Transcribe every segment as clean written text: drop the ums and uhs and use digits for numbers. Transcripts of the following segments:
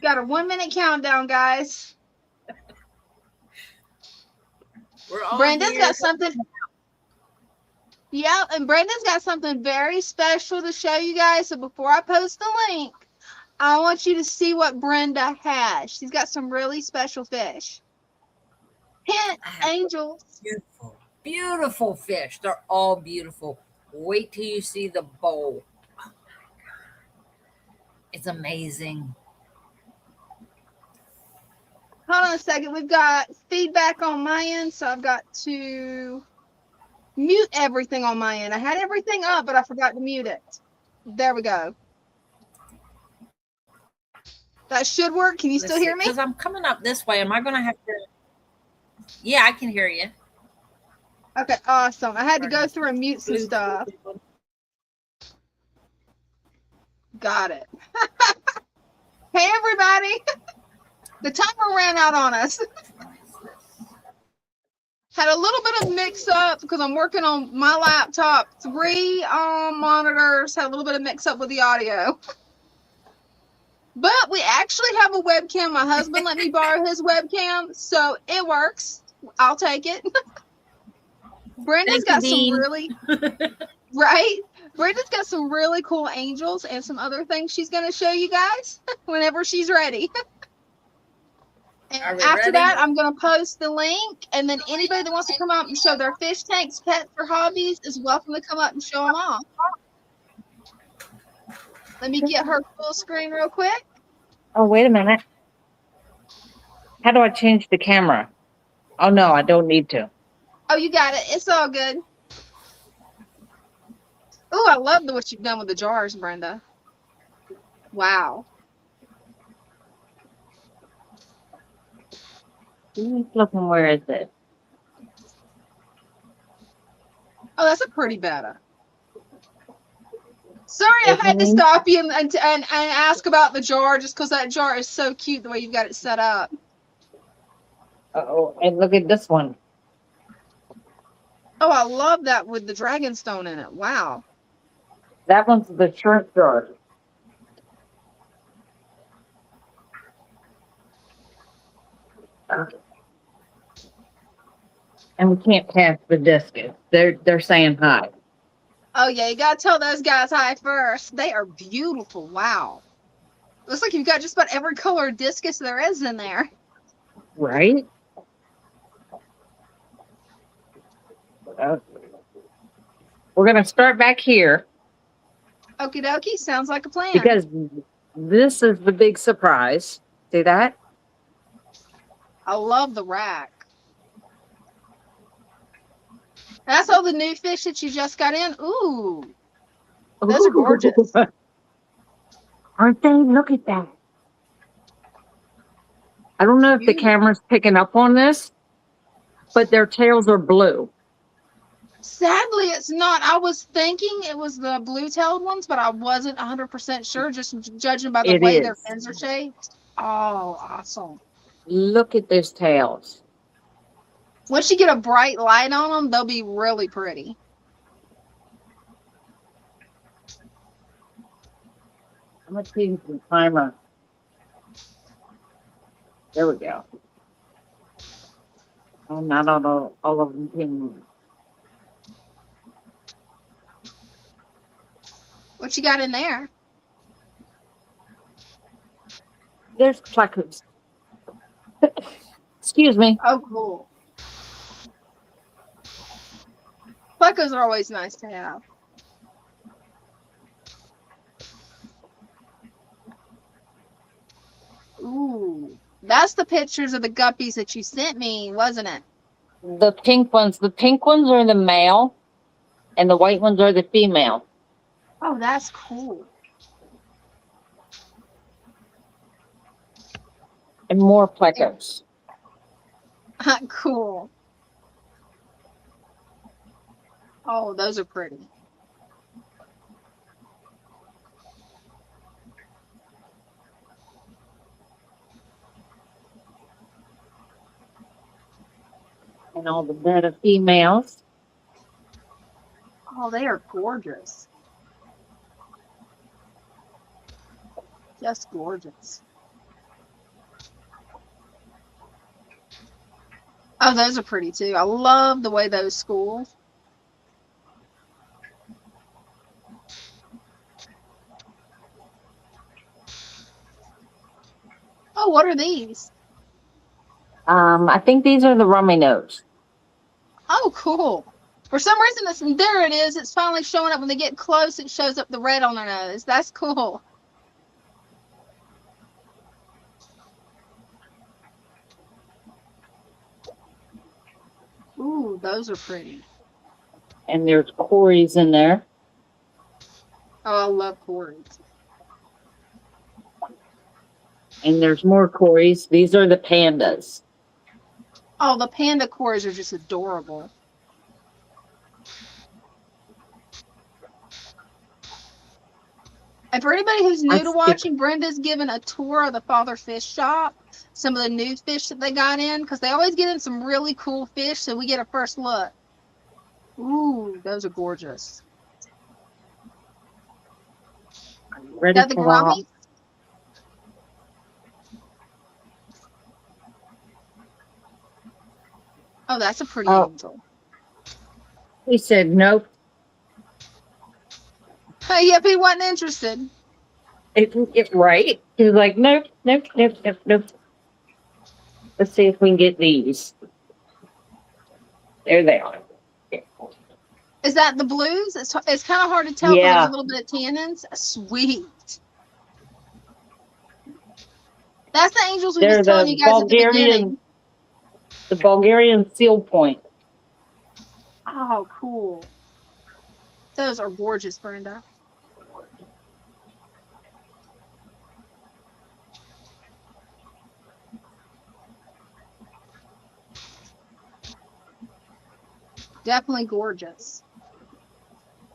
got a 1 minute countdown, guys. We're all Brenda's here. got something. Yeah, and Brenda's got something very special to show you guys. So before I post the link, I want you to see what Brenda has. She's got some really special fish. Hint, angels. Beautiful, beautiful fish. They're all beautiful. Wait till you see the bowl. Oh my God. It's amazing. Hold on a second. We've got feedback on my end, so I've got to mute everything on my end. I had everything up, but I forgot to mute it. There we go. That should work. Can you still hear me? Because I'm coming up this way. Am I going to have to? Yeah, I can hear you. Okay, awesome. I had to go through and mute some stuff. Got it. Hey, everybody. The timer ran out on us. Had a little bit of mix up because I'm working on my laptop. 3 monitors. Had a little bit of mix up with the audio. But we actually have a webcam. My husband let me borrow his webcam, so it works. I'll take it. Brenda's got some really, right? Brenda's got some really cool angels and some other things she's going to show you guys whenever she's ready. And after that, I'm going to post the link, and then anybody that wants to come up and show their fish tanks, pets, or hobbies is welcome to come up and show them off. Let me get her full screen real quick. Oh, wait a minute. How do I change the camera? Oh, no, I don't need to. Oh, you got it. It's all good. Oh, I love what you've done with the jars, Brenda. Wow. Looking, where is it? Oh, that's a pretty better. Sorry, I had to stop you and ask about the jar just because that jar is so cute the way you've got it set up. Oh, and look at this one. Oh, I love that with the dragonstone in it. Wow. That one's the shrimp jar. And we can't pass the discus. They're saying hi. Oh yeah, you gotta tell those guys hi first. They are beautiful. Wow. Looks like you've got just about every color discus there is in there. Right? We're gonna start back here. Okie dokie, sounds like a plan. Because this is the big surprise. See that? I love the rack. That's all the new fish that you just got in. Ooh. Those are gorgeous. Aren't they? Look at that. I don't know if the camera's picking up on this, but their tails are blue. Sadly, it's not. I was thinking it was the blue-tailed ones, but I wasn't 100% sure, just judging by the way their fins are shaped. Oh, awesome. Look at those tails. Once you get a bright light on them, they'll be really pretty. I'm going to change the timer. There we go. Oh, not all of them can. What you got in there? There's pluckers. Excuse me. Oh, cool. Pluckers are always nice to have. Ooh, that's the pictures of the guppies that you sent me, wasn't it? The pink ones are the male, and the white ones are the female. Oh, that's cool. And more plecos. Cool. Oh, those are pretty. And all the better females. Oh, they are gorgeous. Just gorgeous. Oh, those are pretty too. I love the way those school. Oh, what are these? I think these are the rummy nose. Oh, cool. For some reason, there it is. It's finally showing up. When they get close, it shows up the red on their nose. That's cool. Ooh, those are pretty. And there's Corey's in there. Oh, I love Corey's. And there's more Corey's. These are the pandas. Oh, the panda Corys are just adorable. And for anybody who's new to watching, Brenda's given a tour of the Father Fish shop. Some of the new fish that they got in, because they always get in some really cool fish, so we get a first look. Ooh, those are gorgeous. Ready Got the for gourami? Oh, that's a pretty angel. He said nope. Yep, he wasn't interested. It right. He was like, nope, nope, nope, nope, nope. Let's see if we can get these. There they are. Is that the blues? It's kind of hard to tell because there's a little bit of tannins. Sweet. That's the angels we were telling you guys at the beginning. The Bulgarian seal point. Oh, cool. Those are gorgeous, Brenda. Definitely gorgeous.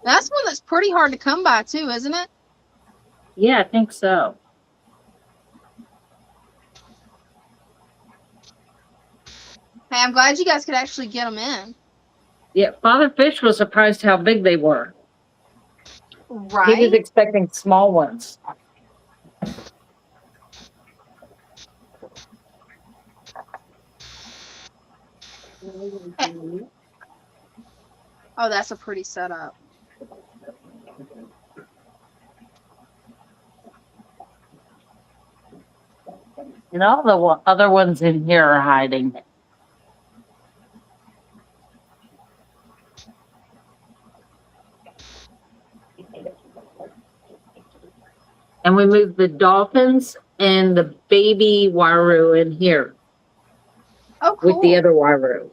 That's one that's pretty hard to come by too, isn't it? Yeah, I think so. Hey, I'm glad you guys could actually get them in. Yeah, Father Fish was surprised how big they were. Right. He was expecting small ones. Oh, that's a pretty setup. And all the other ones in here are hiding. And we moved the dolphins and the baby waru in here. Oh, cool. With the other waru.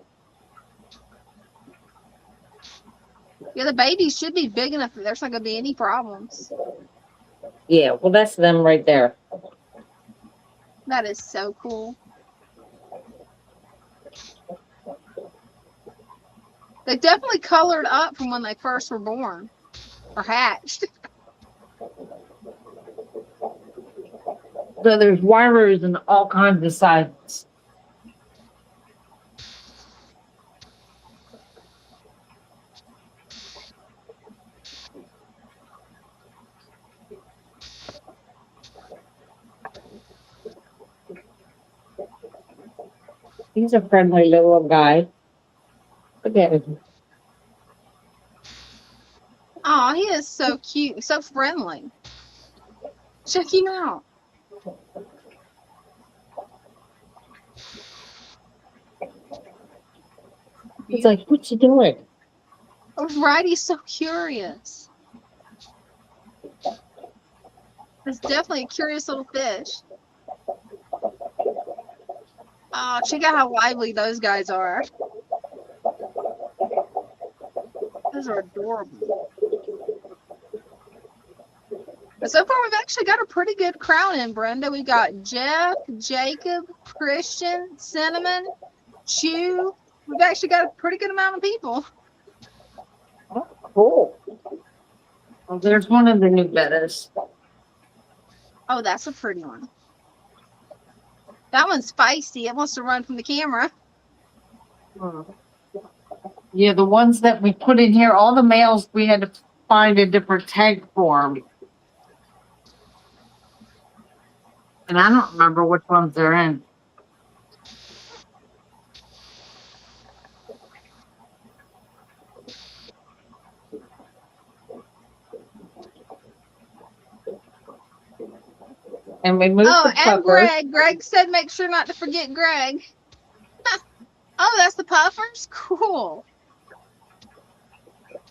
Yeah, the babies should be big enough that there's not going to be any problems. Yeah, well, that's them right there. That is so cool. They definitely colored up from when they first were born or hatched. So there's wirers in all kinds of sizes. He's a friendly little guy. Look at him. Oh, he is so cute, so friendly. Check him out. He's like, what you doing? Right, he's so curious. It's definitely a curious little fish. Oh, check out how lively those guys are. Those are adorable. But so far, we've actually got a pretty good crowd in, Brenda. We've got Jeff, Jacob, Christian, Cinnamon, Chew. We've actually got a pretty good amount of people. Oh, cool. Well, there's one of the new bettas. Oh, that's a pretty one. That one's feisty. It wants to run from the camera. Yeah, the ones that we put in here, all the males, we had to find a different tag for them. And I don't remember which ones they're in. And we moved Oh, the and puppers Greg. Greg said make sure not to forget Greg. Oh, that's the puffers? Cool.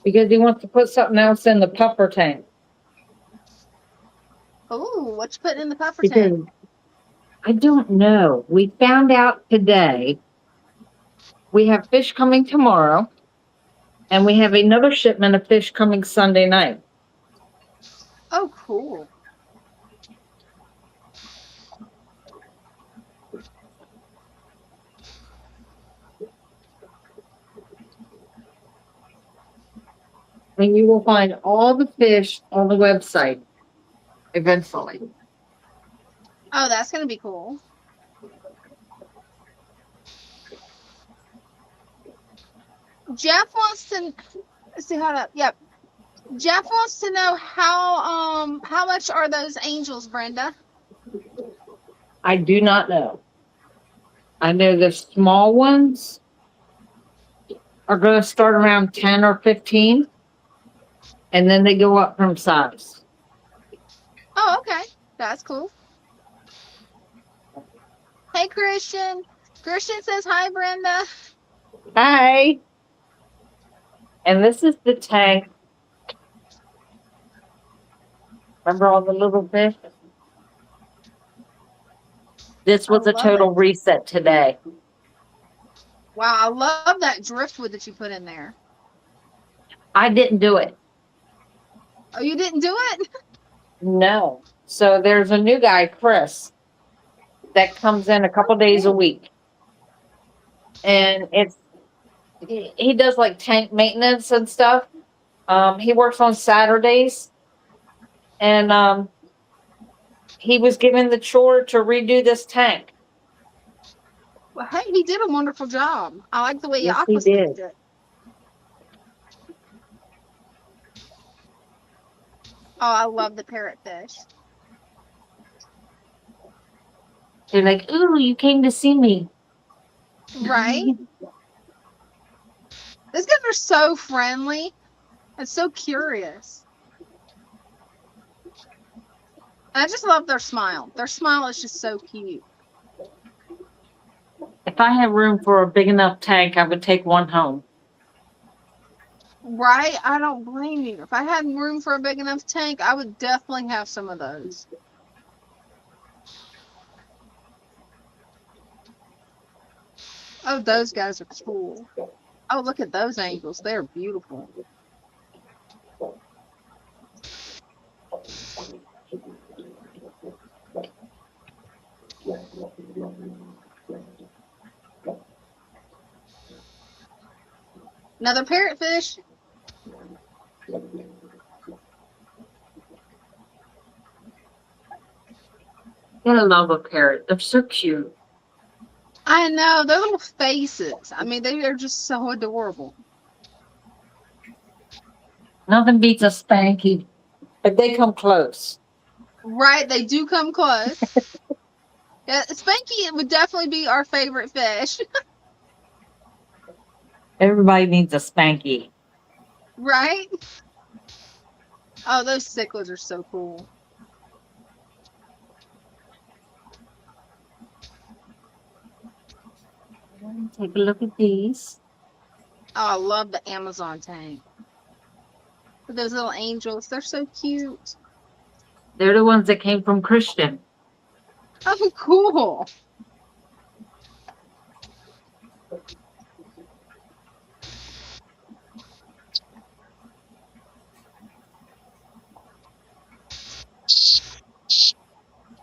because he wants to put something else in the puffer tank. Oh, what you putting in the puffer Because tank? I don't know. We found out today we have fish coming tomorrow, and we have another shipment of fish coming Sunday night. Oh, cool. And you will find all the fish on the website eventually. Oh, that's going to be cool. Jeff wants to let's see how to. Yep. Jeff wants to know how much are those angels, Brenda? I do not know. I know the small ones are going to start around 10 or 15, and then they go up from size. Oh, okay. That's cool. Hey, Christian. Christian says hi, Brenda. Hi. And this is the tank. Remember all the little fish? This was I a love total it. reset today. Wow, I love that driftwood that you put in there. I didn't do it. Oh, you didn't do it? No. So there's a new guy, Chris, that comes in a couple days a week. And he does like tank maintenance and stuff. He works on Saturdays. And he was given the chore to redo this tank. Well, hey, he did a wonderful job. I like the way you Yes, he aquascaped did. it. Oh, I love the parrotfish. They're like, ooh, you came to see me. Right? These guys are so friendly and so curious. And I just love their smile. Their smile is just so cute. If I had room for a big enough tank, I would take one home. Right? I don't blame you. If I had room for a big enough tank, I would definitely have some of those. Oh, those guys are cool. Oh, look at those angels. They're beautiful. Another parrotfish. I love a parrot. They're so cute. I know, their little faces. I mean, they are just so adorable. Nothing beats a Spanky, but they come close. Right? They do come close. Yeah, Spanky would definitely be our favorite fish. Everybody needs a Spanky. Right? Oh, those cichlids are so cool. Take a look at these. Oh, I love the Amazon tank. With those little angels. They're so cute. They're the ones that came from Christian. Oh, cool.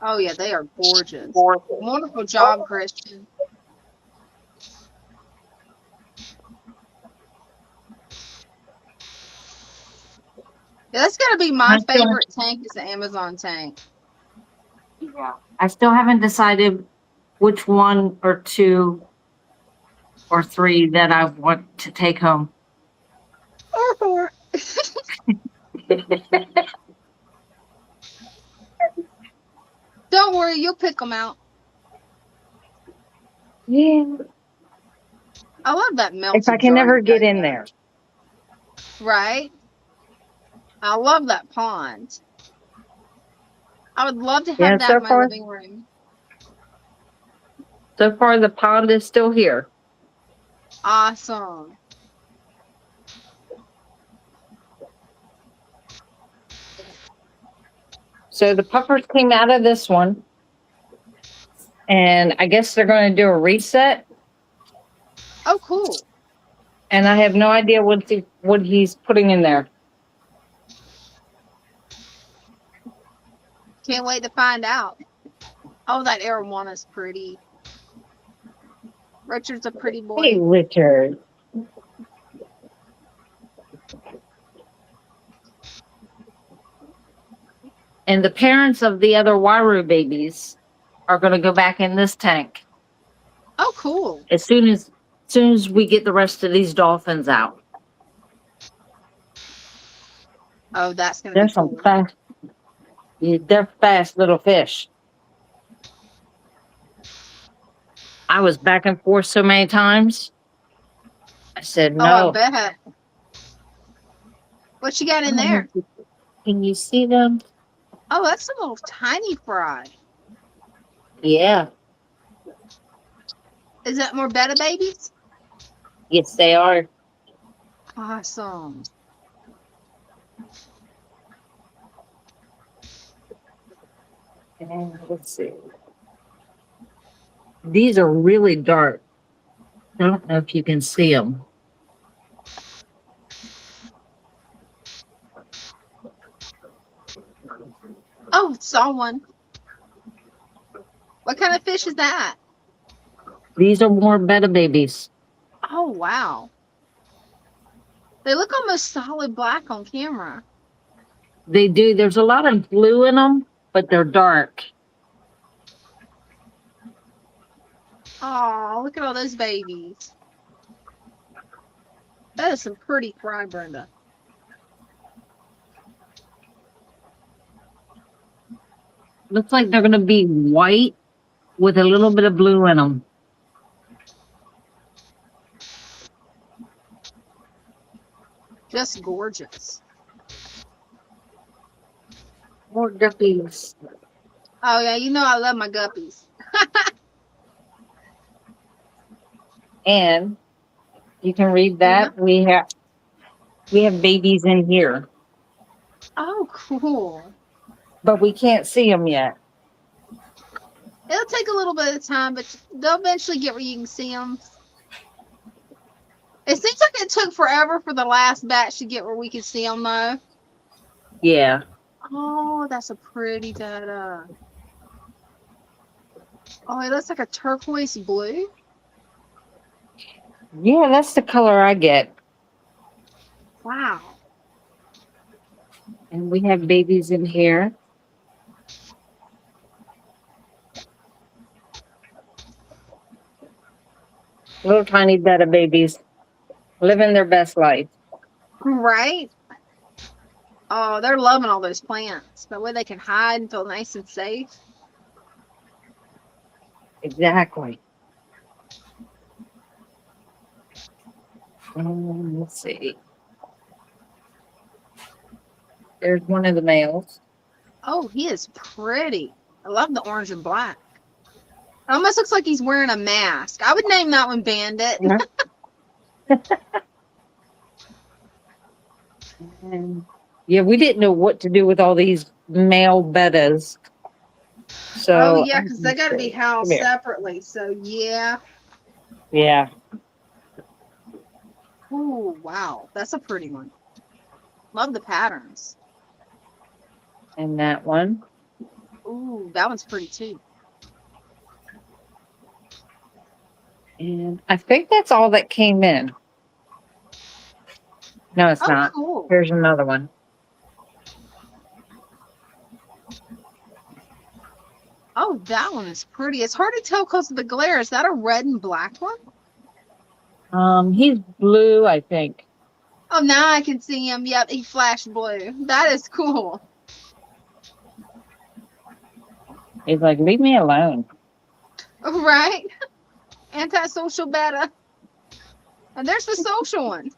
Oh, yeah, they are gorgeous. Wonderful job, Christian. Yeah, that's got to be my favorite tank is the Amazon tank. Yeah. I still haven't decided which one or two or three that I want to take home. Or four. Don't worry, you'll pick them out. Yeah. I love that melted If I can jar never you get got in there. there. Right? I love that pond. I would love to Yeah, have that so in my far, living room. the pond is still here. Awesome. So the puppers came out of this one, and I guess they're going to do a reset. Oh, cool. And I have no idea what he's putting in there. Can't wait to find out. Oh, that arowana's pretty. Richard's a pretty Hey, boy. Richard. And the parents of the other Waru babies are going to go back in this tank Oh, cool. as soon as we get the rest of these dolphins out. Oh, that's gonna be They're some cool. fast. They're fast little fish. I was back and forth so many times. I said Oh, I no. bet. What you got I in don't know there? if can you see them? Oh, that's a little tiny fry. Yeah. Is that more betta babies? Yes, they are. Awesome. And let's see. These are really dark. I don't know if you can see them. Oh, saw one. What kind of fish is that? These are more betta babies. Oh, wow. They look almost solid black on camera. They do. There's a lot of blue in them, but they're dark. Oh, look at all those babies. That is some pretty fry, Brenda. Looks like they're going to be white with a little bit of blue in them. Just gorgeous. More guppies. Oh, yeah, you know I love my guppies. And you can read that. We have babies in here, Oh, cool. but we can't see them yet. It'll take a little bit of time, but they'll eventually get where you can see them. It seems like it took forever for the last batch to get where we could see them, though. Yeah. Oh, that's a pretty data. Oh, it looks like a turquoise blue. Yeah, that's the color I get. Wow. And we have babies in here. Little tiny betta babies living their best life. Right? Oh, they're loving all those plants. That way they can hide and feel nice and safe. Exactly. Let's see. There's one of the males. Oh, he is pretty. I love the orange and black. It almost looks like he's wearing a mask. I would name that one Bandit. And yeah, we didn't know what to do with all these male bettas. So Oh, yeah, because they got to be Come housed here. separately. So, yeah. Yeah. Oh, wow. That's a pretty one. Love the patterns. And that one. Ooh, that one's pretty too. And I think that's all that came in. No, it's Oh, not. cool. Here's another one. Oh, that one is pretty. It's hard to tell because of the glare. Is that a red and black one? He's blue, I think. Oh, now I can see him. Yep, he flashed blue. That is cool. He's like, leave me alone. Right? Antisocial beta. And there's the social one.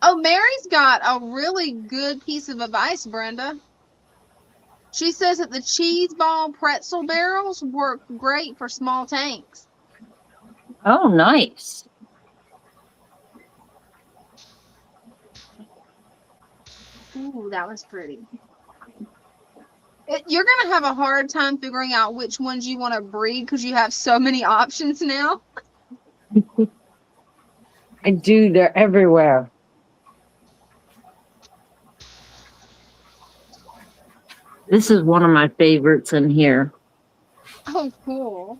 Oh, Oh, Mary's got a really good piece of advice, Brenda. She says that the cheese ball pretzel barrels work great for small tanks. Oh, nice. Ooh, that was pretty. You're going to have a hard time figuring out which ones you want to breed because you have so many options now. I do. They're everywhere. This is one of my favorites in here. Oh, cool.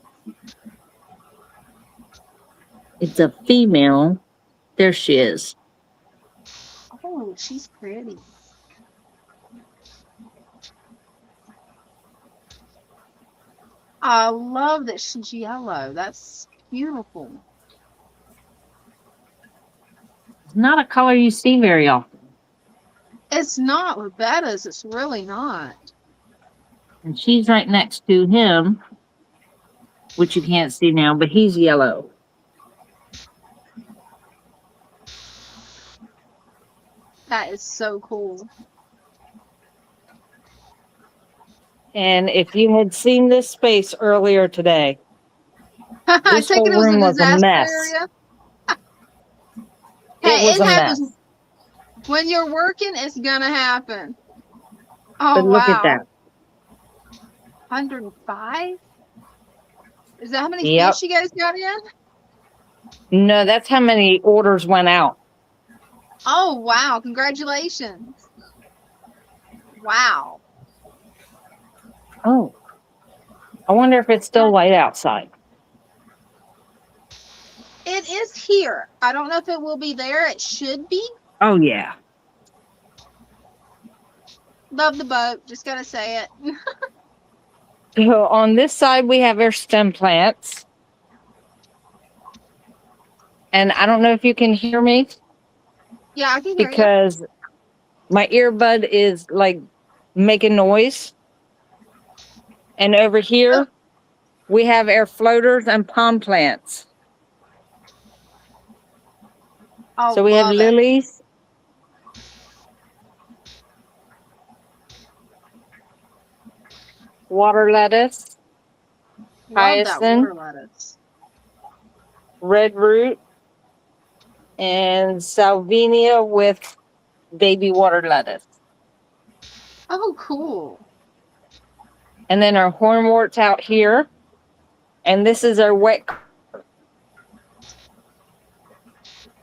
It's a female. There she is. Oh, she's pretty. I love that she's yellow. That's beautiful. It's not a color you see very often. It's not with Bettas. It's really not. And she's right next to him, which you can't see now, but he's yellow. That is so cool. And if you had seen this space earlier today, I this take whole it was a room was a disaster mess. area. It Hey, was it a happens. mess. When you're working, it's gonna happen. Oh, But look at wow. that. 105? Is that how many Yep. fish you guys got in? No, that's how many orders went out. Oh, wow. Congratulations. Wow. Oh. I wonder if it's still light outside. It is here. I don't know if it will be there. It should be. Oh, yeah. Love the boat. Just gotta say it. So on this side, we have our stem plants. And I don't know if you can hear me Yeah, I can hear you. because my earbud is like making noise. And over here, we have air floaters and palm plants. Oh, So we have love it. lilies. Water lettuce, Love that hyacinth, water lettuce. red root, and salvinia with baby water lettuce. Oh, cool. And then our hornworts out here. And this is our wet,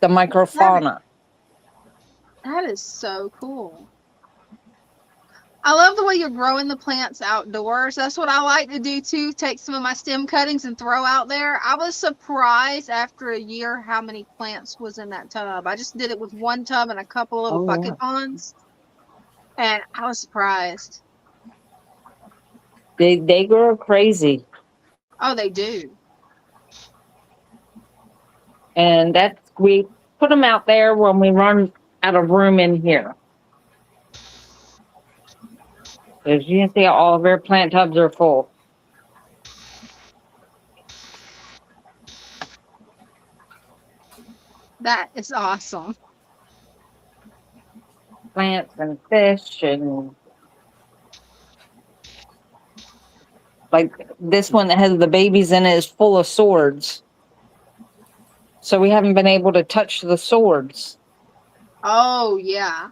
the microfauna. That is so cool. I love the way you're growing the plants outdoors. That's what I like to do too. Take some of my stem cuttings and throw out there. I was surprised after a year how many plants was in that tub. I just did it with one tub and a couple of little bucket ponds. And I was surprised. They grow crazy. Oh, they do. And we put them out there when we run out of room in here. As you can see, all of our plant tubs are full. That is awesome. Plants and fish and like this one that has the babies in it is full of swords. So we haven't been able to touch the swords. Oh, yeah.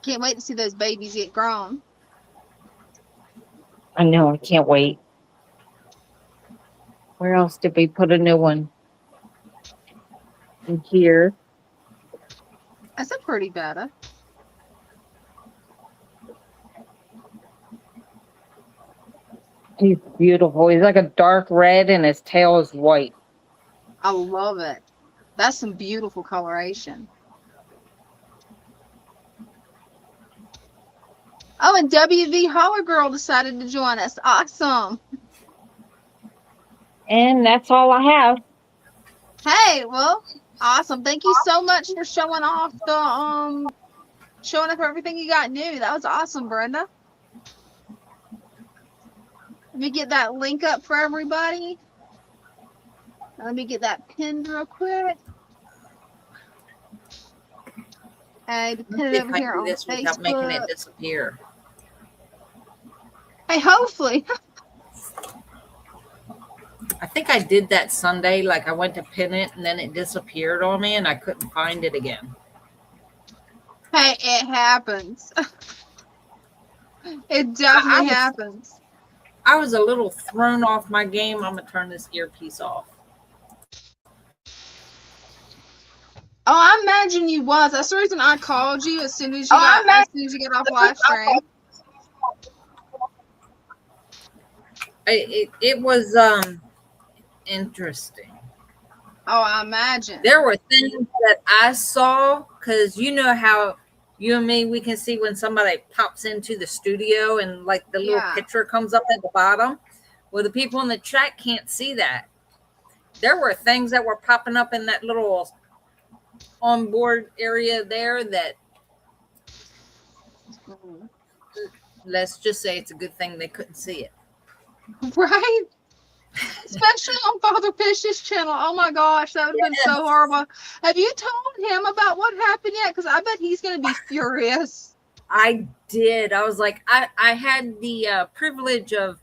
Can't wait to see those babies get grown. I know, I can't wait. Where else did we put a new one? In here. That's a pretty betta. He's beautiful. He's like a dark red and his tail is white. I love it. That's some beautiful coloration. Oh, and WV Holler Girl decided to join us. Awesome. And that's all I have. Hey, well, awesome. Thank you so much for showing off showing up everything you got new. That was awesome, Brenda. Let me get that link up for everybody. Let me get that pinned real quick. I pin Let's it see over if I here do on this without making it Facebook. disappear. Hey, hopefully. I think I did that Sunday. Like I went to pin it and then it disappeared on me and I couldn't find it again. Hey, it happens. It definitely happens. I was a little thrown off my game. I'm going to turn this earpiece off. Oh, I imagine you was. That's the reason I called you as soon as you get off live stream. It was interesting. Oh, I imagine. There were things that I saw because you know how you and me, we can see when somebody pops into the studio and like the little picture comes up at the bottom. Well, the people in the chat can't see that. There were things that were popping up in that little onboard area there that let's just say it's a good thing they couldn't see it. Right? Especially on Father Fish's channel. Oh my gosh, that would have been so horrible. Have you told him about what happened yet? Because I bet he's going to be furious. I did. I was like, I had the privilege of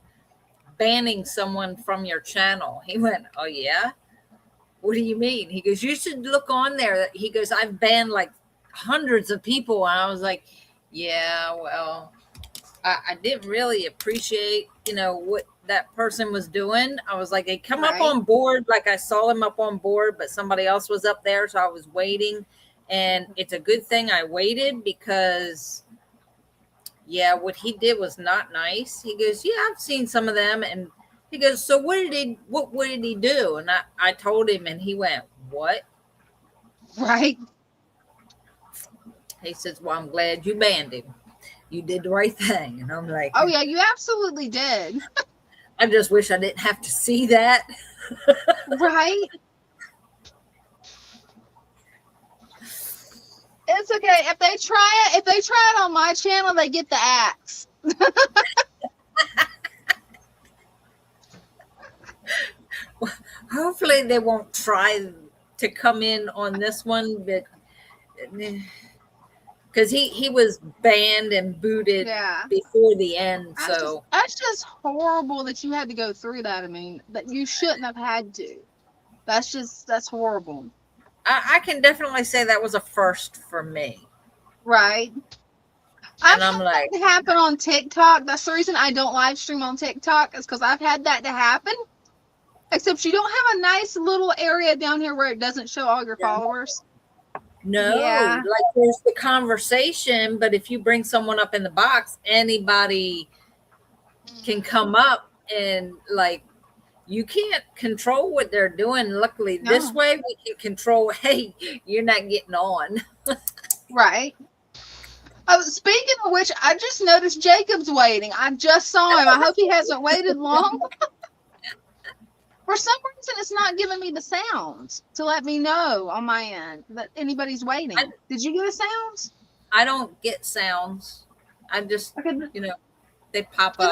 banning someone from your channel. He went, oh, yeah? What do you mean? He goes, you should look on there. He goes, I've banned like hundreds of people. And I was like, yeah, well, I didn't really appreciate, you know, what that person was doing. I was like, they come up on board. Like I saw him up on board, but somebody else was up there. So I was waiting. And it's a good thing I waited because, yeah, what he did was not nice. He goes, yeah, I've seen some of them. And he goes, so what did he do? And I told him and he went, what? Right. He says, well, I'm glad you banned him. You did the right thing. And I'm like, oh, yeah, you absolutely did. I just wish I didn't have to see that. Right. It's okay. If they try it on my channel, they get the axe. Well, hopefully they won't try to come in on this one, but because he was banned and booted before the end. So that's just horrible that you had to go through that. I mean, that you shouldn't have had to. That's horrible. I can definitely say that was a first for me. Right. And I'm like, that happen on TikTok. That's the reason I don't live stream on TikTok, is because I've had that to happen. Except you don't have a nice little area down here where it doesn't show all your followers. No, like there's the conversation, but if you bring someone up in the box, anybody can come up and like you can't control what they're doing. Luckily, this way we can control, hey, you're not getting on. Right. Oh, speaking of which, I just noticed Jacob's waiting. I just saw him. I hope he hasn't waited long. For some reason, it's not giving me the sounds to let me know on my end that anybody's waiting. Did you get the sounds? I don't get sounds. I just, you know, they pop up.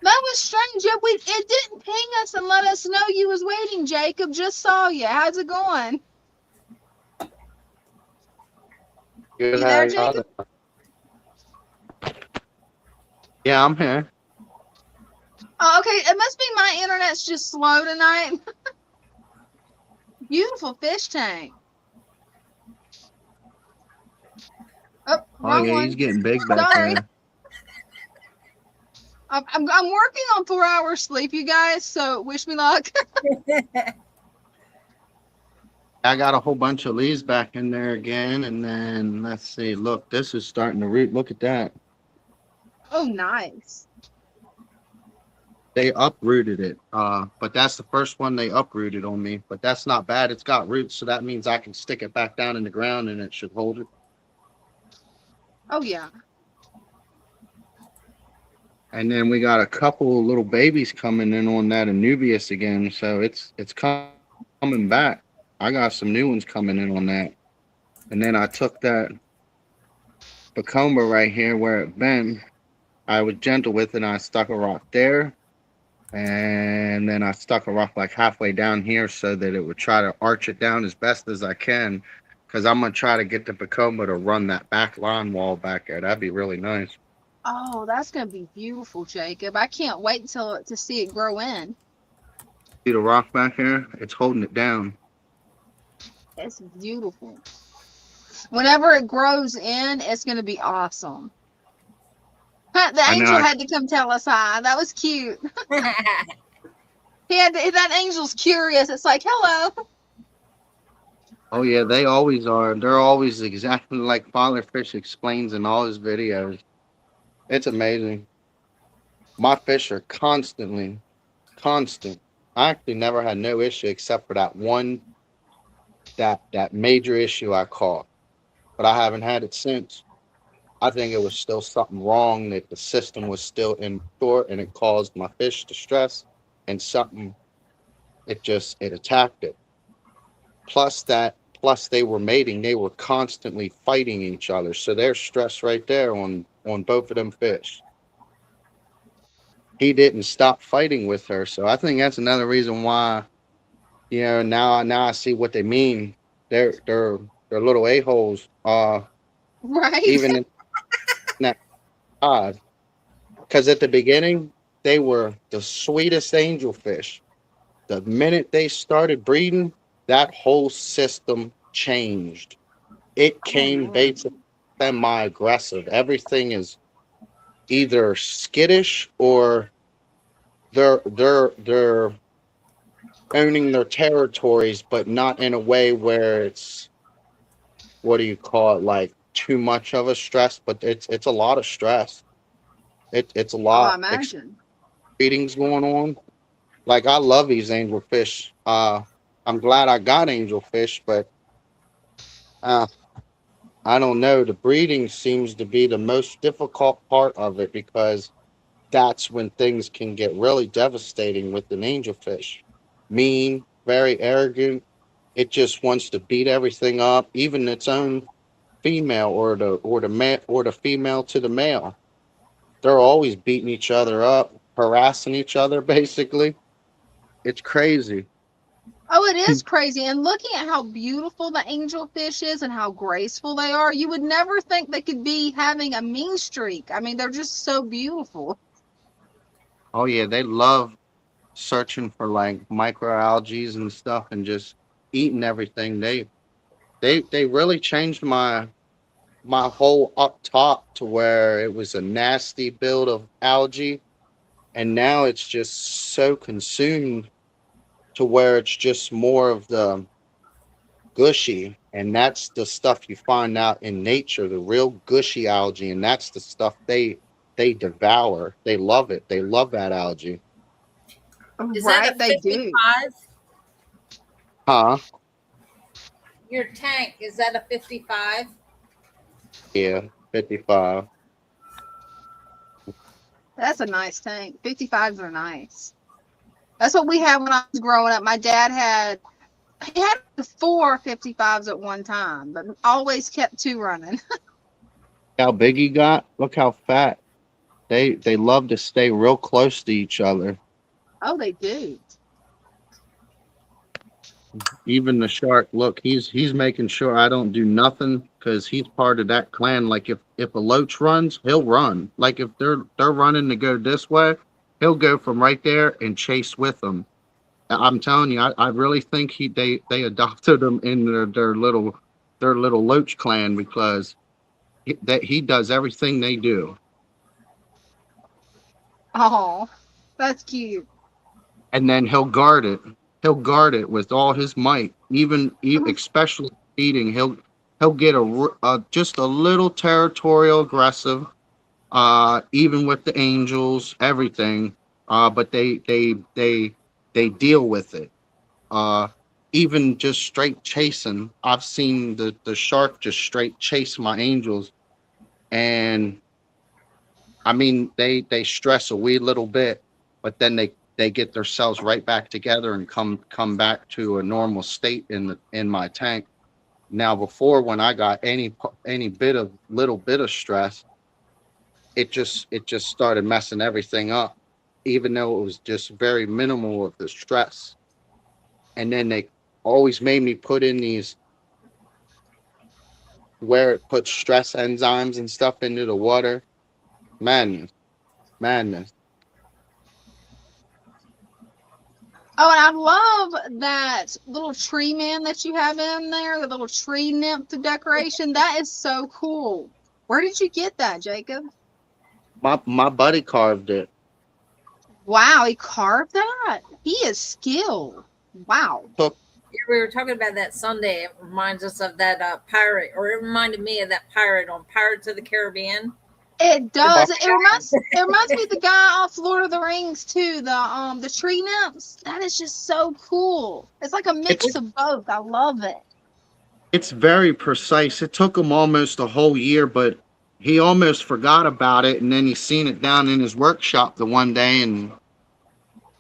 That was strange. Yeah, it didn't ping us and let us know you was waiting, Jacob. Just saw you. How's it going? Good. You there, Jacob? Yeah, I'm here. Oh, okay. It must be my internet's just slow tonight. Beautiful fish tank. Oh, wrong one. He's getting big back there. I'm working on 4 hours sleep, you guys, so wish me luck. I got a whole bunch of leaves back in there again, and then let's see. Look, this is starting to root. Look at that. Oh, nice. They uprooted it, but that's the first one they uprooted on me. But that's not bad. It's got roots, so that means I can stick it back down in the ground, and it should hold it. Oh yeah. And then we got a couple little babies coming in on that Anubias again, so it's coming back. I got some new ones coming in on that. And then I took that Bacomba right here where it bent. I was gentle with it, and I stuck a rock there. And then I stuck a rock like halfway down here so that it would try to arch it down as best as I can. Because I'm gonna try to get the Pacoma to run that back line wall back there. That'd be really nice. Oh, that's gonna be beautiful, Jacob. I can't wait till to see it grow in. See the rock back here? It's holding it down. It's beautiful. Whenever it grows in, it's gonna be awesome. Huh, the I know. angel had to come tell us hi. That was cute. He had to, that angel's curious. It's like, hello. Oh yeah, they always are. They're always exactly like Father Fish explains in all his videos. It's amazing. My fish are constant. I actually never had no issue except for that one that major issue I caught, but I haven't had it since. I think it was still something wrong that the system was still in short and it caused my fish to stress and something it attacked it. Plus they were mating, they were constantly fighting each other. So there's stress right there on both of them fish. He didn't stop fighting with her. So I think that's another reason why, now I see what they mean. They're little a-holes. Right. Even in that pod. Because at the beginning, they were the sweetest angelfish. The minute they started breeding, that whole system changed. It Oh came man. basically semi-aggressive. Everything is either skittish or they're owning their territories, but not in a way where it's, what do you call it, like too much of a stress, but it's a lot of stress. It's a Oh, I lot imagine. feedings going on. Like I love these angelfish. I'm glad I got angelfish, but uh, I don't know. The breeding seems to be the most difficult part of it because that's when things can get really devastating with an angelfish. Mean, very arrogant. It just wants to beat everything up, even its own female or the female to the male. They're always beating each other up, harassing each other. Basically, it's crazy. Oh, it is crazy. And looking at how beautiful the angelfish is and how graceful they are, you would never think they could be having a mean streak. I mean, they're just so beautiful. Oh yeah, they love searching for like microalgae and stuff and just eating everything. They really changed my whole up top to where it was a nasty build of algae, and now it's just so consumed to where it's just more of the gushy, and that's the stuff you find out in nature, the real gushy algae, and that's the stuff they devour. They love it. They love that algae. Is that a Right, they do. 55? Huh? Your tank, is that a 55? Yeah, 55. That's a nice tank. 55s are nice. That's what we had when I was growing up. My dad he had 4 55s at one time, but always kept two running. How big he got? Look how fat. They love to stay real close to each other. Oh, they do. Even the shark, look, he's making sure I don't do nothing because he's part of that clan. Like if a loach runs, he'll run. Like if they're running to go this way, he'll go from right there and chase with them. I'm telling you, I really think they adopted him in their little loach clan because he does everything they do. Oh, that's cute. And then he'll guard it. He'll guard it with all his might. Especially feeding, he'll get just a little territorial aggressive. Even with the angels, everything. But they deal with it. Uh, Even just straight chasing. I've seen the shark just straight chase my angels, and I mean, they stress a wee little bit, but then they get themselves right back together and come back to a normal state in my tank. Now, before when I got any bit of little bit of stress, it just started messing everything up. even though it was just very minimal of the stress. And then they always made me put in these where it puts stress enzymes and stuff into the water. Madness, madness. Oh, and I love that little tree man that you have in there, the little tree nymph decoration. That is so cool. Where did you get that, Jacob? My buddy carved it. Wow, he carved that? He is skilled. Wow. Took Yeah, we were talking about that Sunday. It reminds us of that pirate, or it reminded me of that pirate on Pirates of the Caribbean. It does. It reminds me of the guy off Lord of the Rings too. The tree nymphs. That is just so cool. It's like a mix of both. I love it. it's very precise. It took him almost a whole year, but he almost forgot about it. And then he seen it down in his workshop the one day, and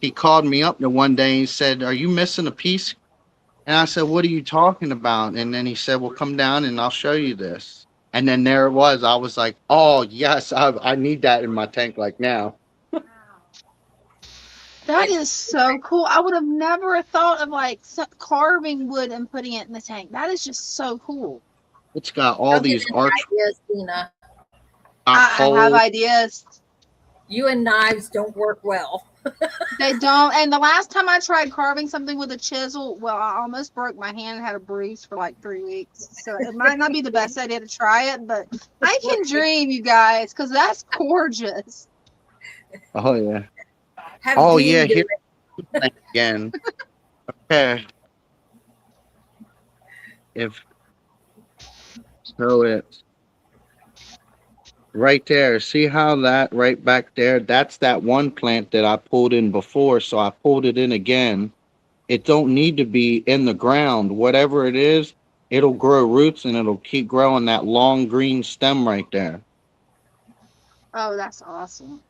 he called me up the one day and he said, "Are you missing a piece?" And I said, "What are you talking about?" And then he said, "Well, come down and I'll show you this." And then there it was. I was like, "Oh yes, I need that in my tank like now." That is so cool. I would have never thought of like carving wood and putting it in the tank. That is just so cool. It's got all Don't get these any arch ideas, Tina. I have holes. ideas. You and knives don't work well. They don't. And the last time I tried carving something with a chisel, well, I almost broke my hand and had a bruise for like 3 weeks. So it might not be the best idea to try it, but I can dream, you guys, because that's gorgeous. Oh yeah. Have Oh Dean yeah. do Here it. again. Okay. If so, it's right there. See how that right back there? That's that one plant that I pulled in before, so I pulled it in again. It don't need to be in the ground. Whatever it is, it'll grow roots and it'll keep growing that long green stem right there. Oh, that's awesome.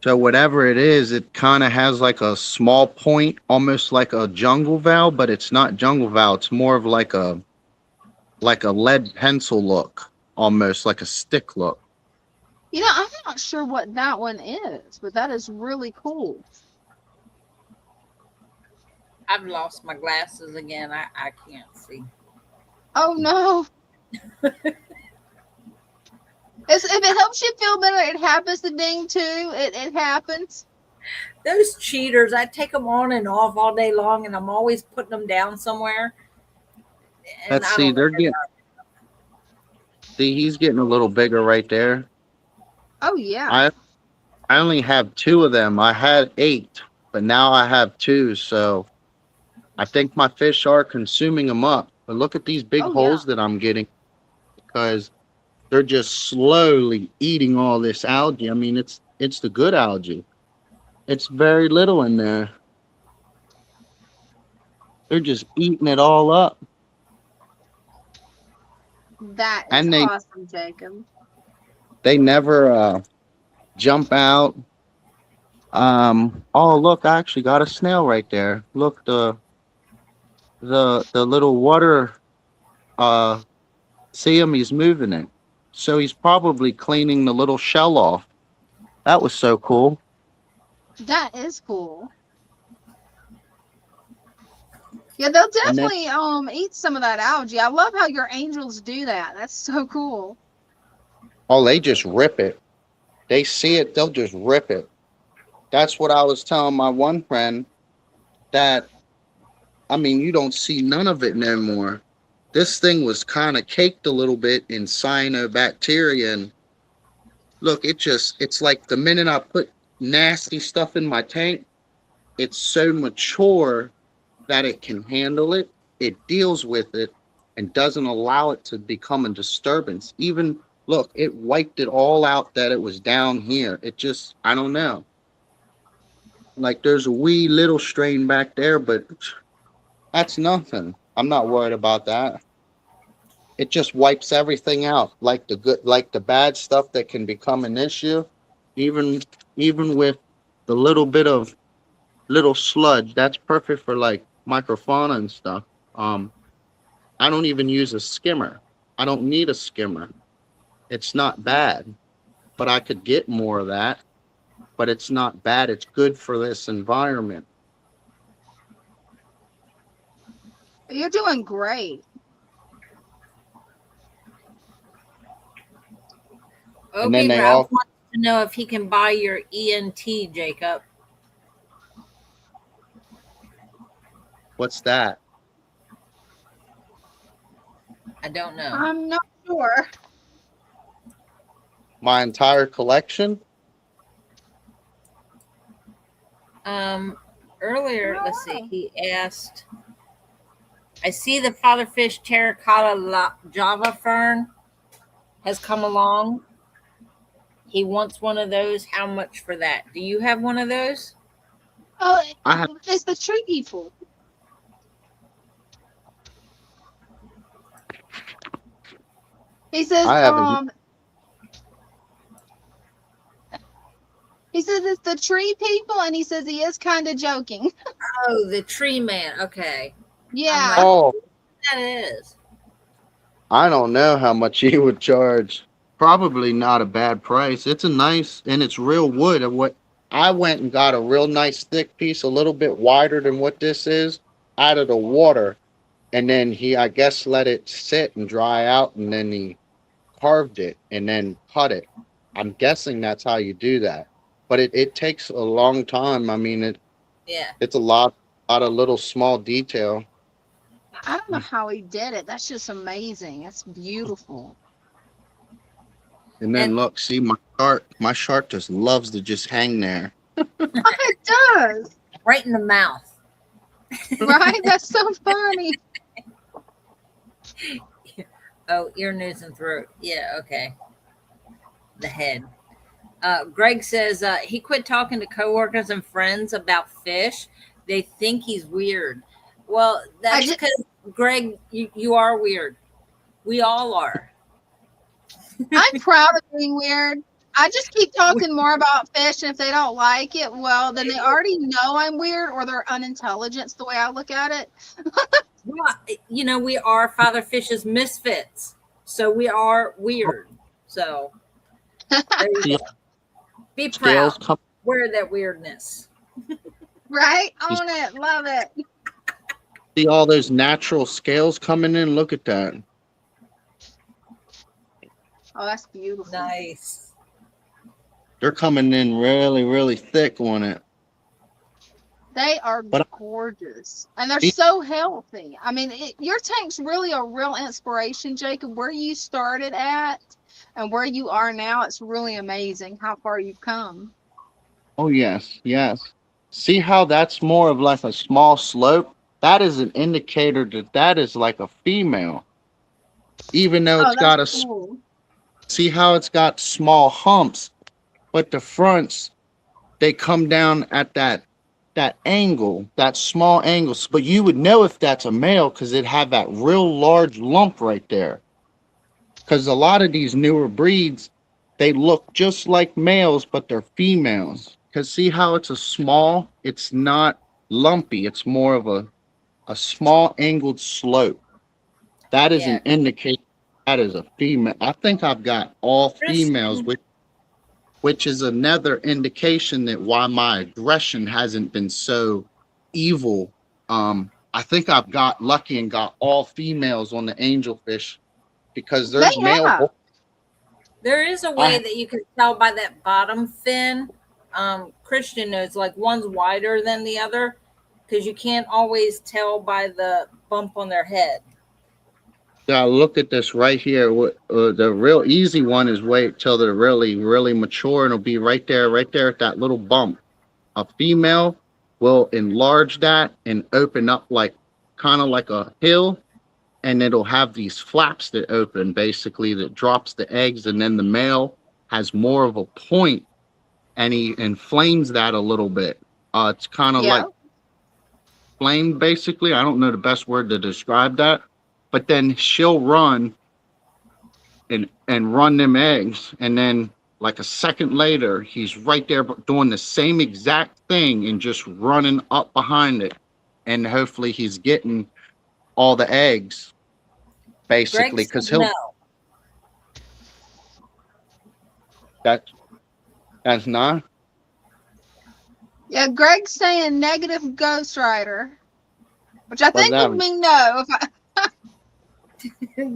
So whatever it is, it kind of has like a small point, almost like a jungle valve, but it's not jungle valve. It's more of like a lead pencil look, almost like a stick look. You know, I'm not sure what that one is, but that is really cool. I've lost my glasses again. I can't see. Oh no. If it helps you feel better, it happens to Ding too. It happens. Those cheaters, I take them on and off all day long, and I'm always putting them down somewhere. And Let's I see, don't know. he's getting a little bigger right there. Oh yeah. I only have two of them. I had 8, but now I have 2, so I think my fish are consuming them up. But look at these big Oh, holes that I'm getting because they're just slowly eating all this algae. I mean, it's the good algae. It's very little in there. They're just eating it all up. That is And awesome, Jacob. they never jump out. Oh look, I actually got a snail right there. Look, the little water see him, he's moving it. So he's probably cleaning the little shell off. That was so cool. That is cool. Yeah, they'll And then definitely eat some of that algae. I love how your angels do that. That's so cool. oh, they just rip it. They see it, they'll just rip it. That's what I was telling my one friend that I mean, you don't see none of it no more. This thing was kind of caked a little bit in cyanobacteria. And look, it's like the minute I put nasty stuff in my tank, it's so mature that it can handle it. It deals with it and doesn't allow it to become a disturbance. Even look, it wiped it all out that it was down here. It just, I don't know. Like there's a wee little strain back there, but that's nothing. I'm not worried about that. It just wipes everything out, like the good, like the bad stuff that can become an issue. Even even with the little bit of little sludge, that's perfect for like microfauna and stuff. I don't even use a skimmer. I don't need a skimmer. It's not bad, but I could get more of that. but it's not bad. It's good for this environment. You're doing great. And then Obi they Ralph all, wants to know if he can buy your ENT, Jacob. what's that? I don't know. I'm not sure. My entire collection? Earlier, let's see, he asked, I see the fatherfish terracotta Java fern has come along. He wants one of those. How much for that? Do you have one of those? Oh, I have, it's the tree people. He says, I haven't. he says it's the tree people, and he says he is kind of joking. Oh, the tree man. Okay. I'm Yeah. like, Oh, that is. I don't know how much he would charge. Probably not a bad price. It's a nice, and it's real wood. And what I went and got a real nice thick piece, a little bit wider than what this is, out of the water. And then he, I guess, let it sit and dry out, and then he carved it and then cut it. I'm guessing that's how you do that. But it takes a long time. I mean, Yeah. it's a lot of little small detail. I don't know how he did it. That's just amazing. That's beautiful. And then And look, see my shark just loves to just hang there. It does, right in the mouth. right? That's so funny. Oh, ear, nose, and throat. Yeah, okay. The head. Greg says he quit talking to coworkers and friends about fish. They think he's weird. Well, that's just, because, Greg, you are weird. We all are. I'm proud of being weird. I just keep talking more about fish, and if they don't like it, well, then they already know I'm weird, or they're unintelligent. It's the way I look at it. Well, we are Father Fish's misfits. So we are weird. So there you See, go. Be scales proud. come. Wear that weirdness. Right? Own it. Love it. See all those natural scales coming in. Look at that. Oh, that's beautiful. Nice. They're coming in really, really thick on it. They are But gorgeous, and they're so healthy. I mean, your tank's really a real inspiration, Jacob. Where you started at and where you are now, it's really amazing how far you've come. oh yes, yes. See how that's more of like a small slope? That is an indicator that that is like a female. Even though Oh, it's that's got cool. see how it's got small humps, but the fronts they come down at that angle, that small angle. But you would know if that's a male because it had that real large lump right there. Because a lot of these newer breeds, they look just like males, but they're females. Because see how it's a small, it's not lumpy. It's more of a small angled slope. That is Yeah. an indicator that is a female. I think I've got all females, Christian, which is another indication that why my aggression hasn't been so evil. I think I've got lucky and got all females on the angelfish because They there's male. have. there is a way I that you can tell by that bottom fin. Christian knows, like, one's wider than the other because you can't always tell by the bump on their head. Now look at this right here. The real easy one is wait till they're really, really mature, and it'll be right there at that little bump. A female will enlarge that and open up like kind of like a hill, and it'll have these flaps that open basically that drops the eggs, and then the male has more of a point, and he inflames that a little bit. It's kind of Yeah. like flame basically. I don't know the best word to describe that, but then she'll run and run them eggs, and then like a second later he's right there doing the same exact thing and just running up behind it, and hopefully he's getting all the eggs Greg basically said because no. that that's not Yeah, Greg's saying negative Ghost Rider, which I What's think that would mean? mean no.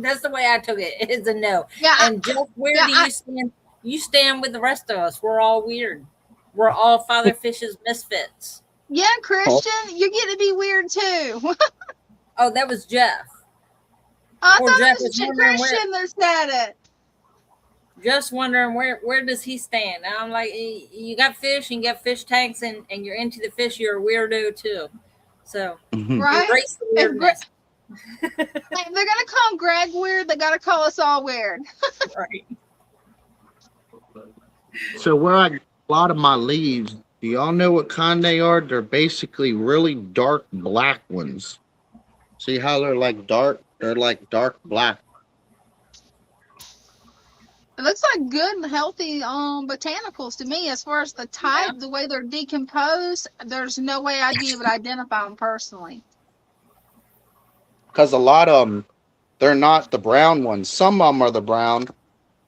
That's the way I took it. It's a no. Yeah, And Jeff, where yeah, do you stand? You stand with the rest of us. We're all weird. We're all Father Fish's misfits. yeah, Christian, you're getting to be weird too. Oh, that was Jeff. I Poor thought Jeff it is was wondering where. Christian that said it. Just wondering where does he stand? And I'm like, you got fish and you got fish tanks and you're into the fish. You're a weirdo too. So Right? embrace the If, weirdness. if they're gonna call Greg weird, they gotta call us all weird. Right. So where I get a lot of my leaves, do y'all know what kind they are? They're basically really dark black ones. See how they're like dark? They're like dark black. It looks like good and healthy botanicals to me. As far as the type, the way they're decomposed, there's no way I'd be able to identify them personally. Because a lot of them, they're not the brown ones. Some of them are the brown,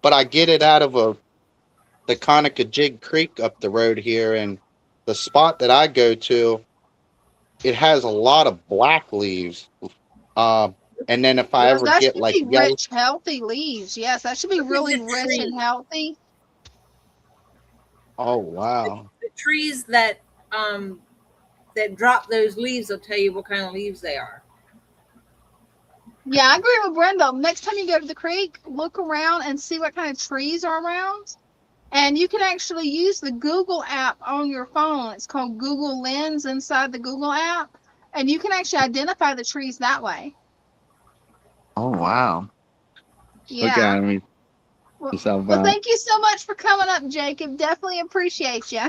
but I get it out of the Conicajig Creek up the road here, and the spot that I go to, it has a lot of black leaves. And then if I Yes, ever that get should like be yellow, rich, healthy leaves. Yes, that should be Look at really the rich tree. and healthy. oh wow, The trees that drop those leaves will tell you what kind of leaves they are. Yeah, I agree with Brenda. Next time you go to the creek, look around and see what kind of trees are around. And you can actually use the Google app on your phone. It's called Google Lens inside the Google app. And you can actually identify the trees that way. oh wow. Look Yeah. at me. Well, thank you so much for coming up, Jacob. Definitely appreciate you.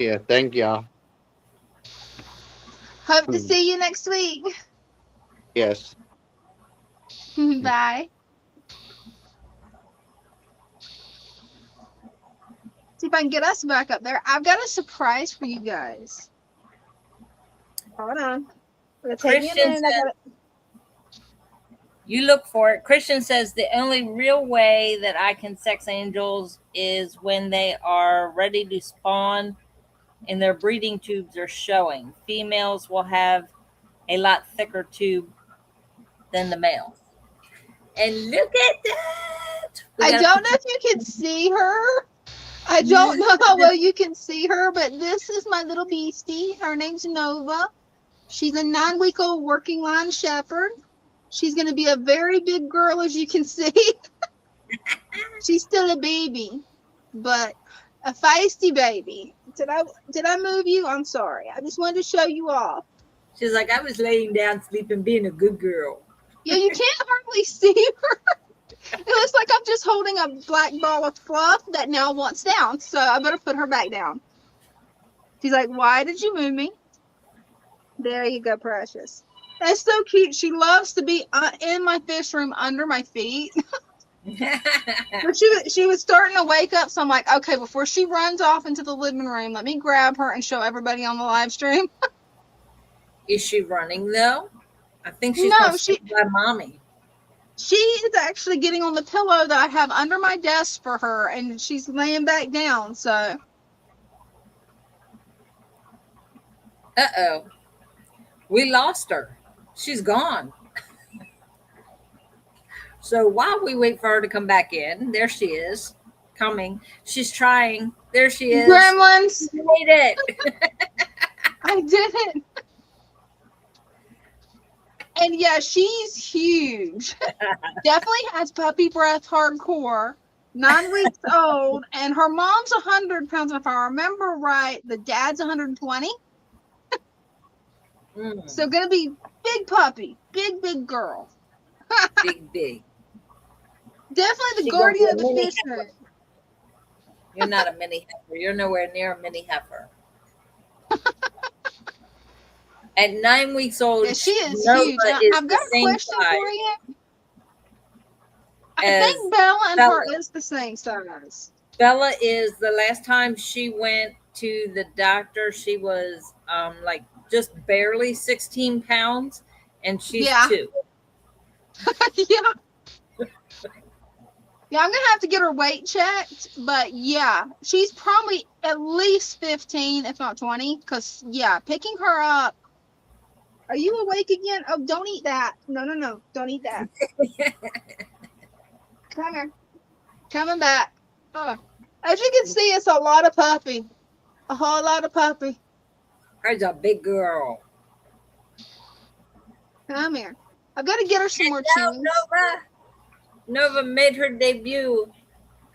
Yeah, thank y'all. Hope to see you next week. Yes. Bye. See if I can get us back up there. I've got a surprise for you guys. Hold on. Christian says, you look for it. Christian says the only real way that I can sex angels is when they are ready to spawn and their breeding tubes are showing. Females will have a lot thicker tube than the males. And look at that. I don't know if you can see her. I don't know how well you can see her, but this is my little beastie. Her name's Nova. She's a 9-week-old working line shepherd. She's going to be a very big girl, as you can see. She's still a baby, but a feisty baby. Did I move you? I'm sorry. I just wanted to show you off. She's like, I was laying down sleeping, being a good girl. Yeah, you can't hardly see her. It looks like I'm just holding a black ball of fluff that now wants down, so I better put her back down. She's like, why did you move me? There you go, precious. That's so cute. She loves to be in my fish room under my feet. But she was starting to wake up, so I'm like, okay, before she runs off into the living room, let me grab her and show everybody on the live stream. Is she running though? I think she's No, going to sleep by mommy. She is actually getting on the pillow that I have under my desk for her, and she's laying back down, so. Uh-oh. We lost her. She's gone. So while we wait for her to come back in, there she is, coming. She's trying. There she is. Gremlins. You made it. I did it. And yeah, she's huge. Definitely has puppy breath hardcore. 9 weeks old, and her mom's 100 pounds. If I remember right, the dad's 120. So gonna be big puppy, big girl. Big. Definitely the guardian of the fish room. You're not a mini heifer. You're nowhere near a mini heifer. At 9 weeks old, Yeah, she is Nova huge. is I've got a question for you. I think Bella and her is the same size. Bella is, the last time she went to the doctor, she was like just barely 16 pounds, and she's 2. Yeah. Yeah, I'm gonna have to get her weight checked, but yeah, she's probably at least 15, if not 20. Cause yeah, picking her up. Are you awake again? Oh, don't eat that. No, no, no, don't eat that. Come here, coming back. As you can see, it's a lot of puppy, a whole lot of puppy. There's a big girl. Come here. I've got to get her some more chews. Nova made her debut.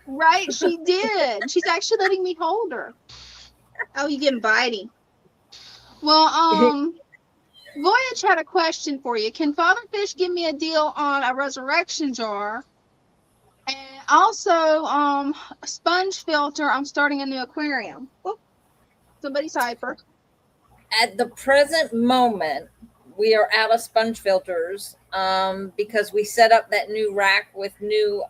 Right, she did. She's actually letting me hold her. Oh, you getting bitey. Well, Voyage had a question for you. Can Father Fish give me a deal on a resurrection jar? And also, a sponge filter. I'm starting a new aquarium. Oh, somebody's hyper. At the present moment, we are out of sponge filters because we set up that new rack with new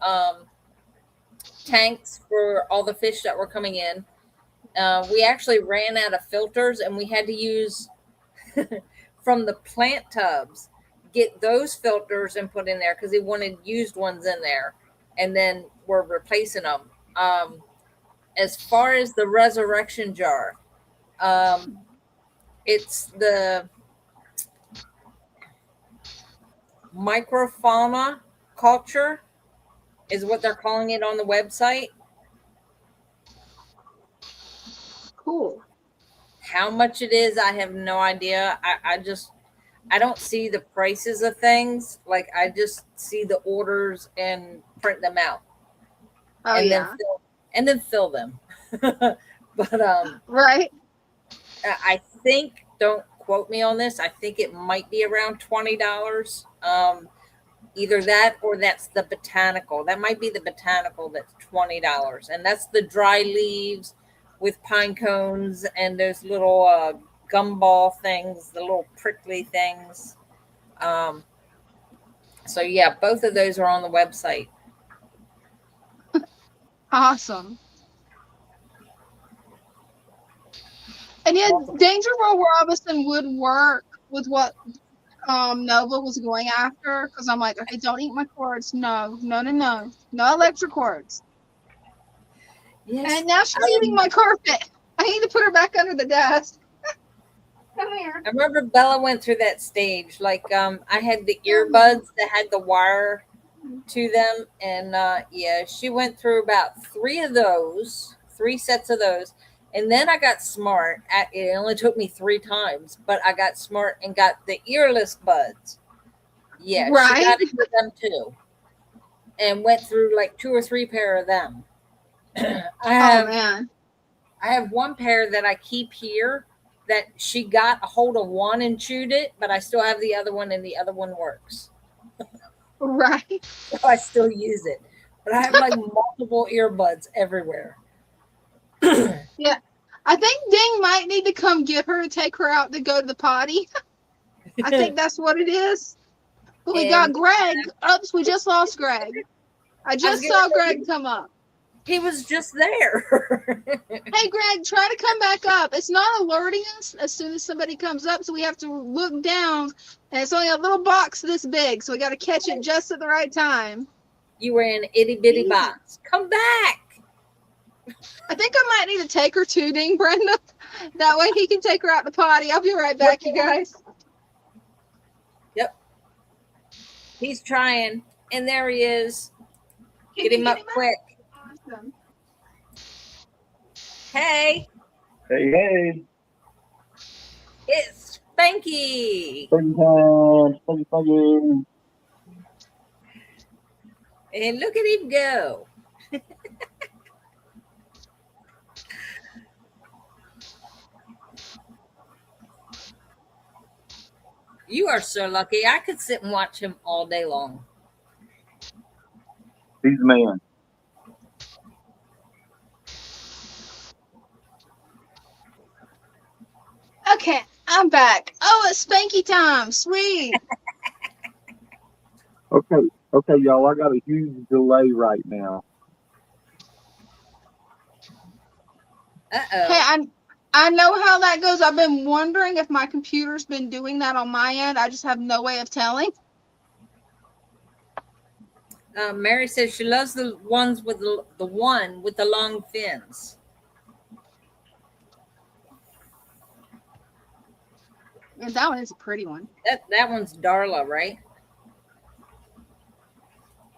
tanks for all the fish that were coming in. We actually ran out of filters and we had to use from the plant tubs, get those filters and put in there because they wanted used ones in there, and then we're replacing them. As far as the resurrection jar, it's the microfauna culture is what they're calling it on the website. Cool. How much it is, I have no idea. I don't see the prices of things. Like I just see the orders and print them out. Oh, and yeah. then fill them. But right. I think, don't quote me on this, I think it might be around $20. Either that or that's the botanical. That might be the botanical that's $20. And that's the dry leaves with pine cones and those little gumball things, the little prickly things. So yeah, both of those are on the website. Awesome. And yeah, Danger World Robinson would work with what Nova was going after, because I'm like, okay, don't eat my cords. No electric cords. Yes. And now she's eating my carpet. I need to put her back under the desk. Come here. I remember Bella went through that stage. Like I had the earbuds that had the wire to them, and yeah, she went through about three sets of those. And then I got smart. It only took me 3 times, but I got smart and got the earless buds. Yeah, right. She got into them too, and went through like 2 or 3 pair of them. I have one pair that I keep here that she got a hold of one and chewed it, but I still have the other one, and the other one works. Right. So I still use it, but I have like multiple earbuds everywhere. Yeah, I think Ding might need to come get her to take her out to go to the potty. I think that's what it is. But we got Greg. Oops, we just lost Greg. I just saw Greg come up. He was just there. Hey, Greg, try to come back up. It's not alerting us as soon as somebody comes up, so we have to look down, and it's only a little box this big, so we got to catch it just at the right time. You were in an itty bitty box. Come back. I think I might need to take her to Ding, Brenda. That way he can take her out the potty. I'll be right back, you guys. Yep. He's trying, and there he is. Get him up quick. Awesome. Hey. Hey. It's Spanky. Spanky. And look at him go. You are so lucky. I could sit and watch him all day long. He's a man. Okay, I'm back. Oh, it's Spanky time. Sweet. Okay, y'all. I got a huge delay right now. Uh-oh. Hey, I know how that goes. I've been wondering if my computer's been doing that on my end. I just have no way of telling. Mary says she loves the ones with the one with the long fins. Yeah, that one is a pretty one. That one's Darla, right?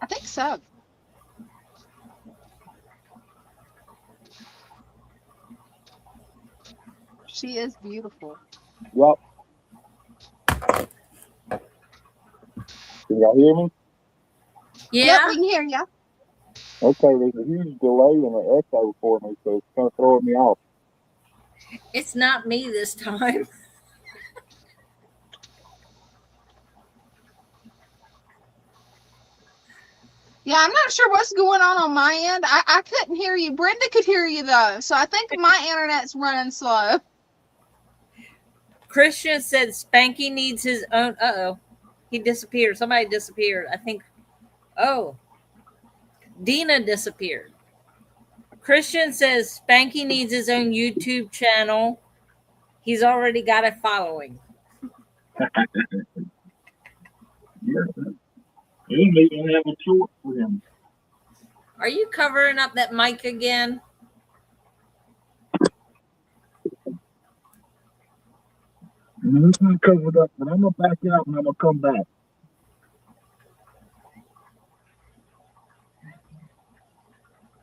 I think so. She is beautiful. Yup. Can y'all hear me? Yeah. Yep, we can hear you. Okay, there's a huge delay and an echo for me, so it's kind of throwing me off. It's not me this time. Yeah, I'm not sure what's going on my end. I couldn't hear you. Brenda could hear you though, so I think my internet's running slow. Christian said Spanky needs his own. Uh-oh. He disappeared. Somebody disappeared. I think. Oh. Dina disappeared. Christian says Spanky needs his own YouTube channel. He's already got a following. Yeah. You may even have a short for him. Are you covering up that mic again? It's not covered up, but I'm going to back out and I'm going to come back.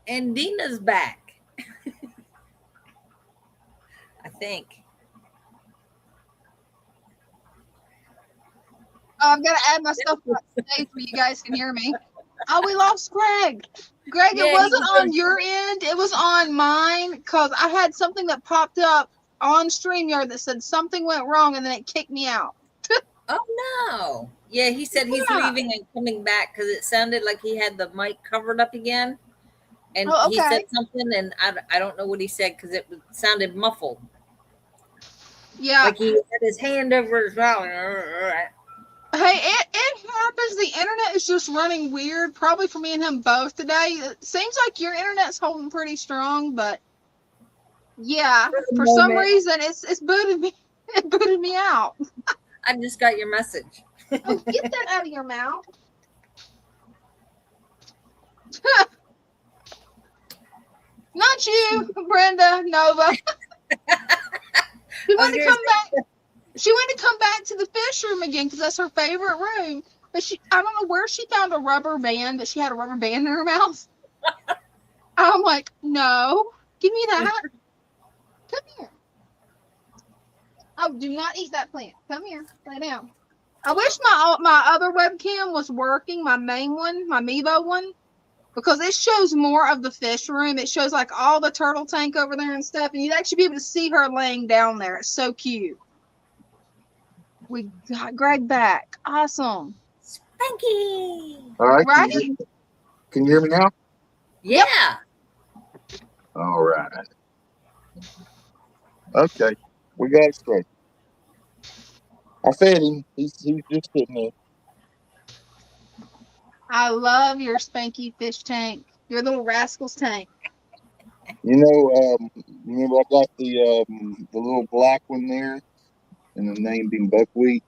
And Dina's back. I think. Oh, I've got to add my stuff today so you guys can hear me. Oh, we lost Greg. Greg, Yeah, it wasn't he was on your end. It was on mine because I had something that popped up on StreamYard that said something went wrong and then it kicked me out. Oh, no. Yeah, he said he's Yeah. leaving and coming back because it sounded like he had the mic covered up again. And Oh, he okay. said something, and I don't know what he said because it sounded muffled. Yeah. Like he had his hand over his mouth. Hey, it happens. The internet is just running weird, probably for me and him both today. It seems like your internet's holding pretty strong, but yeah, for some reason it's booted me. It booted me out. I just got your message. Oh, get that out of your mouth. Not you, Brenda Nova. She wanted to come back. She wanted to come back to the fish room again because that's her favorite room. But I don't know where she found a rubber band, but she had a rubber band in her mouth. I'm like, no, give me that. Come here. Oh, do not eat that plant. Come here, lay down. I wish my other webcam was working, my main one, my Mevo one, because it shows more of the fish room. It shows like all the turtle tank over there and stuff, and you'd actually be able to see her laying down there. It's so cute. We got Greg back. Awesome. Spanky. All right. Right? Can you hear me now? Yeah. All right. Okay. We got it straight. I fed him. He's just sitting there. I love your Spanky fish tank. Your little rascals tank. You know, remember I got the little black one there, and I named him Buckwheat.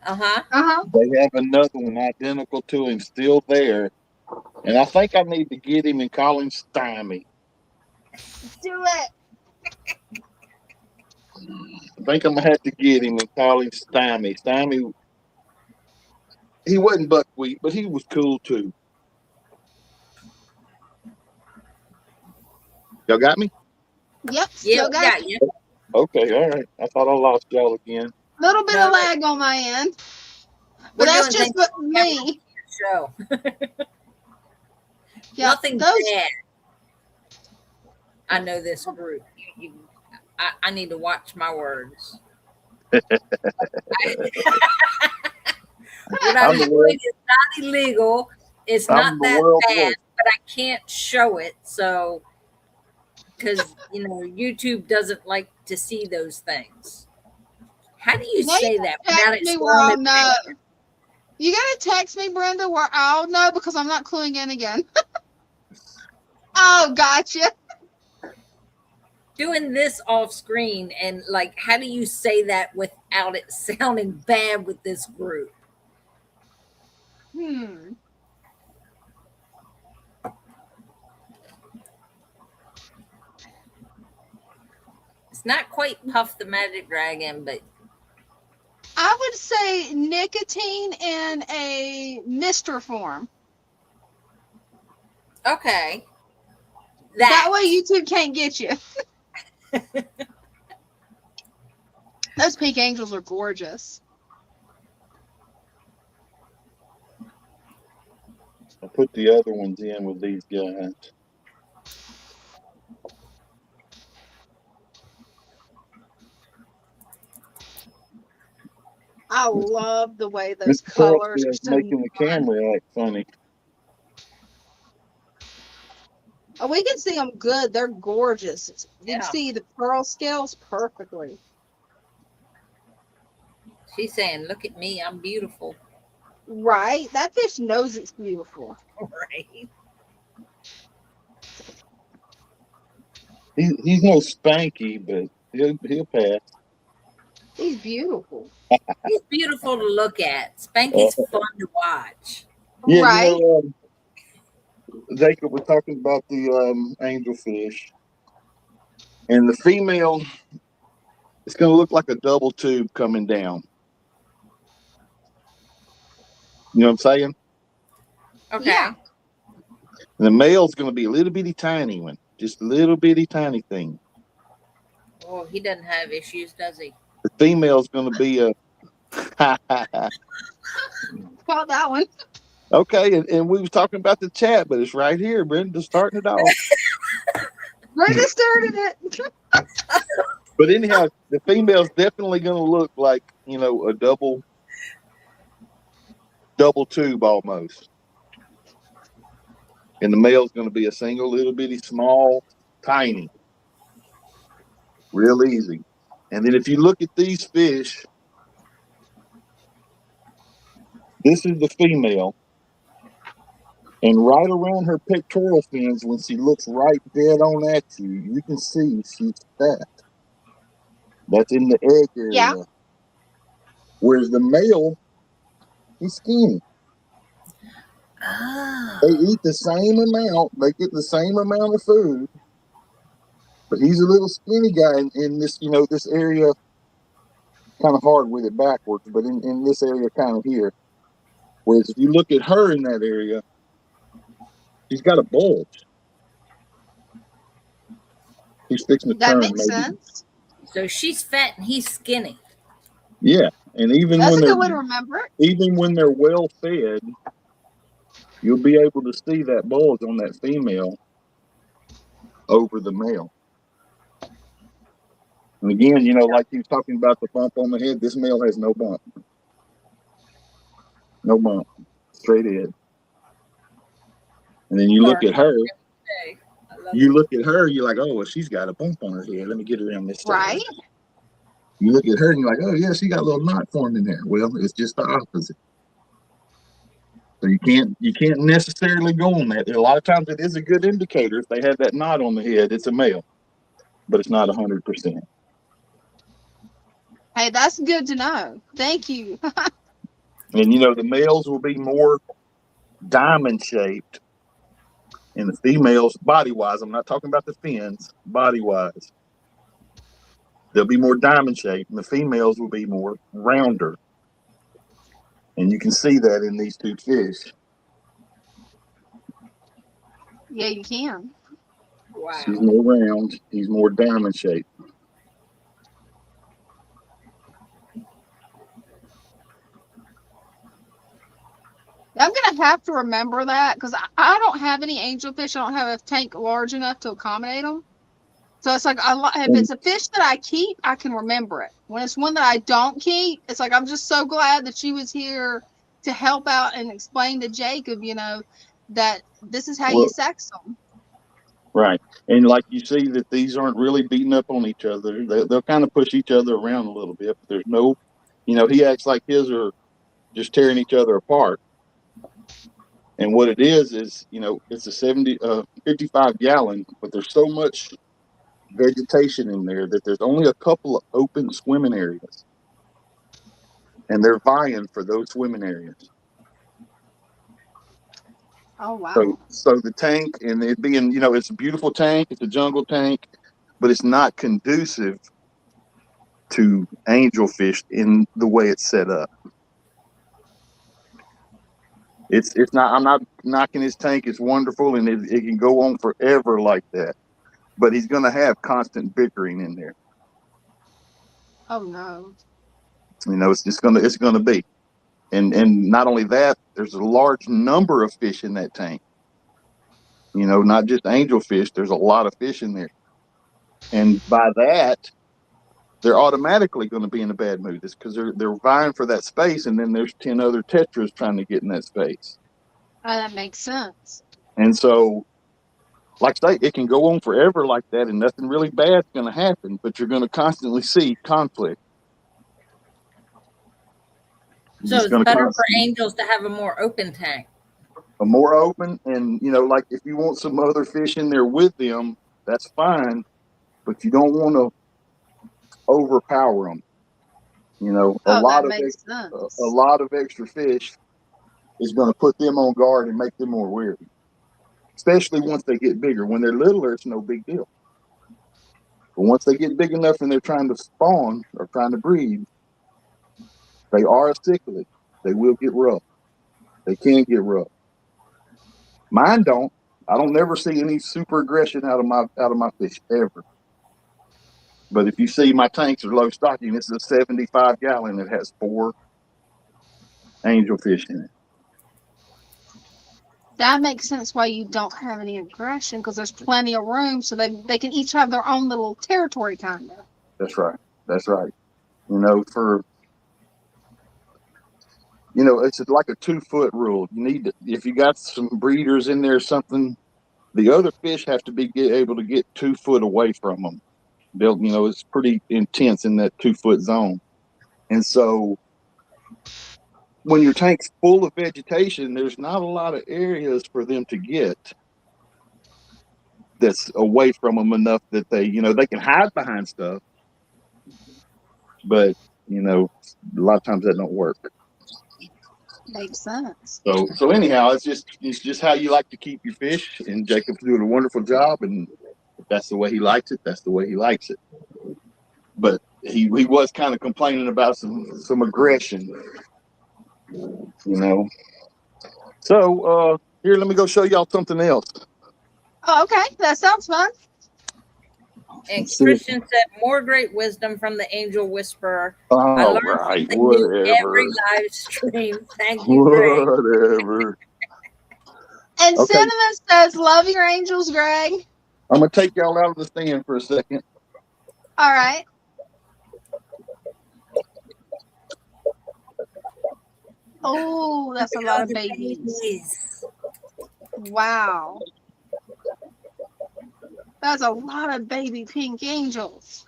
Uh-huh. Uh-huh. They have another one identical to him still there, and I think I need to get him and call him Stymie. Do it. I think I'm gonna have to get him and call him Stymie. Stymie, he wasn't Buckwheat, but he was cool too. Y'all got me? Yep. Yeah, Still got you. Okay, all right. I thought I lost y'all again. a little bit No. of lag on my end. We're But that's doing just what me. show. Yeah, Nothing those bad. I know this group. I need to watch my words. What I'm doing is not illegal. It's not that bad, but I can't show it. So, because, YouTube doesn't like to see those things. How do you Now say you that gotta without text it me where I'll sounding know. bad? You gotta text me, Brenda, where I'll know because I'm not cluing in again. Oh, gotcha. Doing this off screen and how do you say that without it sounding bad with this group? quite Puff the Magic Dragon, but I would say nicotine in a mister form. okay. That way YouTube can't get you. Those pink angels are gorgeous. I put the other ones in with these guys. I love the way those Mr. Pearl colors are is so making the camera act funny. Oh, we can see them good. They're gorgeous. You Yeah. can see the pearl scales perfectly. She's saying, "Look at me, I'm beautiful." Right? That fish knows it's beautiful. Right. He's no Spanky, but he'll pass. He's beautiful. He's beautiful to look at. Spanky's fun to watch. Yeah, Right? you know, Jacob was talking about the angelfish, and the female, it's going to look like a double tube coming down. You know what I'm saying? Okay. Yeah. And the male's going to be a little bitty tiny one, just a little bitty tiny thing. Well, he doesn't have issues, does he? The female's going to be a. Caught that one. Okay, and we was talking about the chat, but it's right here. Brenda's starting it off. Brenda started it. But anyhow, the female's definitely going to look like, you know, a double tube almost. And the male's going to be a single little bitty small, tiny. Real easy. And then if you look at these fish, this is the female. And right around her pectoral fins, when she looks right dead on at you, you can see she's fat. That's in the egg area. Yeah. Whereas the male, he's skinny. Oh. They eat the same amount. They get the same amount of food. But he's a little skinny guy in this, you know, this area. Kind of hard with it backwards, but in this area kind of here. Whereas if you look at her in that area, she's got a bulge. He's fixing to That turn. makes Maybe. sense. So she's fat and he's skinny. Yeah, and even That's when a they're good way to remember it. even when they're well fed, you'll be able to see that bulge on that female over the male. And again, you know, like you was talking about the bump on the head, this male has no bump. No bump. Straight head. And then you look at her, you look at her, you're like, oh, well, she's got a bump on her head. Let me get her on this side. Right? You look at her and you're like, oh, yeah, she got a little knot formed in there. Well, it's just the opposite. So you can't necessarily go on that. A lot of times it is a good indicator. If they have that knot on the head, it's a male. But it's not 100%. Hey, that's good to know. Thank you. And, you know, the males will be more diamond-shaped. And the females, body-wise, I'm not talking about the fins, body-wise, they'll be more diamond-shaped, and the females will be more rounder. And you can see that in these two fish. Yeah, you can. Wow. She's more round, he's more diamond-shaped. I'm going to have to remember that because I don't have any angelfish. I don't have a tank large enough to accommodate them. So it's like, if it's a fish that I keep, I can remember it. When it's one that I don't keep, it's like, I'm just so glad that she was here to help out and explain to Jacob, you know, that this is how you sex them. Right. And like you see that these aren't really beating up on each other. They'll kind of push each other around a little bit. But there's no, you know, he acts like his are just tearing each other apart. And what it is, you know, it's a 55 gallon, but there's so much vegetation in there that there's only a couple of open swimming areas. And they're vying for those swimming areas. Oh, wow. So the tank, and it being, you know, it's a beautiful tank, it's a jungle tank, but it's not conducive to angelfish in the way it's set up. It's not. I'm not knocking his tank. It's wonderful, and it can go on forever like that. But he's going to have constant bickering in there. Oh no. You know, it's gonna be, and not only that, there's a large number of fish in that tank. You know, not just angelfish. There's a lot of fish in there, and by that, they're automatically going to be in a bad mood. It's because they're vying for that space, and then there's 10 other tetras trying to get in that space. Oh, that makes sense. And so, like I say, it can go on forever like that, and nothing really bad's going to happen. But you're going to constantly see conflict. So it's better for angels to have a more open tank. A more open, and you know, like if you want some other fish in there with them, that's fine, but you don't want to overpower them. You know, a lot of extra fish is going to put them on guard and make them more weary, especially once they get bigger. When they're littler, it's no big deal. But once they get big enough and they're trying to spawn or trying to breed, they are a cichlid. They will get rough. They can get rough. Mine don't. I don't never see any super aggression out of my fish ever. But if you see my tanks are low stocking, it's a 75 gallon that has 4 angelfish in it. That makes sense why you don't have any aggression, because there's plenty of room, so they can each have their own little territory, kind of. That's right. That's right. You know, it's like a 2-foot rule. You need to, if you got some breeders in there or something, the other fish have to be able to get 2 foot away from them. It's pretty intense in that 2-foot zone. And so when your tank's full of vegetation, there's not a lot of areas for them to get that's away from them enough that they can hide behind stuff. But, a lot of times that don't work. Makes sense. So anyhow, it's just how you like to keep your fish, and Jacob's doing a wonderful job, and if that's the way he likes it, that's the way he likes it. But he was kind of complaining about some aggression, So here, let me go show y'all something else. Oh, okay, that sounds fun. And Christian said, "More great wisdom from the angel whisperer. I learned something new every live stream. Thank you, Greg." Whatever. And okay. Cinnamon says, "Love your angels, Greg." I'm gonna take y'all out of the stand for a second. All right. Oh, that's a lot of babies. Wow. That's a lot of baby pink angels.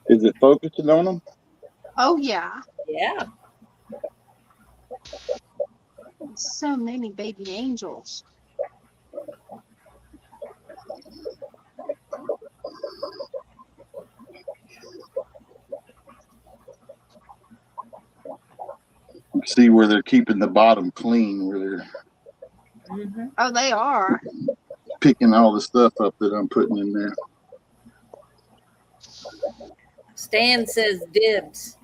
Is it focusing on them? Oh, yeah. Yeah. So many baby angels. See where they're keeping the bottom clean, where they're Oh, they are picking all the stuff up that I'm putting in there. Stan says dibs.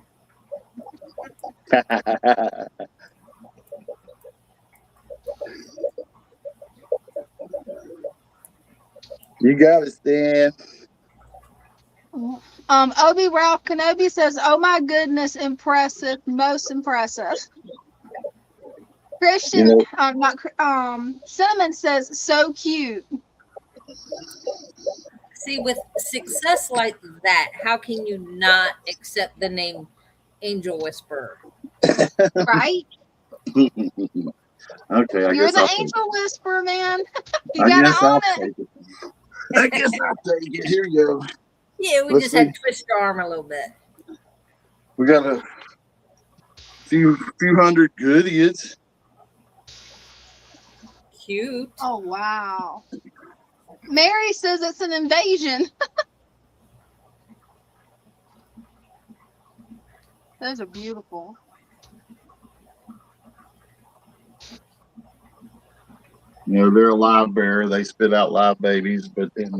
You got it, Stan. Obi Ralph Kenobi says, "Oh my goodness, impressive, most impressive." Christian, Cinnamon says, "So cute." See, with success like that, how can you not accept the name Angel Whisperer? Right? Okay, You're the Angel Whisperer, man. You gotta own it. I guess I'll take it. Here you go. Yeah, we just had to twist your arm a little bit. We got a few hundred good idiots. Cute. Oh, wow. Mary says it's an invasion. Those are beautiful. You know, they're a live bear. They spit out live babies, but then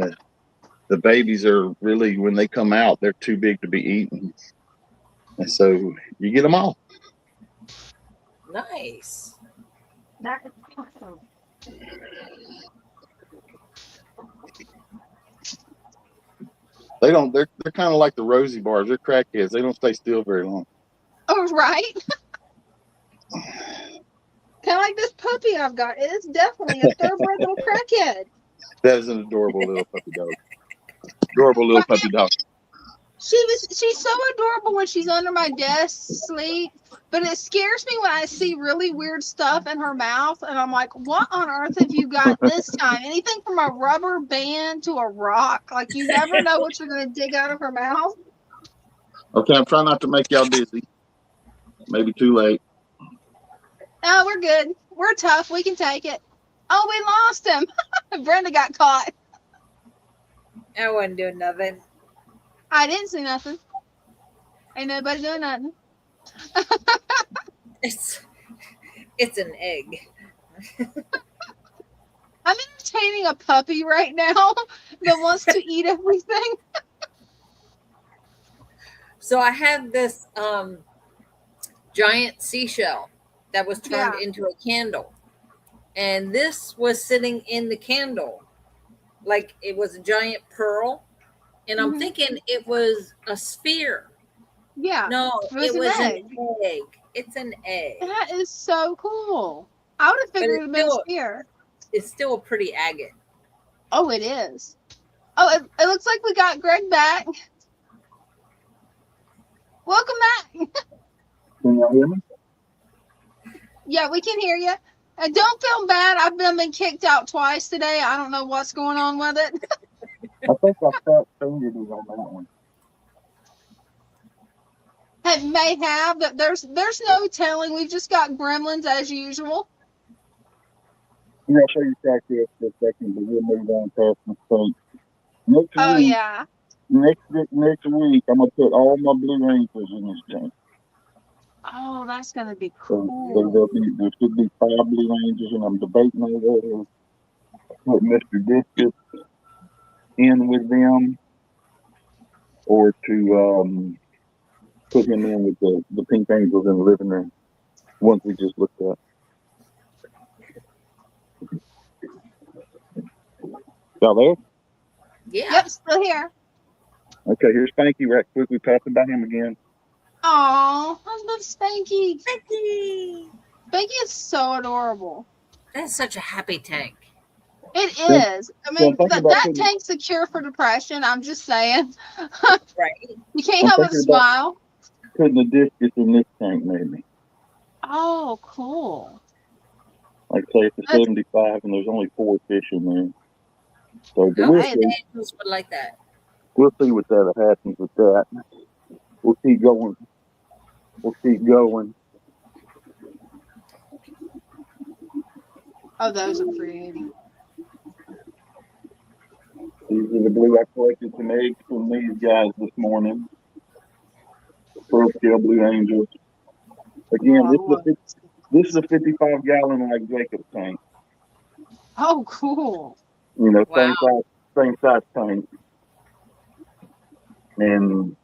the babies are really, when they come out, they're too big to be eaten. And so you get them all. Nice. That is awesome. They're kind of like the Rosie bars. They're crackheads. They don't stay still very long. Oh, right. Kind of like this puppy I've got. It is definitely a thoroughbred little crackhead. That is an adorable little puppy dog. Adorable little puppy dog. She's so adorable when she's under my desk asleep, but it scares me when I see really weird stuff in her mouth, and I'm like, what on earth have you got this time? Anything from a rubber band to a rock. Like, you never know what you're going to dig out of her mouth. Okay, I'm trying not to make y'all dizzy. Maybe too late. No, we're good. We're tough. We can take it. Oh, we lost him. Brenda got caught. I wasn't doing nothing. I didn't see nothing. Ain't nobody doing nothing. It's an egg. I'm entertaining a puppy right now that wants to eat everything. So I had this giant seashell that was turned Yeah. into a candle. And this was sitting in the candle like it was a giant pearl. And I'm thinking it was a sphere. Yeah. No, It was it was an an egg. It's an egg. That is so cool. I would have figured it would have been a sphere. It's still a pretty agate. Oh, it is. Oh, it looks like we got Greg back. Welcome back. Can y'all hear me? Yeah, we can hear you. And don't feel bad. I've been kicked out twice today. I don't know what's going on with it. I think I felt fingered on that one. It may have. There's no telling. We've just got gremlins as usual. Yeah, I'll show you back here for a second, but we'll move on past mistakes. Oh, yeah. Next week, I'm gonna put all my blue rangers in this tank. Oh, that's going to be So cool. there should be 5 blue rangers, and I'm debating on whether to put Mr. Discus in with them or to put him in with the pink angels in the living room. Ones we just looked at. Y'all there? Yeah. Yep, still here. Okay, here's Spanky right quick. We talked about him again. Oh, I love Spanky. Spanky. Spanky is so adorable. That's such a happy tank. It is. I mean, Yeah, that tank's a cure for depression. I'm just saying. Right. You can't help but smile. Putting the Discus in this tank, maybe. Oh, cool. Like say it's a 75 and there's only 4 fish in there. So The angels would like that. We'll see what that happens with that. We'll keep going. Oh, those are pretty. These are the blue. I collected some eggs from these guys this morning. Pearl scale blue angels. Again, this is a 55-gallon like Jacob's tank. Oh, cool. You know, Wow. same size tank. And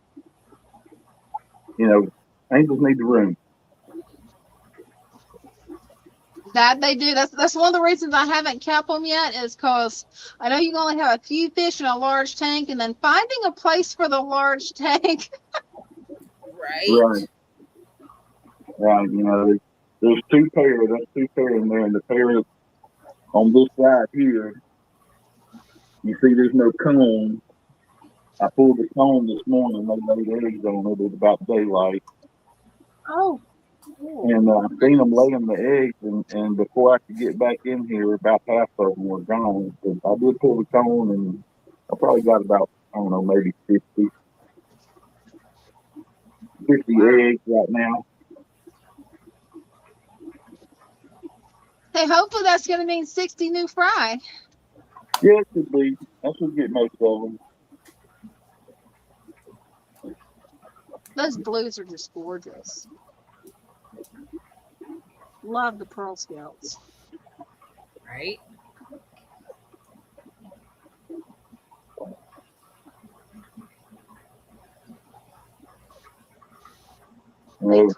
you know, angels need the room. That they do. That's one of the reasons I haven't kept them yet, is because I know you can only have a few fish in a large tank, and then finding a place for the large tank. Right. You know, there's 2 pair. There's 2 pair in there, and the pair on this side here. You see, there's no cone. I pulled the cone this morning. They laid eggs on it at about daylight. Oh, cool. And I seen them laying the eggs, and before I could get back in here, about half of them were gone. So I did pull the cone, and I probably got about, I don't know, maybe 50 eggs right now. Hey, hopefully that's going to mean 60 new fry. Yeah, it could be. I should get most of them. Those blues are just gorgeous. Love the pearl scales. Right. know,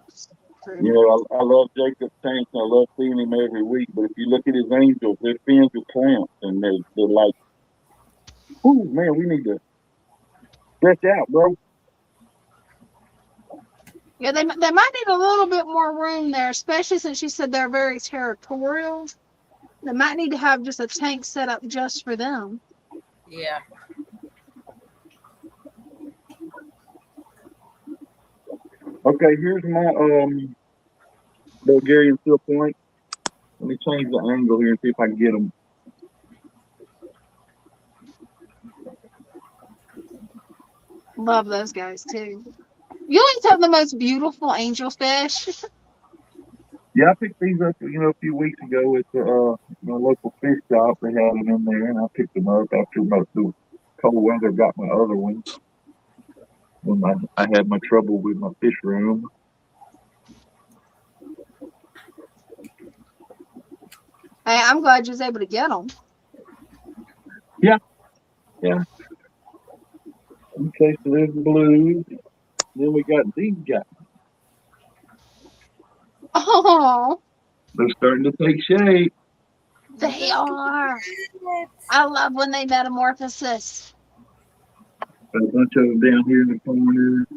I love Jacob's tanks and I love seeing him every week. But if you look at his angels, their fins are clamped and they're like, "Ooh, man, we need to stretch out, bro." Yeah, they might need a little bit more room there, especially since you said they're very territorial. They might need to have just a tank set up just for them. Yeah. Okay, here's my Bulgarian steel point. Let me change the angle here and see if I can get them. Love those guys too. You always have the most beautiful angelfish. Yeah, I picked these up, a few weeks ago at the local fish shop. They had them in there, and I picked them up after about the cold weather got my other ones. When I had my trouble with my fish room. Hey, I'm glad you was able to get them. Yeah. Okay, so there's the blues. Then we got these guys. Oh, They're starting to take shape. they are. I love when they metamorphosis. Got a bunch of them down here in the corner. A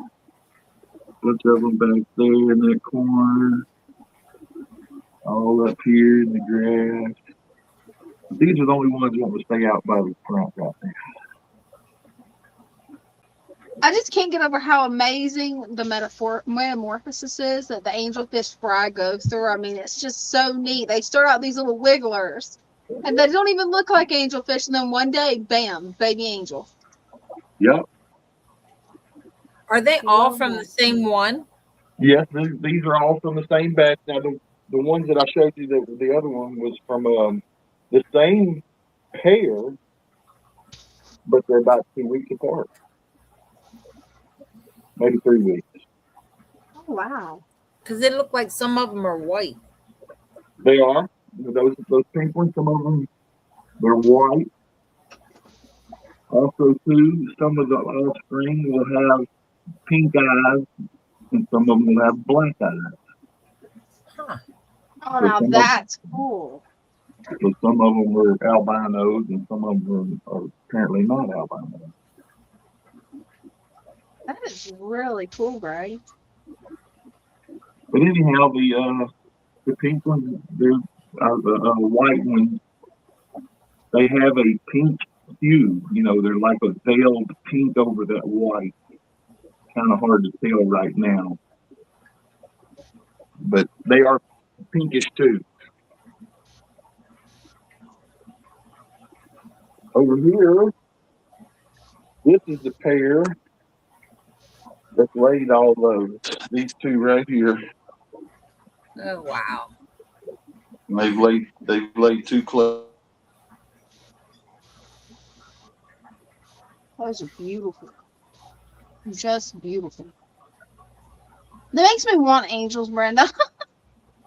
bunch of them back there in that corner. All up here in the grass. These are the only ones that want to stay out by the front right there. I just can't get over how amazing the metamorphosis is that the angelfish fry goes through. I mean, it's just so neat. They start out these little wigglers, and they don't even look like angelfish, and then one day, bam, baby angel. Yep. Are they all from the same one? Yes, these are all from the same batch. Now, the ones that I showed you, the other one was from the same pair, but they're about 2 weeks apart. Maybe 3 weeks. Oh, wow. Because they look like some of them are white. They are. Those pink ones, some of them, they're white. Also, too, some of the offspring will have pink eyes, and some of them will have black eyes. Huh. Oh, now that's cool. So some of them were albinos, and some of them are apparently not albinos. That is really cool, Greg. But anyhow, the pink ones, they're the white ones. They have a pink hue. They're like a veiled pink over that white. Kind of hard to tell right now, but they are pinkish too. Over here, this is the pair that's laid all those. These two right here. Oh, wow. And they've laid 2 close. Those are beautiful. Just beautiful. That makes me want angels, Brenda.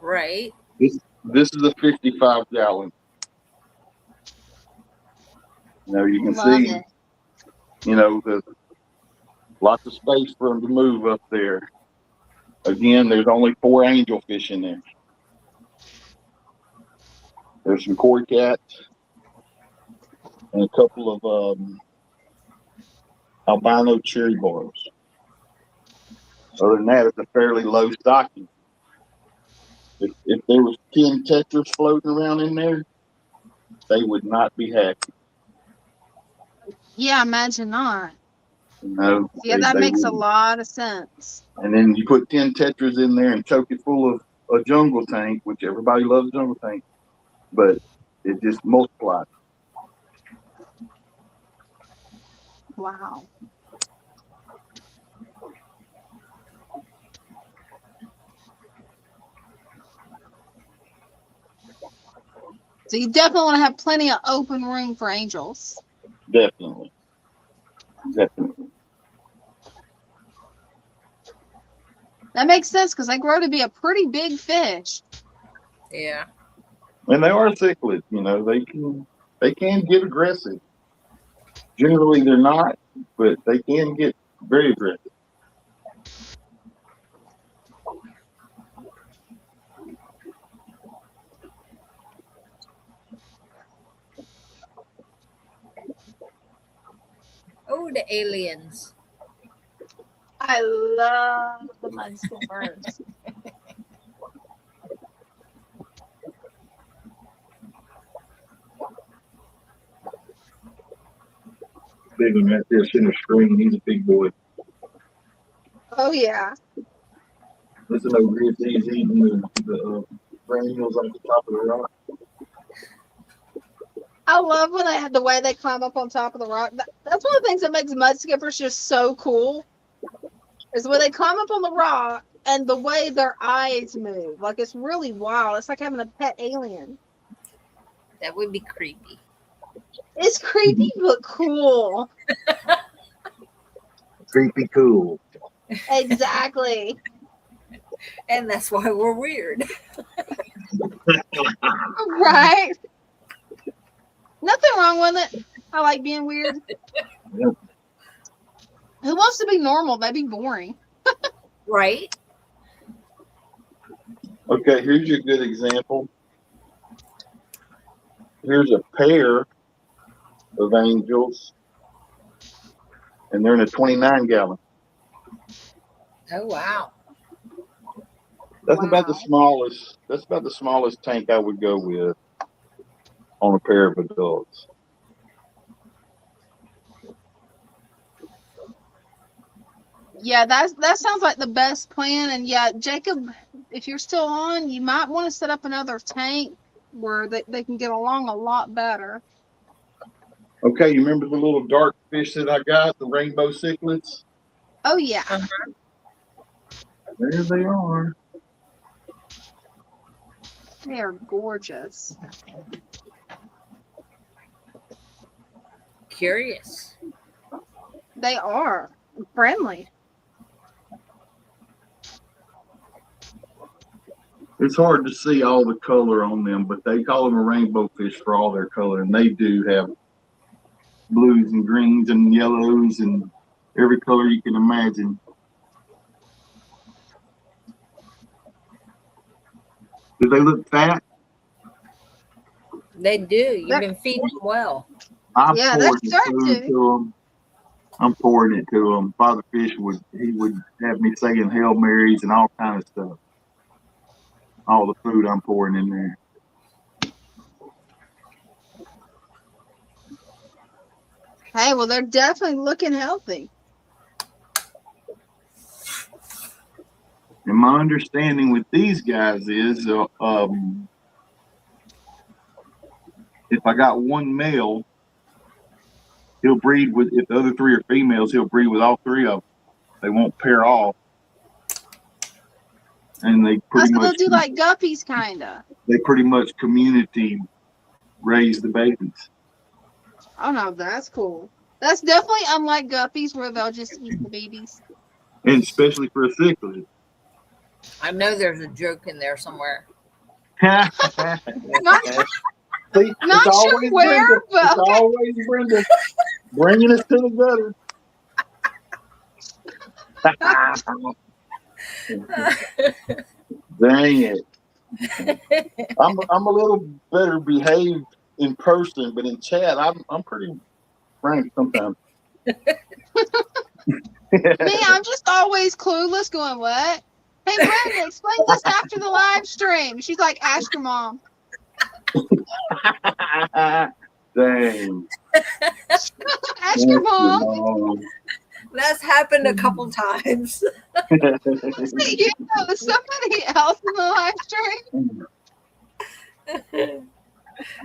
Right. This is a 55 gallon. You can Love see, it. the lots of space for them to move up there. Again, there's only 4 angelfish in there. There's some koi cats and a couple of albino cherry bars. Other than that, it's a fairly low stocking. If there was 10 tetras floating around in there, they would not be happy. Yeah, imagine not. Yeah, they that makes wouldn't. a lot of sense. And then you put 10 tetras in there and choke it full of a jungle tank, which everybody loves jungle tank, but it just multiplies. Wow. So you definitely want to have plenty of open room for angels. Definitely. That makes sense because they grow to be a pretty big fish. Yeah. And they are cichlids, they can get aggressive. Generally they're not, but they can get very aggressive. Oh, the aliens. I love the Mudstormers. Big one right there, center screen. He's a big boy. Oh yeah. Listen over here, he's eating the granules on the top of the rock. I love when they have the way they climb up on top of the rock. That's one of the things that makes mud skippers just so cool. Is when they climb up on the rock and the way their eyes move. Like it's really wild. It's like having a pet alien. That would be creepy. It's creepy but cool. Creepy cool. Exactly. And that's why we're weird. Right? Nothing wrong with it. I like being weird. Yep. Who wants to be normal? That'd be boring. Right? Okay, here's your good example. Here's a pair of angels, and they're in a 29 gallon. Oh, wow. That's about the Wow. smallest. That's about the smallest tank I would go with on a pair of adults. Yeah, that sounds like the best plan. And yeah, Jacob, if you're still on, you might want to set up another tank where they can get along a lot better. Okay, you remember the little dark fish that I got, the rainbow cichlids? Oh yeah. There they are. They are gorgeous. Curious. They are friendly. It's hard to see all the color on them, but they call them a rainbow fish for all their color, and they do have blues and greens and yellows and every color you can imagine. Do they look fat? They do. You've been feeding them well. I'm Yeah, they're pouring starting food to. to them. I'm pouring it to them. Father Fish would have me saying Hail Marys and all kind of stuff. All the food I'm pouring in there. Hey, well, they're definitely looking healthy. And my understanding with these guys is, if I got one male, he'll breed with. If the other three are females, he'll breed with all three of them. They won't pair off, and they pretty So they'll much do like guppies, kinda. they pretty much community raise the babies. Oh no, that's cool. That's definitely unlike guppies where they'll just eat the babies. And especially for a cichlid. I know there's a joke in there somewhere. Not, See, not it's sure always where, Brenda. but It's okay. always Brenda bringing us to the gutter. Dang it! I'm a little better behaved in person, but in chat, I'm pretty frank sometimes. Me, I'm just always clueless going, what? Hey, Brenda, explain this after the live stream. She's like, ask your mom. Dang. Ask your mom. That's happened a couple times. Was it you? No, it was somebody else in the live stream.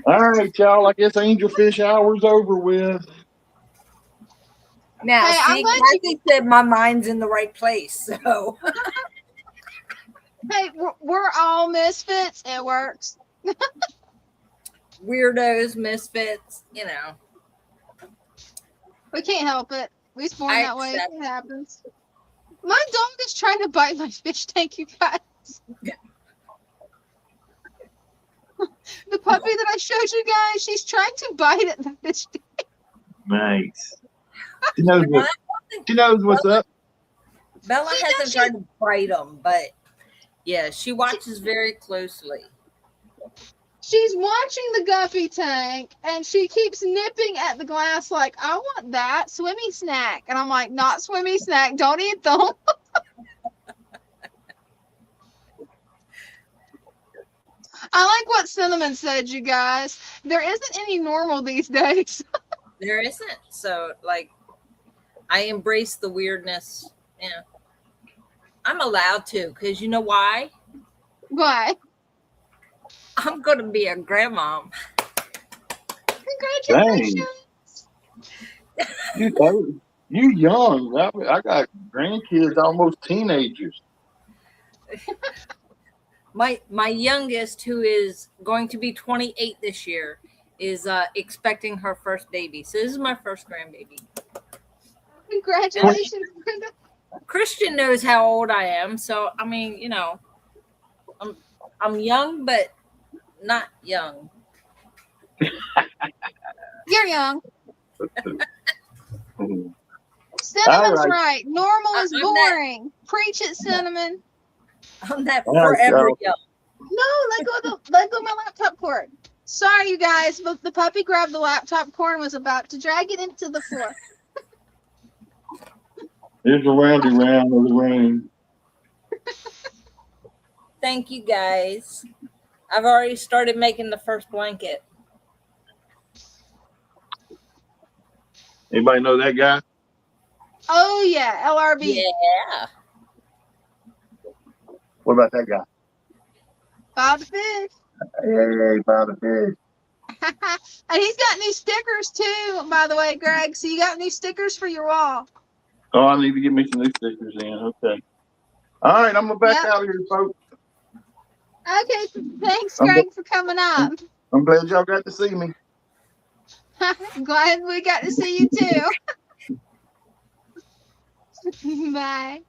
All right, y'all. I guess angelfish hour's over with. Now, Hey, I'm see, glad Kathy said my mind's in the right place. So, Hey, we're all misfits. It works. weirdos, misfits, you know. We can't help it. We was born I that way. accept. It happens. My dog is trying to bite my fish tank, you guys. The puppy that I showed you guys, she's trying to bite at the fish tank. Nice. She knows what's up. Bella She hasn't does- tried to bite them, but yeah, she watches very closely. She's watching the Guppy tank, and she keeps nipping at the glass like, I want that swimmy snack. And I'm like, not swimmy snack. Don't eat them. I like what Cinnamon said, you guys. There isn't any normal these days. There isn't. So, like, I embrace the weirdness. Yeah. I'm allowed to, because you know why? Why? I'm going to be a grandmom. Congratulations. You young. I got grandkids, almost teenagers. My youngest, who is going to be 28 this year, is expecting her first baby. So this is my first grandbaby. Congratulations, Brenda. Christian knows how old I am, so I mean, you know, I'm young, but not young. You're young. Cinnamon's right. Normal is boring. Preach it, Cinnamon. I'm that forever young. No, let go of my laptop cord. Sorry, you guys, but the puppy grabbed the laptop cord and was about to drag it into the floor. Here's a roundy round of the rain. Thank you, guys. I've already started making the first blanket. Anybody know that guy? Oh yeah, LRB. Yeah. What about that guy? Bob the Fish. Hey, Bob the Fish. And he's got new stickers too, by the way, Greg. So you got new stickers for your wall. Oh, I need to get me some new stickers in. Okay. All right, I'm gonna back out of here, folks. Okay, thanks, Greg, for coming up. I'm glad y'all got to see me. Glad we got to see you too. Bye.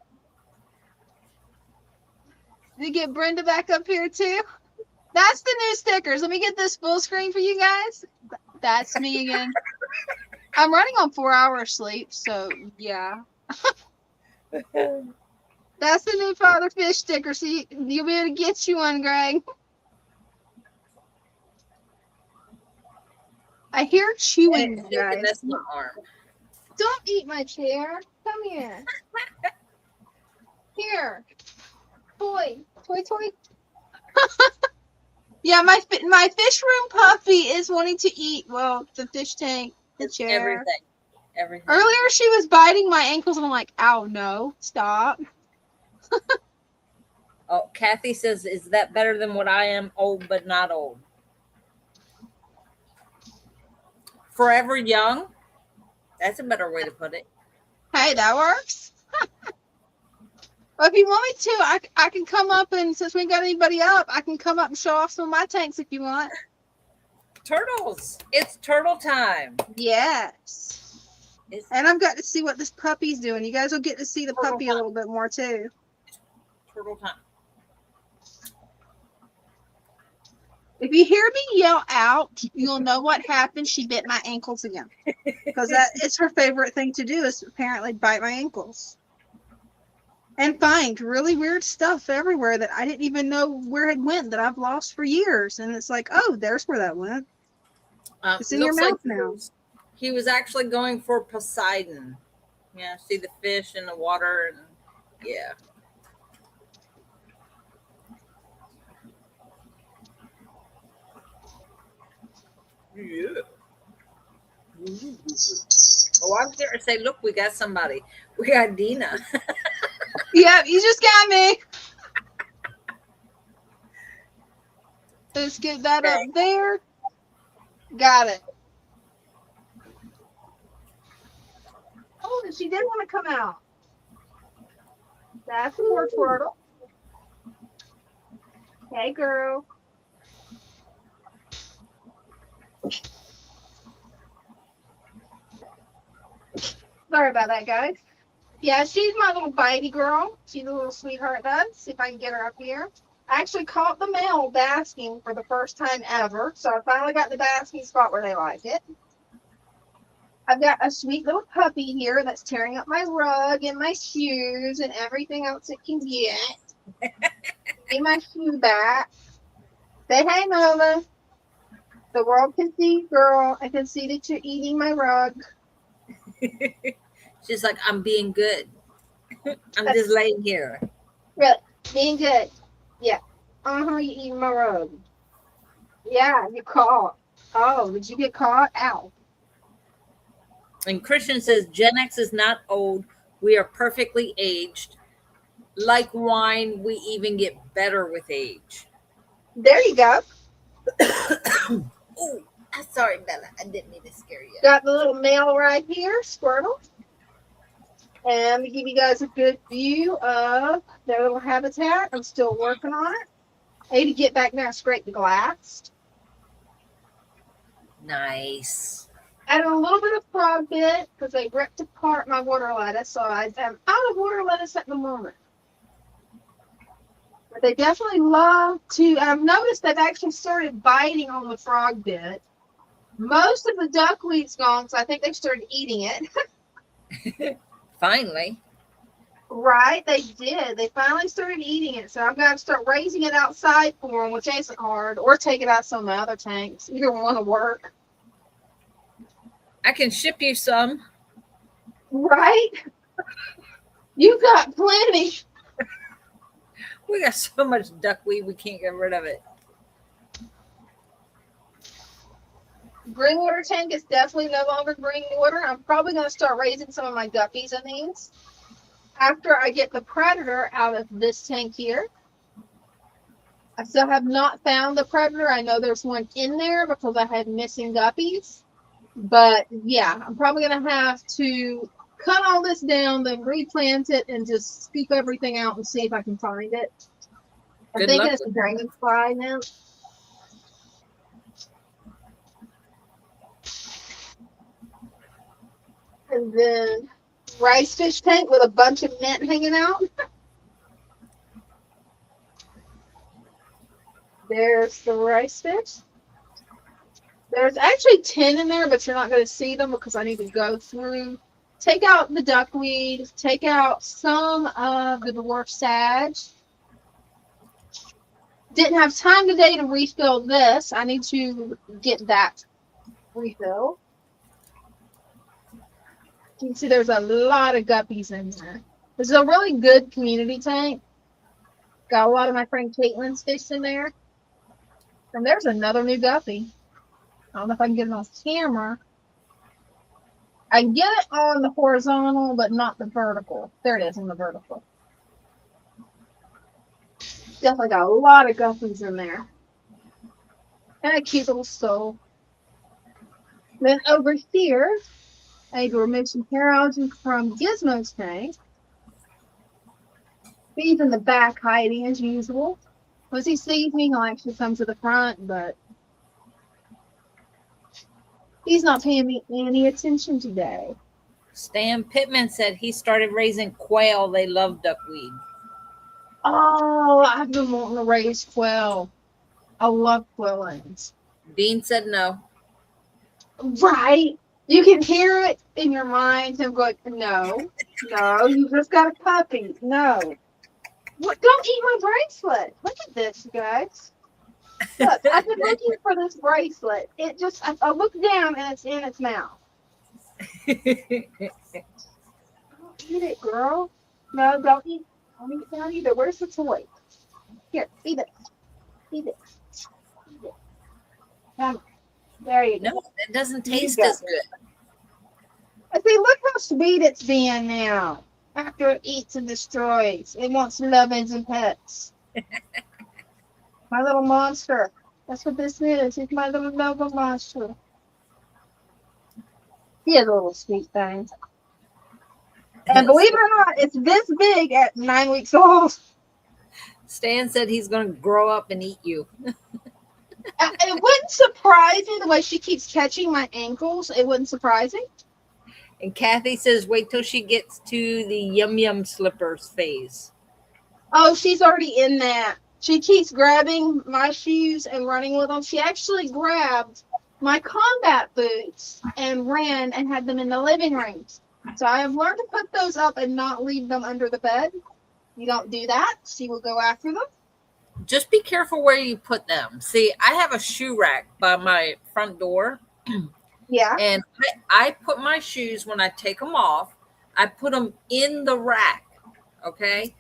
Did you get Brenda back up here too? That's the new stickers. Let me get this full screen for you guys. That's me again. I'm running on 4 hours sleep, so yeah. That's the new Father Fish sticker. So you'll be able to get you one, Greg. I hear chewing, guys. That's my arm. Don't eat my chair. Come here. Here. Toy. Yeah, my fish room puppy is wanting to eat, well, the fish tank, the chair. Everything. Earlier, she was biting my ankles, and I'm like, ow, no, stop. Oh, Kathy says, is that better than what I am? Old, but not old. Forever young? That's a better way to put it. Hey, that works. Well, if you want me to, I can come up, and since we ain't got anybody up, I can come up and show off some of my tanks if you want. Turtles. It's turtle time. Yes. And I've got to see what this puppy's doing. You guys will get to see the puppy a little bit more, too. Turtle time. If you hear me yell out, you'll know what happened. She bit my ankles again. Because it's her favorite thing to do is apparently bite my ankles. And find really weird stuff everywhere that I didn't even know where it went, that I've lost for years. And it's like, oh, there's where that went. It's in your mouth now. He was actually going for Poseidon. Yeah, see the fish in the water, and yeah. Yeah. Oh, I'm there to say, look, we got somebody. We got Dina. Yep, you just got me. Let's get that up there. Got it. Oh, and she did want to come out. That's a more turtle. Hey, girl. Sorry about that, guys. Yeah, she's my little bitey girl. She's a little sweetheart, does. See if I can get her up here. I actually caught the male basking for the first time ever. So I finally got the basking spot where they like it. I've got a sweet little puppy here that's tearing up my rug and my shoes and everything else it can get. Get my shoe back. Say hey, Nola. The world can see, girl. I can see that you're eating my rug. She's like, I'm being good. I'm just laying here. Really, being good. Yeah. You eating my rug. Yeah, you caught. Oh, did you get caught? Ow. And Christian says Gen X is not old. We are perfectly aged. Like wine, we even get better with age. There you go. Oh, I'm sorry, Bella. I didn't mean to scare you. Got the little male right here, Squirtle. And to give you guys a good view of their little habitat. I'm still working on it. I need to get back there and scrape the glass. Nice. Added a little bit of frog bit because they ripped apart my water lettuce, so I'm out of water lettuce at the moment. But they definitely love to. I've noticed they've actually started biting on the frog bit. Most of the duckweed's gone, so I think they started eating it. Finally. Right, they did. They finally started eating it, so I've got to start raising it outside for them, which isn't hard, or take it out some of my other tanks. Either one will work. I can ship you some. Right? You got plenty. We got so much duckweed, we can't get rid of it. Green water tank is definitely no longer green water. I'm probably going to start raising some of my guppies in these after I get the predator out of this tank here. I still have not found the predator. I know there's one in there because I had missing guppies. But yeah, I'm probably going to have to cut all this down, then replant it, and just scoop everything out and see if I can find it. I'm Good thinking luck it's a dragonfly now. And then rice fish tank with a bunch of mint hanging out. There's the rice fish. There's actually 10 in there, but you're not going to see them because I need to go through, take out the duckweed, take out some of the dwarf sage. Didn't have time today to refill this. I need to get that refilled. You can see there's a lot of guppies in there. This is a really good community tank. Got a lot of my friend Caitlin's fish in there. And there's another new guppy. I don't know if I can get it on camera. I can get it on the horizontal, but not the vertical. There it is on the vertical. Definitely got a lot of guppies in there. And a cute little soul. Then over here, I need to remove some hair algae from Gizmo's tank. He's in the back hiding as usual. Once he sees me, he'll actually come to the front, but he's not paying me any attention today. Stan Pittman said he started raising quail. They love duckweed. Oh, I've been wanting to raise quail. I love quailings. Dean said no. Right? You can hear it in your mind and go, no, you just got a puppy. No. What? Don't eat my bracelet. Look at this, you guys. Look, I've been looking for this bracelet. It just, I look down and it's in its mouth. Don't eat it, girl. No, don't eat that either. Where's the toy? Here, eat it. Eat it. Eat it. Come on. There you go. No, it doesn't taste as good. I see, look how sweet it's being now. After it eats and destroys. It wants lovins and pets. My little monster. That's what this is. It's my little noble monster. He is a little sweet thing. And believe it or not, it's this big at 9 weeks old. Stan said he's going to grow up and eat you. It wouldn't surprise me the way she keeps catching my ankles. It wouldn't surprise me. And Kathy says, wait till she gets to the yum yum slippers phase. Oh, she's already in that. She keeps grabbing my shoes and running with them. She actually grabbed my combat boots and ran and had them in the living room. So I have learned to put those up and not leave them under the bed. You don't do that. She will go after them. just be careful where you put them. See, I have a shoe rack by my front door, Yeah. and I put my shoes when I take them off. I put them in the rack. Okay.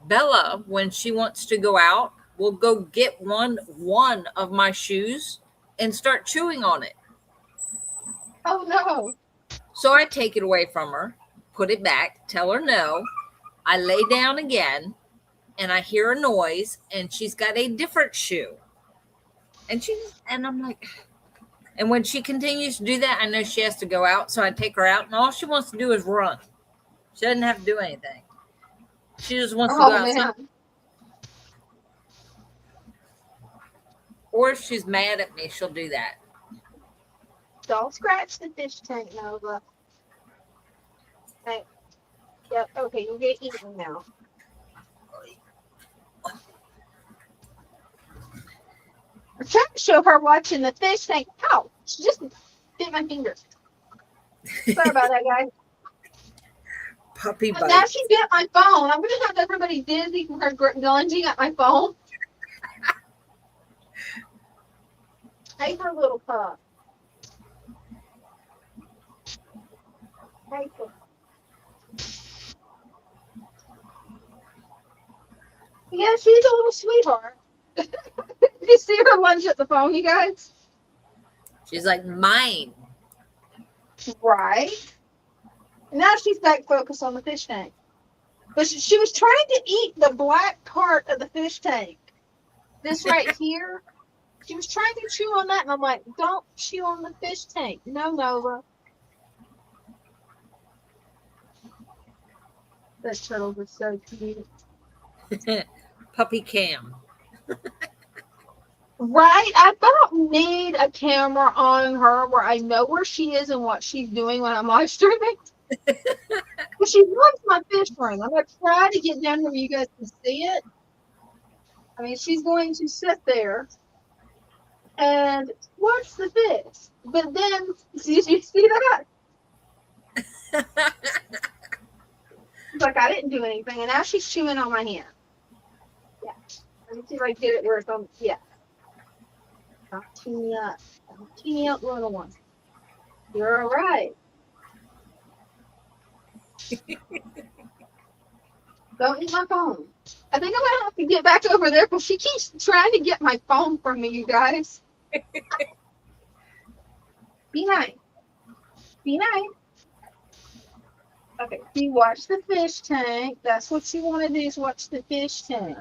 Bella, when she wants to go out, will go get one of my shoes and start chewing on it. Oh no. So I take it away from her, put it back, tell her no. I lay down again, and I hear a noise, and she's got a different shoe. And I'm like, and when she continues to do that, I know she has to go out. So I take her out, and all she wants to do is run. She doesn't have to do anything. She just wants to go Oh outside. man. Or if she's mad at me, she'll do that. Don't scratch the fish tank, Nova. Hey. Yep. Okay, you'll get eaten now. I'm trying to show her watching the fish tank. Ow! She just bit my finger. Sorry about that, guys. Puppy But bite. now she bit my phone. I'm gonna have everybody dizzy from her lunging at my phone. Hey, her little pup. Hey, her. Yeah, she's a little sweetheart. You see her lunge at the phone, you guys? She's like, mine. Right. Now she's back focused on the fish tank. But she was trying to eat the black part of the fish tank. This right here. She was trying to chew on that, and I'm like, don't chew on the fish tank. No, Nova. That turtle was so cute. Puppy cam. Right? I about need a camera on her where I know where she is and what she's doing when I'm live streaming. But she loves my fish ring. I'm going to try to get down where you guys can see it. I mean, she's going to sit there and watch the fish. But then, did you see that? It's like, I didn't do anything. And now she's chewing on my hand. Yeah. Let me see if I can get it where it's on. Yeah. Not teeny up. Teeny up, little one. You're all right. Don't eat my phone. I think I'm gonna have to get back over there because she keeps trying to get my phone from me, you guys. Be nice. Be nice. Okay, you watch the fish tank. That's what you want to do is watch the fish tank.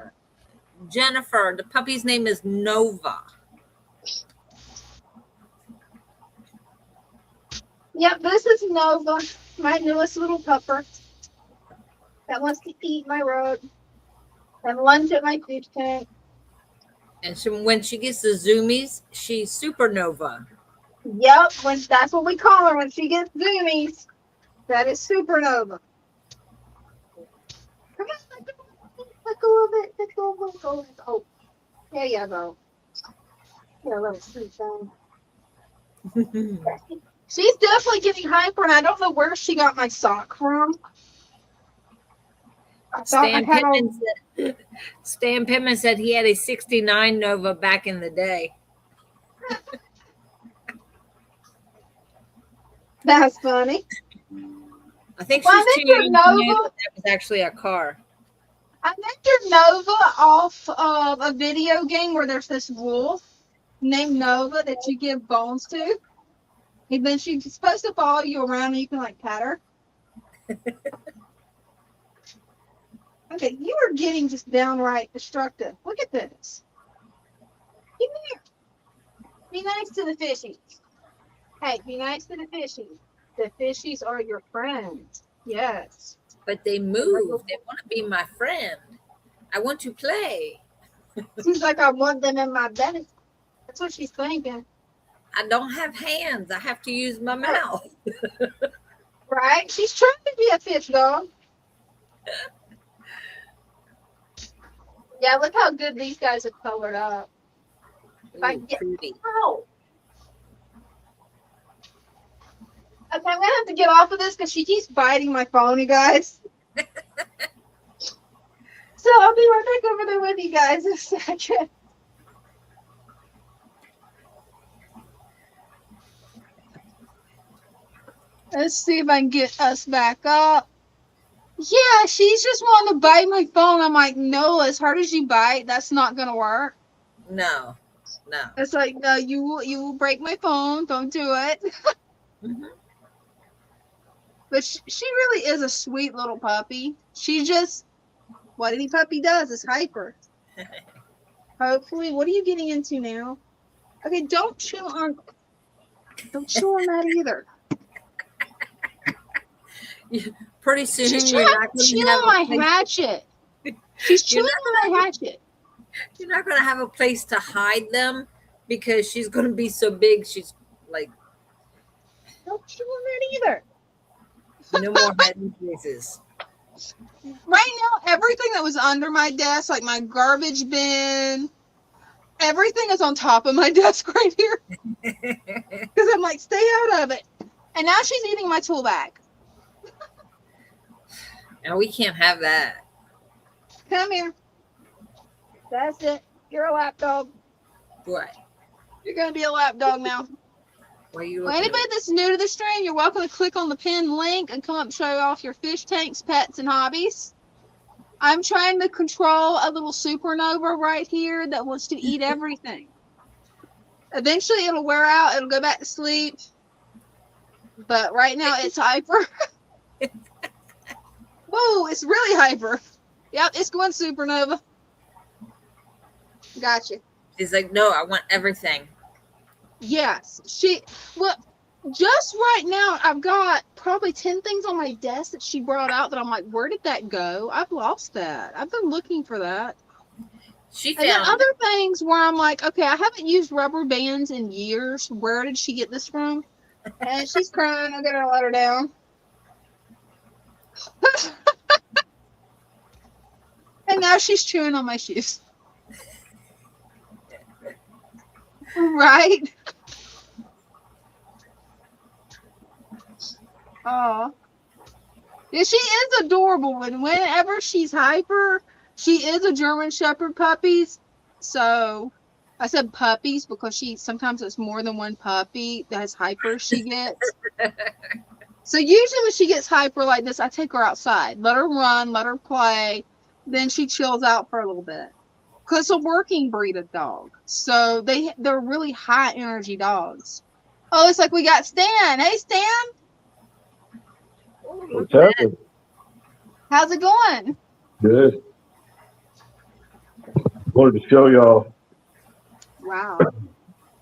Jennifer, the puppy's name is Nova. Yep, this is Nova, my newest little pupper that wants to eat my road and lunge at my fish tank. And when she gets the zoomies, she's supernova. Yep, that's what we call her when she gets zoomies. That is supernova. Come on, look a little bit. Look a little bit. Oh, there you go. Yeah, a little sweet thing. She's definitely getting hyper, and I don't know where she got my sock from. Stan Pittman said he had a 69 Nova back in the day. That's funny. I think Well, she's too young to know that was actually a car. I named her Nova off of a video game where there's this wolf named Nova that you give bones to. And then she's supposed to follow you around and you can like pat her. Okay, you are getting just downright destructive. Look at this. Come here. Be nice to the fishies. Hey, be nice to the fishies. The fishies are your friends. Yes. But they move. They want to be my friend. I want to play. Seems like I want them in my belly. That's what she's thinking. I don't have hands. I have to use my mouth. Right? She's trying to be a fish dog. Yeah, look how good these guys are colored up. If I Ooh, can get pretty. out. Okay, I'm gonna have to get off of this because she keeps biting my phone, you guys. So So I'll be right back over there with you guys in a second. Let's see if I can get us back up. Yeah, she's just wanting to bite my phone. I'm like, no, as hard as you bite, that's not gonna work. No. It's like, no, you will break my phone. Don't do it. Mm-hmm. But she really is a sweet little puppy. She just, what any puppy does is hyper. Hopefully, what are you getting into now? Okay, don't chew on that either. Pretty soon She's you're trying not to going chew to have on my a place. hatchet. She's chewing on my hatchet. You're not going to have a place to hide them because she's going to be so big. She's like, Don't chew on that either. no more hiding places. Right now, everything that was under my desk, like my garbage bin, everything is on top of my desk right here. Because I'm like, stay out of it. And now she's eating my tool bag. And we can't have that. Come here. That's it. You're a lap dog. What? You're going to be a lap dog now. What are you Well, looking anybody that's new to the stream, you're welcome to click on the pinned link and come up and show off your fish tanks, pets, and hobbies. I'm trying to control a little supernova right here that wants to eat everything. Eventually, it'll wear out. It'll go back to sleep. But right now, it's hyper. Whoa, it's really hyper. Yep, it's going supernova. Gotcha. She's like, no, I want everything. Yes, well, just right now, I've got probably 10 things on my desk that she brought out that I'm like, where did that go? I've lost that. I've been looking for that. She And then found other things where I'm like, okay, I haven't used rubber bands in years. Where did she get this from? And she's crying. I'm gonna let her down. And now she's chewing on my shoes. Right? Oh. Yeah, she is adorable. And whenever she's hyper, she is a German Shepherd puppies. So I said puppies because sometimes it's more than one puppy that's hyper she gets. So usually when she gets hyper like this, I take her outside, let her run, let her play. Then she chills out for a little bit. Because it's a working breed of dog. So they're really high energy dogs. Oh, it's like we got Stan. Hey, Stan. What's happening? How's it going? Good. Wanted to show y'all Wow.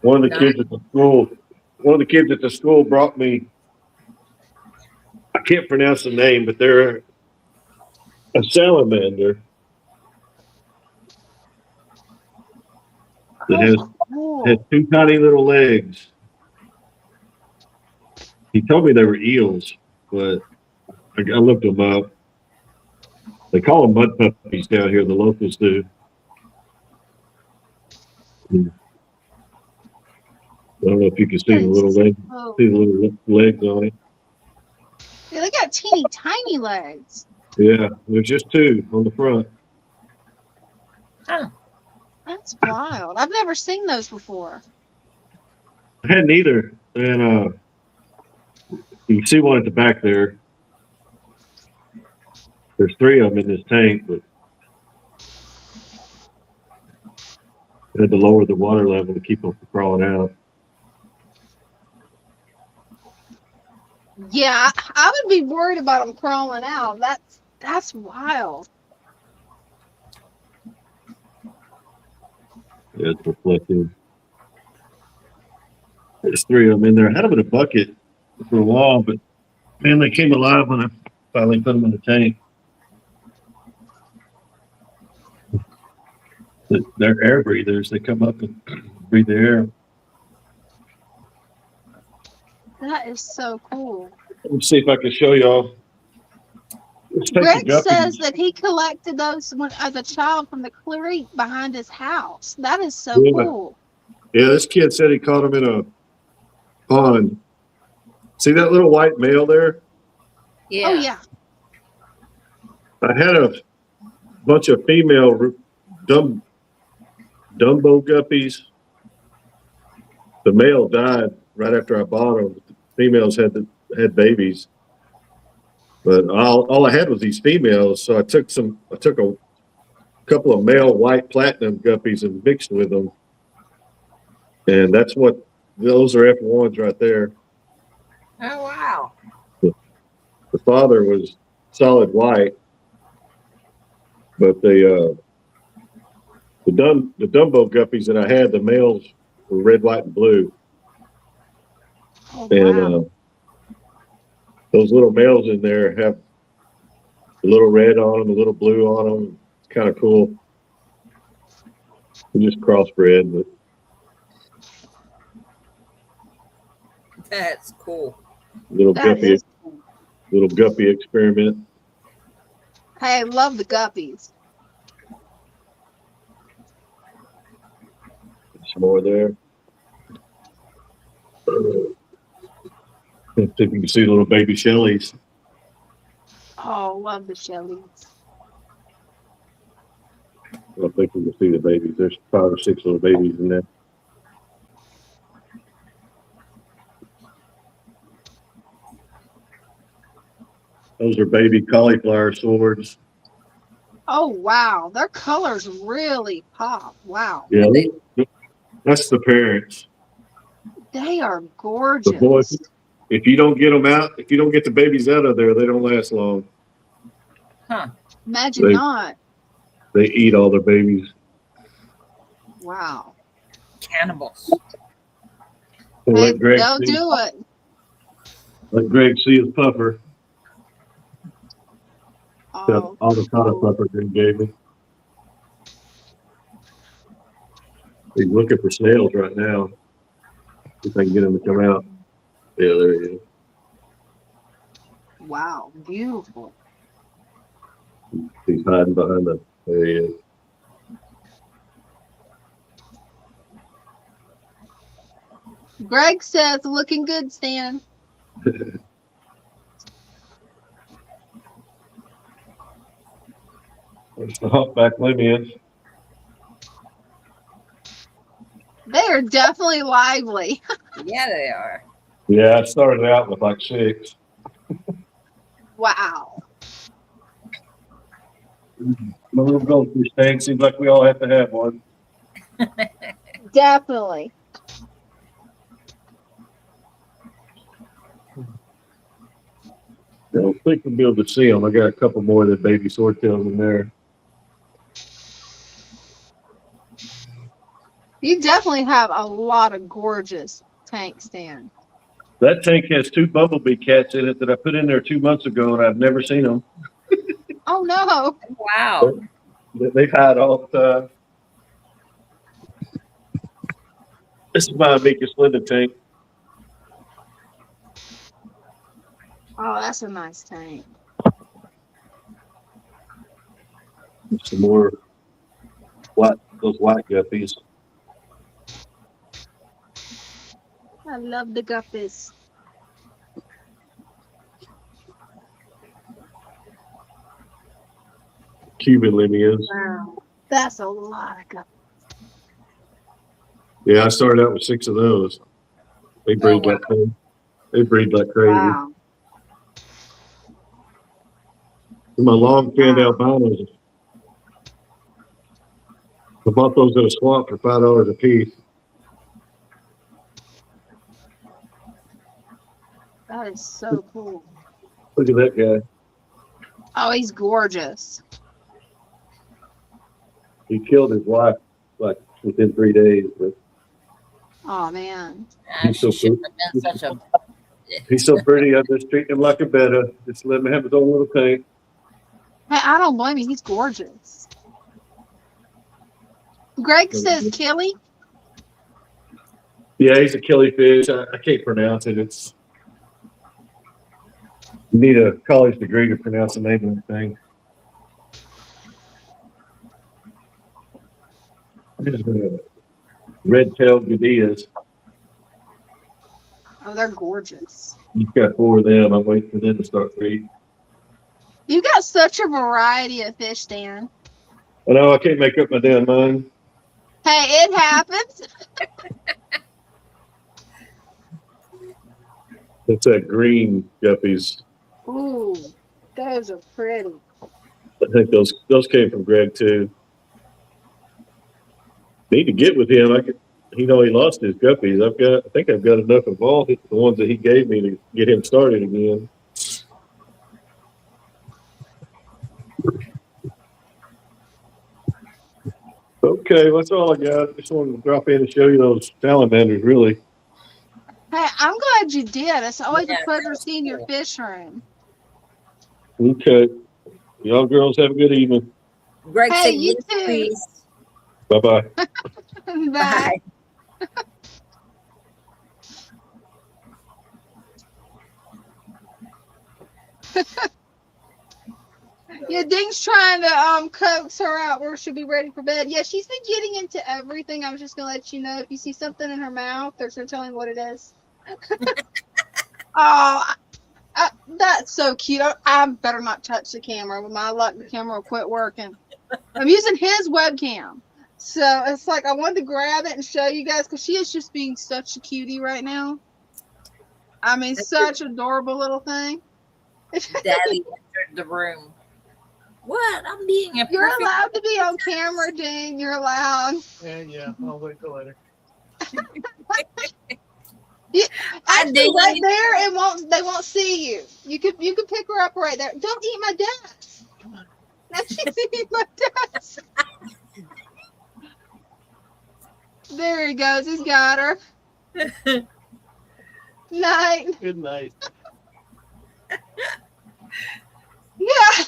one of the kids at the school. One of the kids at the school brought me. I can't pronounce the name, but they're a salamander that has Cool. two tiny little legs. He told me they were eels, but I looked them up. They call them mud puppies down here. The locals do. I don't know if you can see the little legs. Oh. See the little legs on it. Yeah, they got teeny tiny legs. Yeah, there's just two on the front. Huh. That's wild. I've never seen those before. I hadn't either. And you can see one at the back there. There's three of them in this tank, but I had to lower the water level to keep them from crawling out. Yeah, I would be worried about them crawling out. That's wild. Yeah, it's reflective. There's three of them in there. I had them in a bucket for a while, but man, they came alive when I finally put them in the tank. They're air breathers. They come up and breathe the air. That is so cool. Let me see if I can show y'all. Let's take Greg the guppies. says that he collected those as a child from the creek behind his house. That is so Yeah. cool. Yeah, this kid said he caught them in a pond. See that little white male there? Yeah. Oh, yeah. I had bunch of female Dumbo guppies. The male died right after I bought them. The females had babies, but all I had was these females. So I took a couple of male white platinum guppies and mixed with them, and those are F1s right there. Oh wow. The father was solid white, but the Dumbo guppies that I had, the males were red, white, and blue. Oh, And wow. those little males in there have a little red on them, a little blue on them. It's kind of cool. We just crossbred, but That's cool. little That guppy, is cool. little guppy experiment. Hey, love the guppies. Some more there. See if you can see little baby Shelleys. Oh, love the Shelleys. I don't think we can see the babies. There's 5 or 6 little babies in there. Those are baby cauliflower swords. Oh, wow. Their colors really pop. Wow. Yeah, that's the parents. They are The gorgeous. boys, if you don't get them out, if you don't get the babies out of there, they don't last long. Huh. Imagine not. They eat all their babies. Wow. Cannibals. We'll Hey, let Greg they'll see. do it. Let Greg see his puffer. Oh, All the kind of cool. puffer Greg gave me. He's looking for snails right now. See if I can get him to come out. Yeah, there he is. Wow. Beautiful. He's hiding behind the. There he is. Greg says, looking good, Stan. There's the humpback lineage. They are definitely lively. Yeah, they are. Yeah, I started out with like 6. Wow. My little goldfish tank seems like we all have to have one. Definitely. I don't think we'll be able to see them. I got a couple more of the baby swordtails in there. You definitely have a lot of gorgeous tanks, Stan. That tank has 2 bumblebee cats in it that I put in there 2 months ago, and I've never seen them. Oh, no. Wow. They hide all the time. This is my Amicus Linda tank. Oh, that's a nice tank. Some more those white guppies. I love the guppies. Cuban lineage. Wow. That's a lot of guppies. Yeah, I started out with 6 of those. They breed wow. like crazy. They breed like crazy. Wow. My long-finned Wow. albinos. I bought those at a swamp for $5 a piece. That is so cool. Look at that guy. Oh, he's gorgeous. He killed his wife like within 3 days. But Oh, man. He's so She shouldn't have been such a. he's so pretty. I just treat him like a betta. Just let him have his own little tank. Hey, I don't blame you. He's gorgeous. Greg says Killy. Yeah, he's a killifish. I can't pronounce it. It's you need a college degree to pronounce the name of the thing. Red-tailed Gudillas. Oh, they're gorgeous. You've got 4 of them. I'm waiting for them to start breeding. You got such a variety of fish, Dan. I know I can't make up my damn mind. Hey, it happens. It's that green guppies. Ooh, those are pretty. I think those came from Greg too. Need to get with him. He lost his guppies. I think I've got enough of all the ones that he gave me to get him started again. Okay, that's all I got. Just wanted to drop in and show you those salamanders, really. Hey, I'm glad you did. It's always Yeah, a pleasure that was seeing your cool. fish room. Okay. Y'all girls have a good evening. Greg Hey, said you yes, too. please. Bye-bye. Bye. Bye. Yeah, Ding's trying to coax her out where she'll be ready for bed. Yeah, she's been getting into everything. I was just gonna let you know if you see something in her mouth, there's no telling what it is. Oh, that's so cute. I better not touch the camera. With my luck, the camera will quit working. I'm using his webcam. So it's like I wanted to grab it and show you guys because she is just being such a cutie right now. I mean, such adorable little thing. Daddy entered the room. What? I'm being a You're perfect. allowed to be on camera, Ding. You're allowed. Yeah, I'll wait till later. Actually, Ding. right there, they won't see you. You could pick her up right there. Don't eat my desk. Come on. Now she's eating my desk. There he goes. He's got her. Night. Good night. Yeah.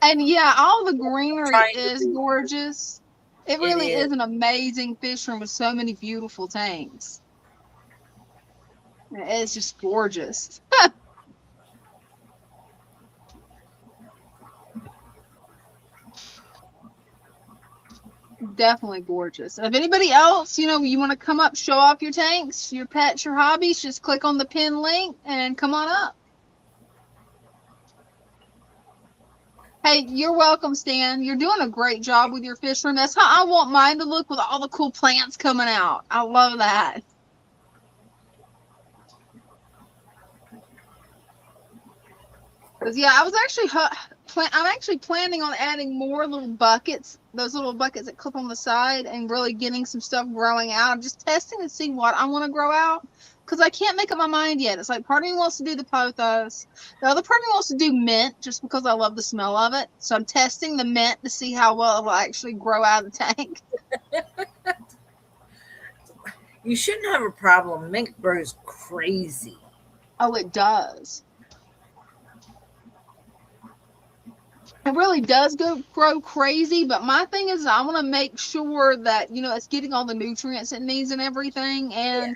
And yeah, all the greenery Trying to is be- gorgeous. It really is an amazing fish room with so many beautiful tanks. It's just gorgeous. Definitely gorgeous. And if anybody else, you want to come up, show off your tanks, your pets, your hobbies, just click on the pin link and come on up. Hey, you're welcome, Stan. You're doing a great job with your fish room. That's how I want mine to look with all the cool plants coming out. I love that. Because yeah, I was actually I'm actually planning on adding more little buckets, those little buckets that clip on the side, and really getting some stuff growing out. I'm just testing to see what I want to grow out because I can't make up my mind yet. It's like part of me wants to do the pothos, the other part of me wants to do mint just because I love the smell of it. So I'm testing the mint to see how well it'll actually grow out of the tank. You shouldn't have a problem. Mint grows crazy. Oh, it does. It really does grow crazy, but my thing is I want to make sure that it's getting all the nutrients it needs and everything, and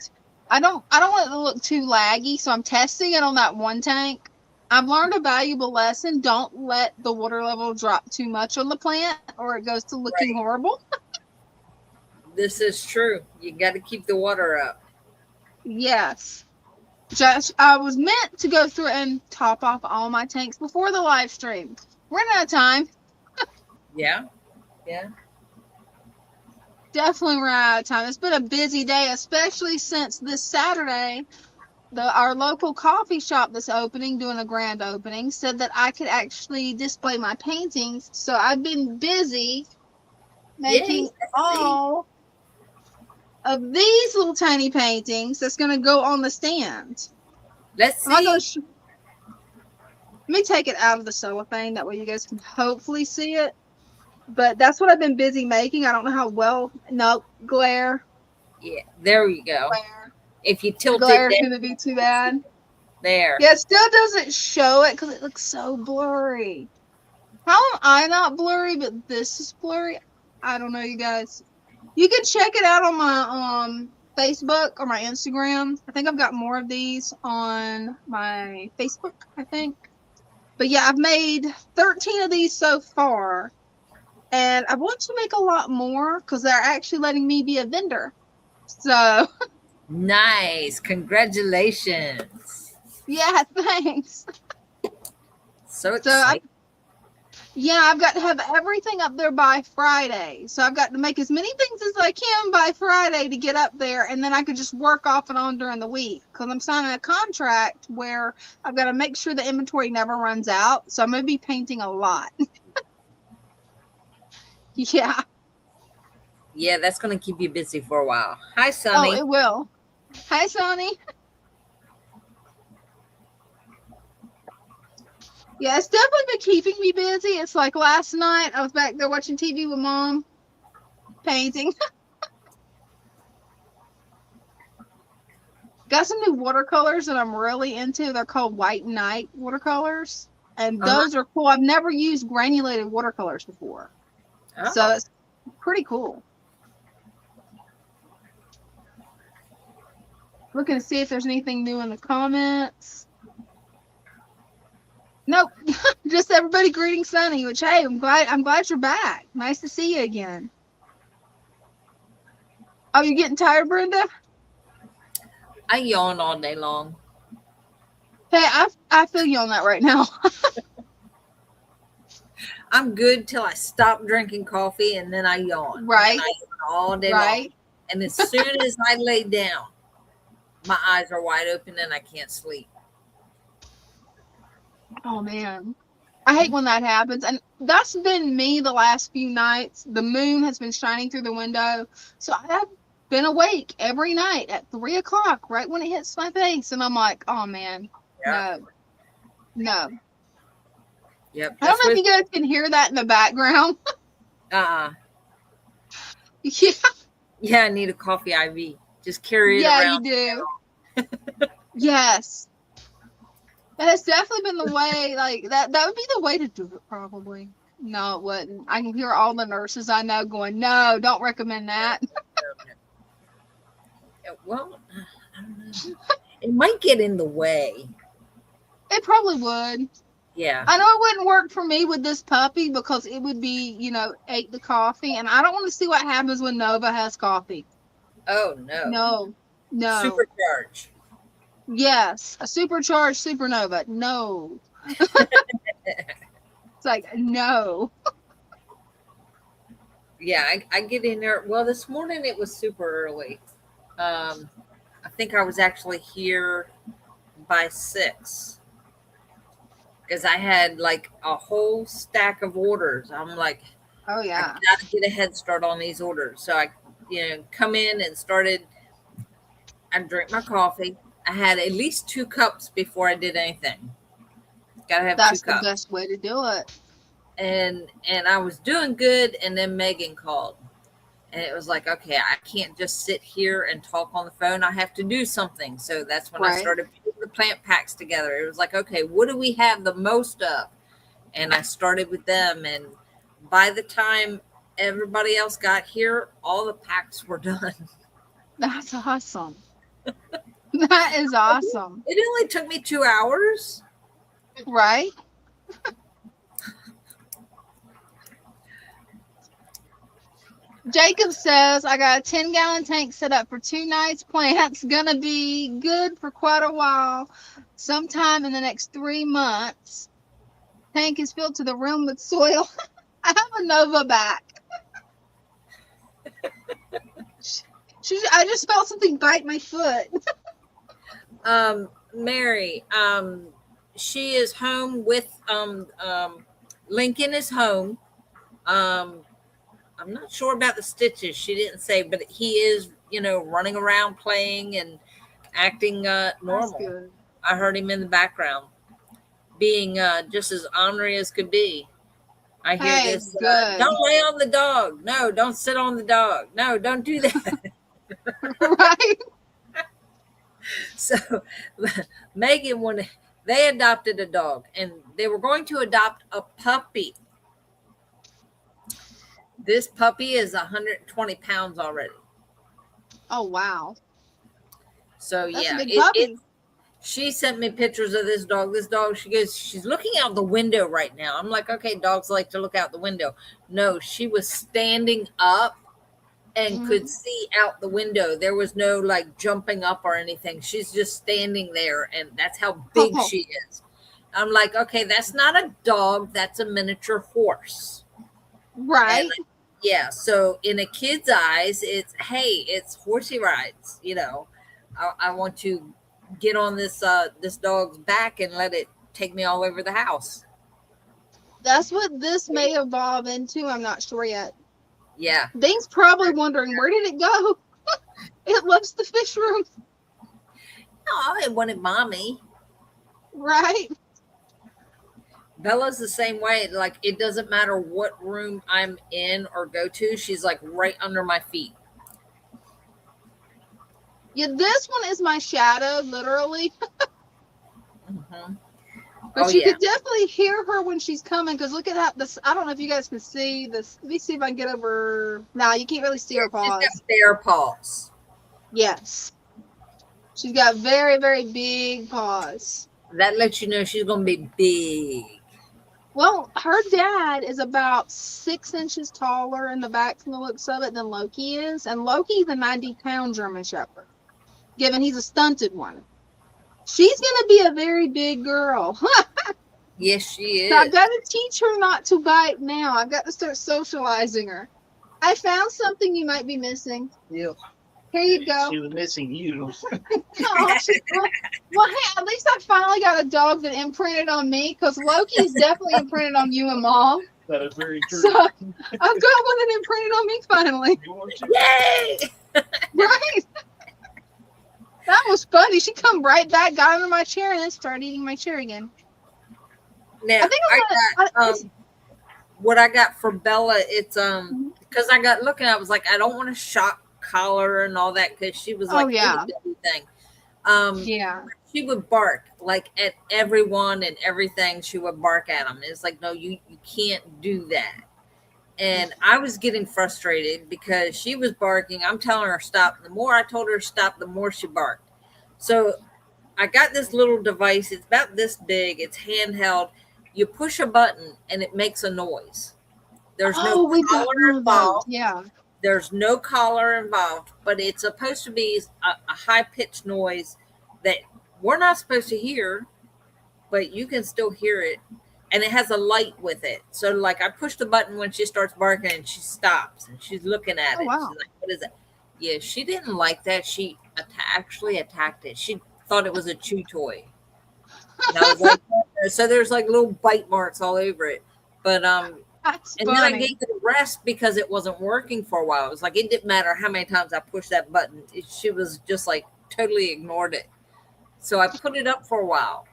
I don't want it to look too laggy, so I'm testing it on that one tank. I've learned a valuable lesson: don't let the water level drop too much on the plant, or it goes to looking horrible. This is true. You got to keep the water up. Yes. I was meant to go through and top off all my tanks before the live stream. We're out of time. Yeah. Definitely run out of time. It's been a busy day, especially since this Saturday, our local coffee shop that's opening, doing a grand opening, said that I could actually display my paintings. So I've been busy making all of these little tiny paintings that's going to go on the stand. Let's see. Let me take it out of the cellophane. That way you guys can hopefully see it. But that's what I've been busy making. I don't know how well. No, glare. Yeah, there you go. Glare. If you tilt Glare is it going to be too bad. there. Yeah, it still doesn't show it because it looks so blurry. How am I not blurry, but this is blurry? I don't know, you guys. You can check it out on my Facebook or my Instagram. I think I've got more of these on my Facebook, I think. But yeah, I've made 13 of these so far. And I want to make a lot more because they're actually letting me be a vendor. So. Nice. Congratulations. Yeah, thanks. So exciting. I've got to have everything up there by Friday. So I've got to make as many things as I can by Friday to get up there, and then I could just work off and on during the week, because I'm signing a contract where I've got to make sure the inventory never runs out. So I'm going to be painting a lot. Yeah. Yeah, that's going to keep you busy for a while. Hi, Oh, Sonny. it will. Hi, Sonny. Yeah, it's definitely been keeping me busy. It's like last night I was back there watching TV with Mom, painting. Got some new watercolors that I'm really into. They're called White Night watercolors, and those are cool. I've never used granulated watercolors before, so it's pretty cool. Looking to see if there's anything new in the comments. Nope, just everybody greeting Sunny. Which, hey, I'm glad you're back. Nice to see you again. Oh, you getting tired, Brenda? I yawn all day long. Hey, I feel you on that right now. I'm good till I stop drinking coffee, and then I yawn. Right. And I yawn all day long. And as soon as I lay down, my eyes are wide open and I can't sleep. Oh man, I hate when that happens, and that's been me the last few nights. The moon has been shining through the window, so I've been awake every night at 3 o'clock, right when it hits my face, and I'm like, oh man, no. Yep. I don't know if you guys can hear that in the background. Yeah. Yeah, I need a coffee IV. Just carry it around. Yeah, you do. Yes. That has definitely been the way, like, that would be the way to do it, probably. No, it wouldn't. I can hear all the nurses I know going, no, don't recommend that. Well, I don't know. It might get in the way. It probably would. Yeah. I know it wouldn't work for me with this puppy because it would be, ate the coffee, and I don't want to see what happens when Nova has coffee. Oh, no. No. Supercharge. Yes, a supercharged supernova. No. It's like, no. Yeah, I get in there. Well, this morning it was super early. I think I was actually here by 6 because I had like a whole stack of orders. I'm like, oh yeah, I gotta get a head start on these orders. So I, come in and started. I drank my coffee. I had at least 2 cups before I did anything. Gotta have 2 cups. That's the best way to do it. And I was doing good, and then Megan called, and it was like, okay, I can't just sit here and talk on the phone. I have to do something. So that's when I started putting the plant packs together. It was like, okay, what do we have the most of? And I started with them, and by the time everybody else got here, all the packs were done. That's awesome. That is awesome. It only took me 2 hours. Right? Jacob says, I got a 10-gallon tank set up for 2 nights. Plant's gonna be good for quite a while. Sometime in the next 3 months. Tank is filled to the rim with soil. I have a Nova back. I just felt something bite my foot. Mary, she is home with Lincoln is home. I'm not sure about the stitches. She didn't say, but he is, running around playing and acting normal. I heard him in the background being just as ornery as could be. I hear this. Don't lay on the dog. No, don't sit on the dog. No, don't do that. Right. So Megan, when they adopted a dog, and they were going to adopt a puppy. This puppy is 120 pounds already. Oh, wow. So, that's yeah. a big puppy. She sent me pictures of this dog. This dog, she goes, she's looking out the window right now. I'm like, okay, dogs like to look out the window. No, she was standing up and could see out the window. There was no like jumping up or anything. She's just standing there, and that's how big she is. I'm like, okay, that's not a dog, that's a miniature horse. Right. And yeah, so in a kid's eyes, it's hey, it's horsey rides. I want to get on this dog's back and let it take me all over the house. That's what this may evolve into. I'm not sure yet. Yeah. Dean's probably wondering, where did it go? It loves the fish room. Oh, it wanted mommy. Right. Bella's the same way. Like, it doesn't matter what room I'm in or go to. She's like right under my feet. Yeah, this one is my shadow, literally. Mm-hmm. But Oh, you yeah. could definitely hear her when she's coming, because look at that. This, I don't know if you guys can see this. Let me see if I can get over. No, you can't really see her She's paws. got bare paws. Yes. She's got very, very big paws. That lets you know she's going to be big. Well, her dad is about 6 inches taller in the back from the looks of it than Loki is. And Loki's a 90-pound German Shepherd, given he's a stunted one. She's going to be a very big girl. Yes, she So I've is. got to teach her not to bite now. I've got to start socializing her. I found something you might be missing. Yeah. Here you go. She was missing you. Oh, well, hey, at least I finally got a dog that imprinted on me, because Loki's definitely imprinted on you and Mom. That is very true. So I've got one that imprinted on me finally. You want to? Yay! Right? That was funny. She come right back, got under my chair, and then started eating my chair again. Now, I think I got what I got for Bella. It's because I got looking, I was like, I don't want to shock collar and all that, because she was like, yeah. everything. Yeah. She would bark like at everyone and everything. She would bark at them. It's like, no, you can't do that. And I was getting frustrated because she was barking. I'm telling her stop. The more I told her to stop, the more she barked. So I got this little device. It's about this big. It's handheld. You push a button and it makes a noise. There's no we got collar one of those. involved. Yeah. There's no collar involved, but it's supposed to be a high-pitched noise that we're not supposed to hear, but you can still hear it. And it has a light with it. So, like, I push the button when she starts barking and she stops and she's looking at it. Wow. She's like, what is it? Yeah, she didn't like that. She actually attacked it. She thought it was a chew toy. And I was like, so there's like little bite marks all over it. But, That's and funny. then I gave it a rest because it wasn't working for a while. It was like, it didn't matter how many times I pushed that button. She was just like totally ignored it. So I put it up for a while.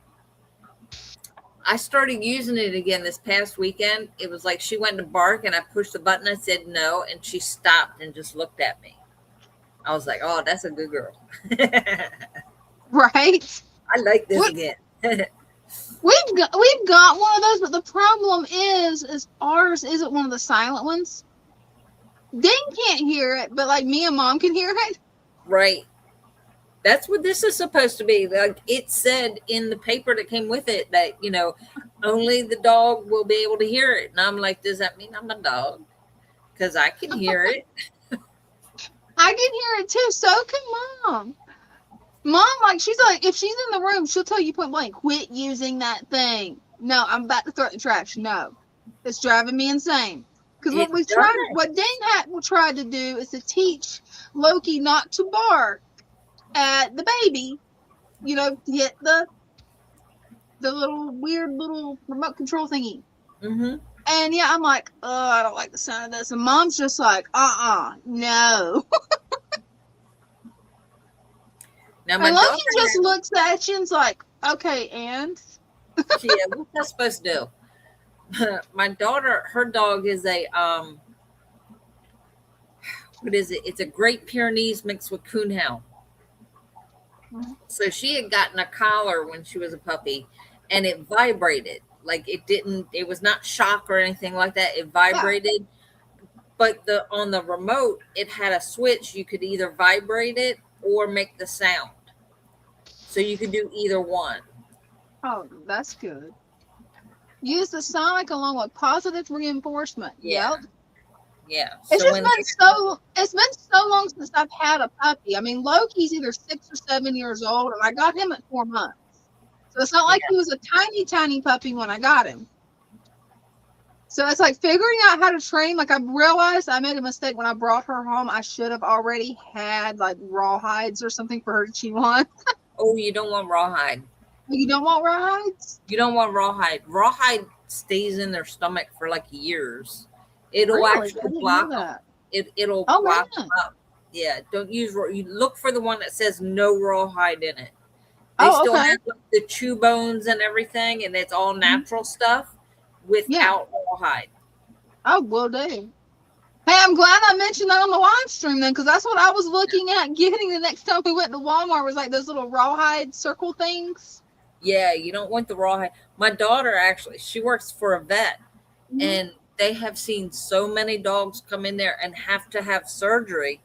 I started using it again this past weekend. It was like she went to bark and I pushed the button. I said no. And she stopped and just looked at me. I was like, oh, that's a good girl. Right? I like this What? again. We've got one of those, but the problem is ours isn't one of the silent ones. Ding can't hear it, but like me and Mom can hear it. Right. That's what this is supposed to be. Like it said in the paper that came with it that, only the dog will be able to hear it. And I'm like, does that mean I'm a dog? Because I can hear it. I can hear it too. So can Mom. Mom, like, she's like, if she's in the room, she'll tell you point blank, quit using that thing. No, I'm about to throw it in the trash. No, it's driving me insane. Because what Dane tried to do is to teach Loki not to bark at the baby, to hit the weird little remote control thingy. Mm-hmm. And yeah, I'm like, oh, I don't like the sound of this. And Mom's just like, no. Now my And Loki daughter just looks at you and's like, okay, and? yeah, what's that supposed to do? My daughter, her dog is a what is it? It's a Great Pyrenees mixed with Coonhound. So she had gotten a collar when she was a puppy, and it vibrated. Like it was not shock or anything like that. It vibrated, but on the remote, it had a switch. You could either vibrate it or make the sound. So you could do either one. Oh, that's good. Use the sonic along with positive reinforcement. Yeah. Yep. Yeah. It's been so long since I've had a puppy. I mean, Loki's either 6 or 7 years old, and I got him at 4 months. So it's not like he was a tiny, tiny puppy when I got him. So it's like figuring out how to train. Like I realized I made a mistake when I brought her home. I should have already had like rawhides or something for her to chew on. Oh, you don't want rawhide. You don't want rawhides? You don't want rawhide. Rawhide stays in their stomach for like years. It'll Really? I actually didn't know block them. that. It'll Oh, block man. them up. Yeah, don't use raw. You look for the one that says no rawhide in it. They Oh, still okay. have like, the chew bones and everything, and it's all natural stuff without rawhide. Oh, will do. Hey, I'm glad I mentioned that on the live stream then, because that's what I was looking at getting the next time we went to Walmart was like those little rawhide circle things. Yeah, you don't want the rawhide. My daughter actually, she works for a vet, Mhm. and they have seen so many dogs come in there and have to have surgery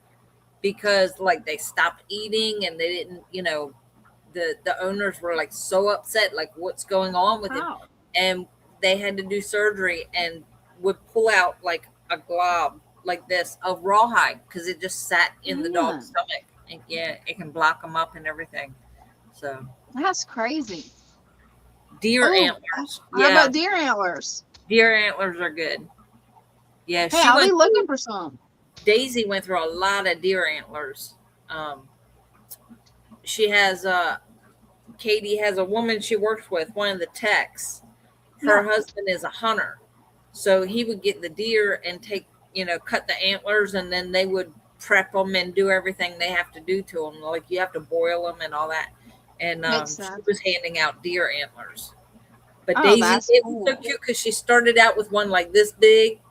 because like they stopped eating and they didn't, the owners were like so upset, like what's going on with him, Wow. and they had to do surgery and would pull out like a glob like this of rawhide because it just sat in the dog's stomach, and yeah, it can block them up and everything. So That's crazy. deer Oh, antlers, How about deer antlers? deer antlers are good. Yeah, Hey, I'll be looking for some. Daisy went through a lot of deer antlers. She has Katie has a woman she works with, one of the techs. Her husband is a hunter, so he would get the deer and cut the antlers, and then they would prep them and do everything they have to do to them. Like you have to boil them and all that. And Makes she sense. was handing out deer antlers. But Oh, Daisy, that's it cool. was so cute because she started out with one like this big,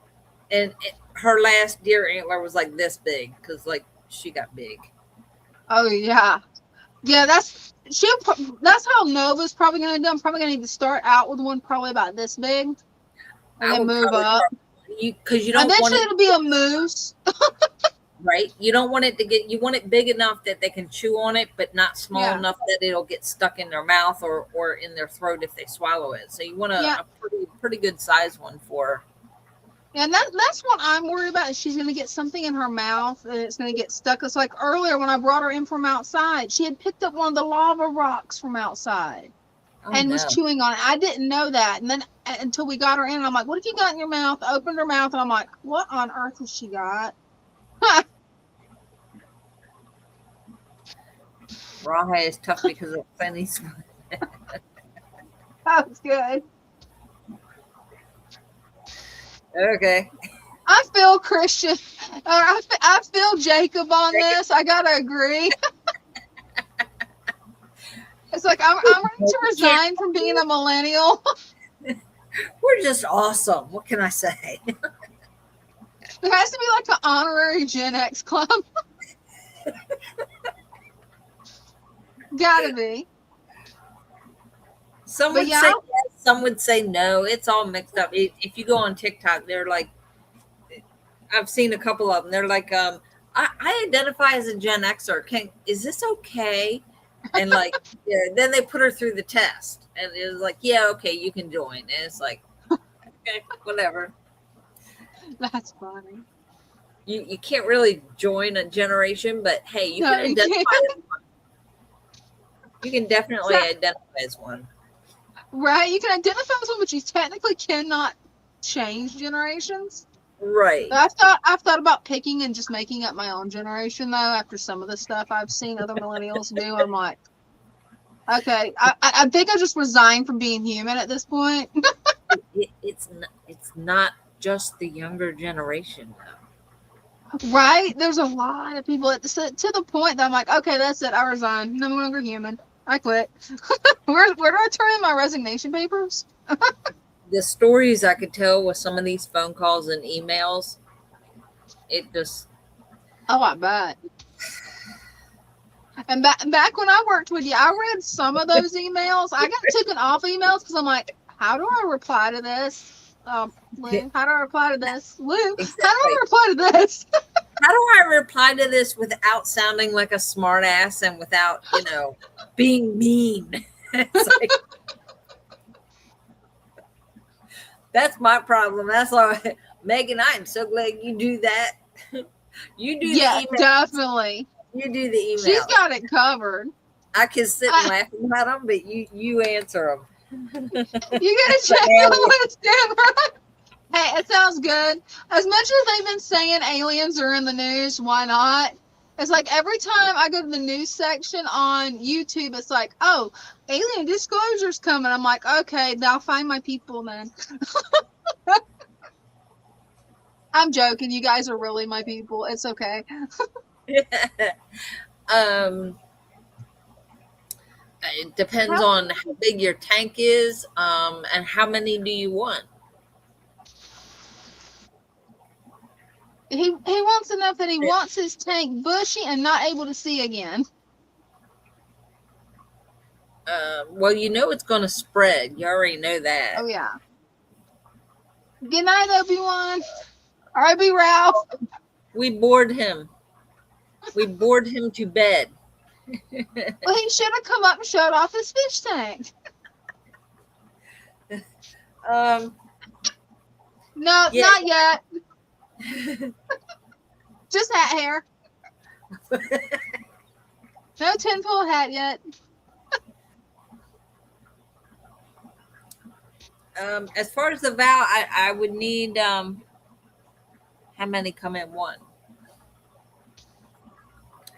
and her last deer antler was like this big because like she got big. Oh yeah, yeah. That's how Nova's probably gonna do. I'm probably gonna need to start out with one probably about this big, and then move up. Because you don't want Eventually, it, it'll be a moose. right? You don't want it to get. You want it big enough that they can chew on it, but not small enough that it'll get stuck in their mouth or in their throat if they swallow it. So you want a pretty good size one for her. And that's what I'm worried about. Is she's gonna get something in her mouth and it's gonna get stuck. It's like earlier when I brought her in from outside, she had picked up one of the lava rocks from outside and was chewing on it. I didn't know that, and then until we got her in, I'm like, "What have you got in your mouth?" I opened her mouth, and I'm like, "What on earth has she got?" Rawhide is tough because of funnies. That was good. Okay. I feel Christian. I feel Jacob on this. I gotta agree. It's like I'm ready to resign from being a millennial. We're just awesome. What can I say? There has to be like an honorary Gen X club. Gotta be. Some would say yes, some would say no. It's all mixed up. If you go on TikTok, they're like, I've seen a couple of them. They're like, I identify as a Gen Xer. Is this okay? And like, then they put her through the test, and it was like, yeah, okay, you can join. And it's like, okay, whatever. That's funny. You can't really join a generation, but hey, you can identify as one. You can definitely identify as one. Right, you can identify as one, but you technically cannot change generations. Right. I've thought about picking and just making up my own generation though. After some of the stuff I've seen other millennials do, I'm like, okay, I think I just resigned from being human at this point. It's not just the younger generation though. Right? There's a lot of people to the point that I'm like, okay, that's it. I resign. No longer human. I quit. Where do I turn in my resignation papers? The stories I could tell with some of these phone calls and emails, it just... Oh, I bet. And back when I worked with you, I read some of those emails. I got taken off emails because I'm like, how do I reply to this? Lou, how do I reply to this? Lou, Exactly. how do I reply to this? How do I reply to this without sounding like a smart ass and without, being mean? It's like, that's my problem. That's why, Megan, I'm so glad you do that. You do the email. Definitely. You do the email. She's got it covered. I can sit and laugh at them, but you answer them. You gotta check the list down, right? Hey, it sounds good. As much as they've been saying aliens are in the news, why not? It's like every time I go to the news section on YouTube, it's like, oh, alien disclosure's coming. I'm like, okay, now find my people then. I'm joking. You guys are really my people. It's okay. It depends on how big your tank is, and how many do you want? He wants enough that he wants his tank bushy and not able to see again. Well, you know it's going to spread. You already know that. Oh yeah. Good night, Obi-Wan. R.I.B. Ralph. We bored him. We bored him to bed. Well, he should have come up and showed off his fish tank. No, Yeah. not yet. Just hat hair. No tinfoil hat yet. As far as the vow, I would need how many come in one?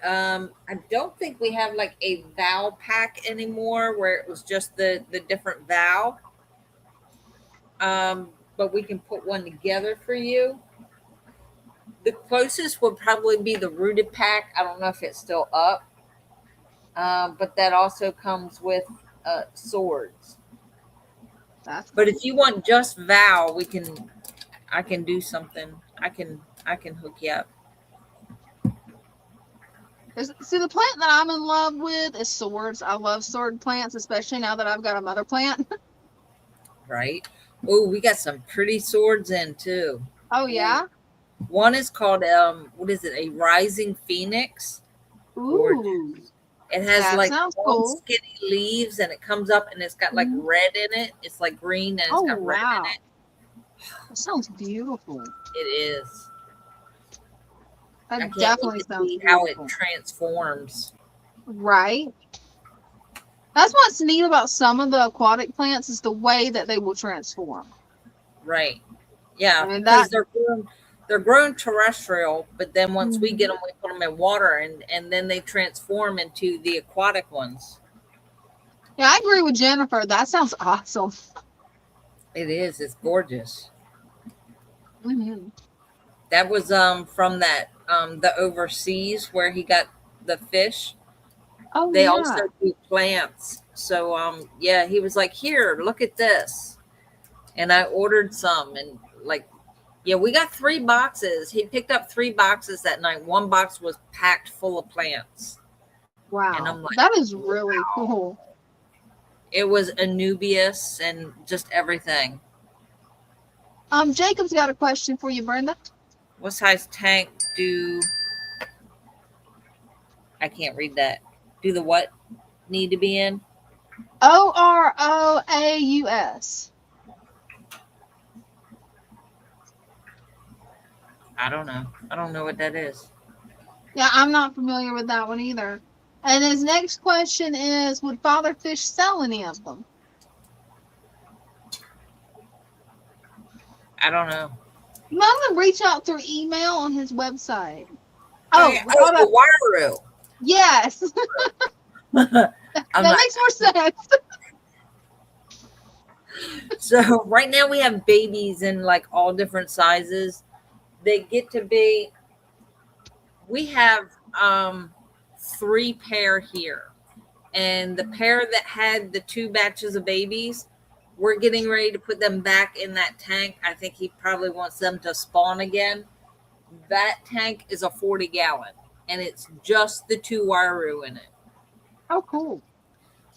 I don't think we have like a vow pack anymore where it was just the different vow. But we can put one together for you. The closest would probably be the rooted pack. I don't know if it's still up. But that also comes with swords. But if you want just vow, I can do something. I can hook you up. See, the plant that I'm in love with is swords. I love sword plants, especially now that I've got a mother plant. Right. Oh, we got some pretty swords in too. Oh yeah. One is called what is it? A rising phoenix. Ooh. It has That like sounds long, cool. skinny leaves, and it comes up and it's got like red in it. It's like green and it's got red in it. That sounds beautiful. It is. I That can't definitely wait to sounds see beautiful. how it transforms. Right. That's what's neat about some of the aquatic plants is the way that they will transform. Right. Yeah. I mean, Because they're grown terrestrial, but then once we Mhm. get them, we put them in water, and then they transform into the aquatic ones. Yeah, I agree with Jennifer. That sounds awesome. It is. It's gorgeous. Mm-hmm. That was from that the overseas where he got the fish. Oh, They yeah. also do plants. So yeah, he was like, "Here, look at this," and I ordered some, and like, yeah, we got 3 boxes. He picked up 3 boxes that night. One box was packed full of plants. Wow. And I'm like, that is really cool. it was Anubias and just everything. Jacob's got a question for you, Brenda. What size tank do I can't read that? Do the what need to be in? OROAUS. I don't know. I don't know what that is. Yeah, I'm not familiar with that one either. And his next question is, would Father Fish sell any of them? I don't know. You might want to reach out through email on his website. The Waru. Yes. that makes more sense. So right now we have babies in like all different sizes. They get to be, we have 3 pair here, and the pair that had the 2 batches of babies, we're getting ready to put them back in that tank. I think he probably wants them to spawn again. That tank is a 40-gallon, and it's just the 2 Waru in it. Oh, cool.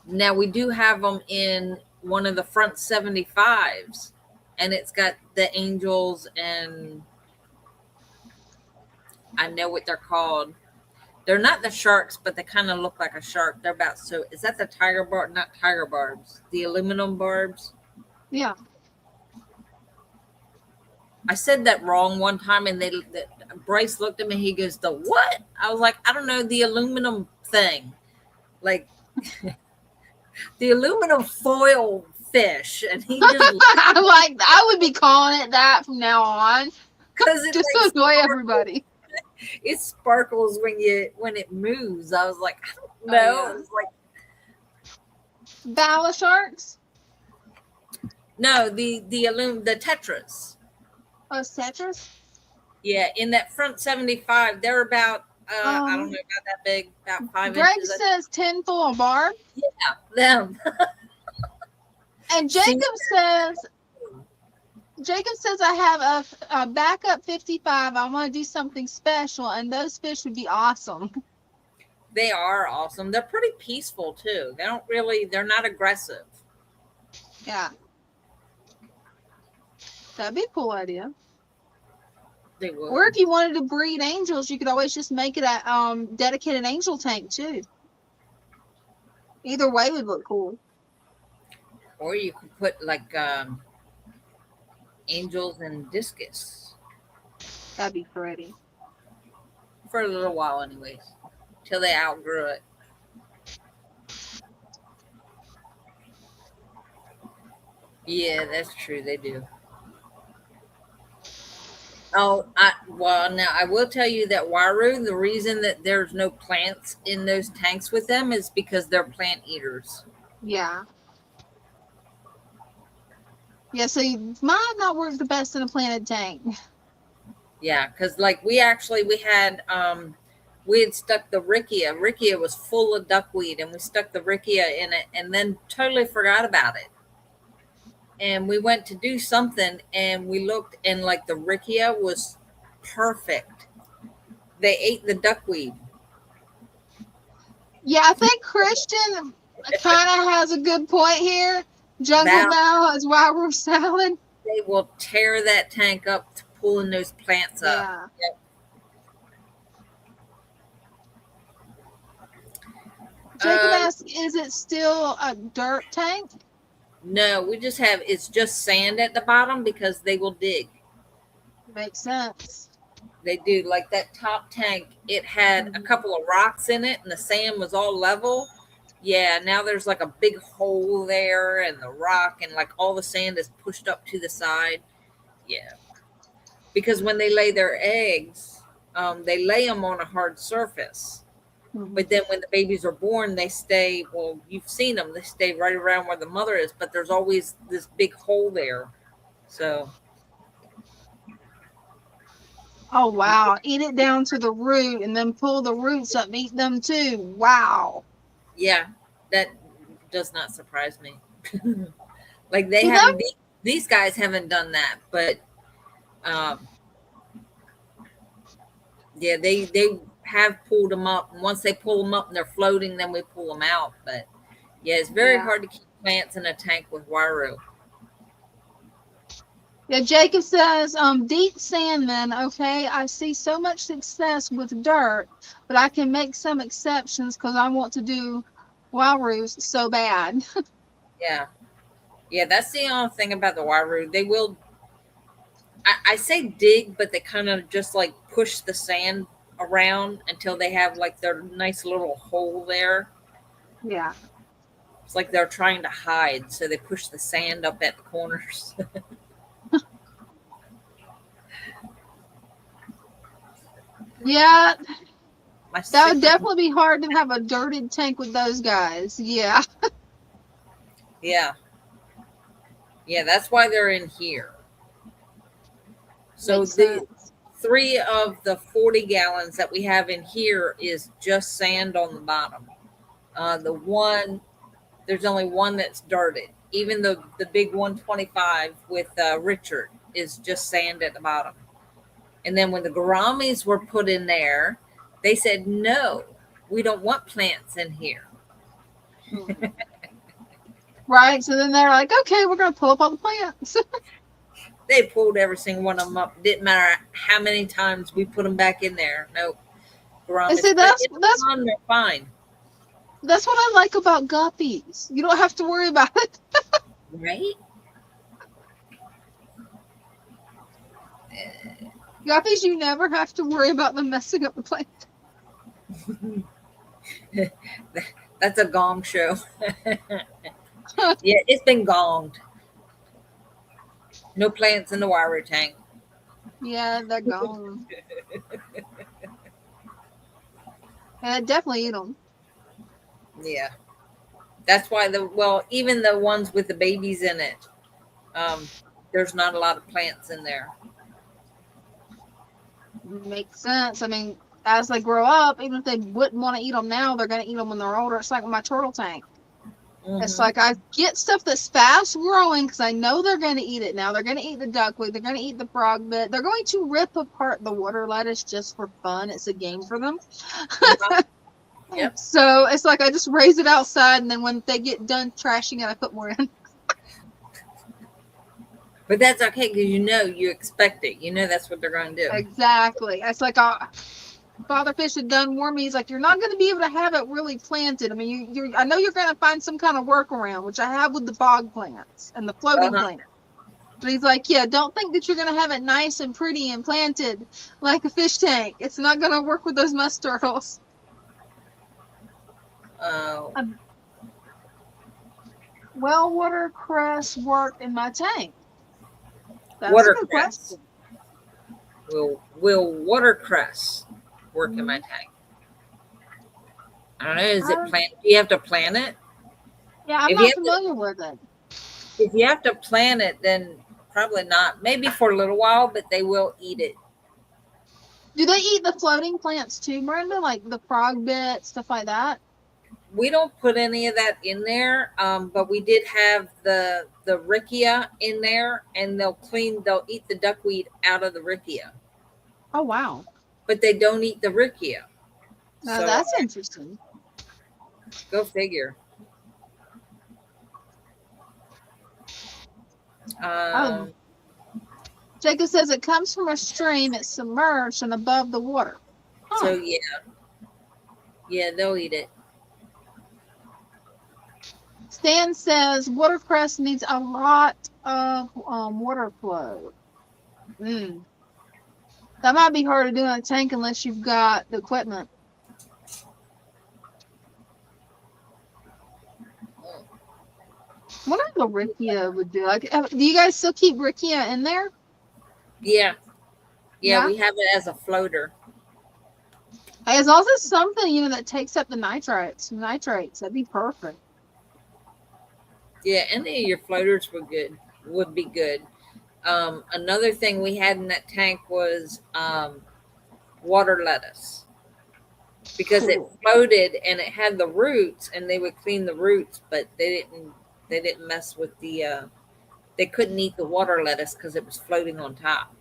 Now we do have them in one of the front 75s, and it's got the angels, and I know what they're called. They're not the sharks, but they kind of look like a shark. They're about, so is that the tiger barb? Not tiger barbs, the aluminum barbs. Yeah. I said that wrong one time, and Bryce looked at me. He goes, "The what?" I was like, "I don't know, the aluminum thing." Like the aluminum foil fish, and he just I would be calling it that from now on, because it just to like annoy everybody. it sparkles when it moves. I was like, I don't Oh, know. yeah. It's like Bala sharks. no, the tetras. Oh, Tetris. Yeah, in that front 75, they're about I don't know, about that big, about 5 Greg inches. says 10 full of barb. Yeah, them. And Jacob says I have a backup 55. I want to do something special, and those fish would be awesome. They are awesome. They're pretty peaceful too. They're not aggressive. Yeah. That'd be a cool idea. They will. Or if you wanted to breed angels, you could always just make it a dedicated angel tank too. Either way would look cool. Or you could put like angels and discus That'd be pretty. for a little while, anyways, till they outgrew it. Yeah, that's true. They do. Oh, now I will tell you that Waru, the reason that there's no plants in those tanks with them is because they're plant eaters. Yeah. Yeah, so mine not work the best in a planted tank. Yeah, because like we had stuck the rickia. Rickia was full of duckweed, and we stuck the rickia in it, and then totally forgot about it. And we went to do something, and we looked, and like the rickia was perfect. They ate the duckweed. Yeah, I think Christian kind of has a good point here. Jungle Val is why we're salad. They will tear that tank up to pulling those plants up. Yeah. Yep. Jacob asks, is it still a dirt tank? No, it's just sand at the bottom because they will dig. Makes sense. They do. Like that top tank, it had a couple of rocks in it and the sand was all level. Yeah, now there's like a big hole there and the rock and like all the sand is pushed up to the side. Yeah. Because when they lay their eggs, they lay them on a hard surface. But then when the babies are born, they stay, well, you've seen them, they stay right around where the mother is, but there's always this big hole there. So. Oh, wow. Eat it down to the root and then pull the roots up and eat them too. Wow. Yeah, that does not surprise me. Like they haven't, these guys haven't done that, but yeah, they have pulled them up. And once they pull them up and they're floating, then we pull them out. But yeah, it's very hard to keep plants in a tank with Waru. Yeah, Jacob says, deep sand then, okay, I see so much success with dirt, but I can make some exceptions because I want to do Warus so bad. Yeah. Yeah, that's the only thing about the Waru. They will, I say dig, but they kind of just like push the sand around until they have like their nice little hole there. Yeah. It's like they're trying to hide, so they push the sand up at the corners. Yeah, that would definitely be hard to have a dirted tank with those guys. Yeah. Yeah. Yeah, that's why they're in here. So the 3 of the 40 gallons that we have in here is just sand on the bottom. There's only one that's dirted. Even the big 125 with Richard is just sand at the bottom. And then when the gouramis were put in there, they said, no, we don't want plants in here. Right. So then they're like, okay, we're going to pull up all the plants. They pulled every single one of them up. Didn't matter how many times we put them back in there. Nope. Gouramis. See, they're fine. That's what I like about guppies. You don't have to worry about it. Right? Guppies, you never have to worry about them messing up the plant. That's a gong show. Yeah, it's been gonged. No plants in the wiry tank. Yeah, they're gone. And I definitely eat them. Yeah. That's why even the ones with the babies in it, there's not a lot of plants in there. Makes sense. I mean, as they grow up, even if they wouldn't want to eat them now, they're going to eat them when they're older. It's like with my turtle tank. It's Mhm. like I get stuff that's fast growing because I know they're going to eat it now. They're going to eat the duckweed. They're going to eat the frog bit. They're going to rip apart the water lettuce just for fun. It's a game for them. Uh-huh. Yep. So it's like I just raise it outside, and then when they get done trashing it, I put more in. But that's okay because you expect it. You know that's what they're going to do. Exactly. It's like Father Fish had done warn me. He's like, you're not going to be able to have it really planted. I mean, I know you're going to find some kind of workaround, which I have with the bog plants and the floating plants. But he's like, yeah, don't think that you're going to have it nice and pretty and planted like a fish tank. It's not going to work with those musk turtles. Oh. Will watercress work in my tank? That's a good Watercress. question. Will watercress work in my tank? I don't know. Is it plant? Do you have to plant it? Yeah, I'm not familiar with it. If you have to plant it, then probably not. Maybe for a little while, but they will eat it. Do they eat the floating plants too, Brenda? Like the frog bit, stuff like that? We don't put any of that in there, but we did have the rickia in there, and they'll eat the duckweed out of the rickia. Oh, wow. But they don't eat the rickia. Now So, that's interesting. Go figure. Jacob says it comes from a stream, it's submerged and above the water. Huh. So yeah, they'll eat it. Stan says watercress needs a lot of water flow. That might be hard to do in a tank unless you've got the equipment. What the rickia would do? Like, do you guys still keep rickia in there? Yeah, we have it as a floater. As long as it's something that takes up the nitrates, that'd be perfect. Yeah, any of your floaters would be good. Another thing we had in that tank was water lettuce, because it floated and it had the roots, and they would clean the roots, but they didn't mess with they couldn't eat the water lettuce because it was floating on top.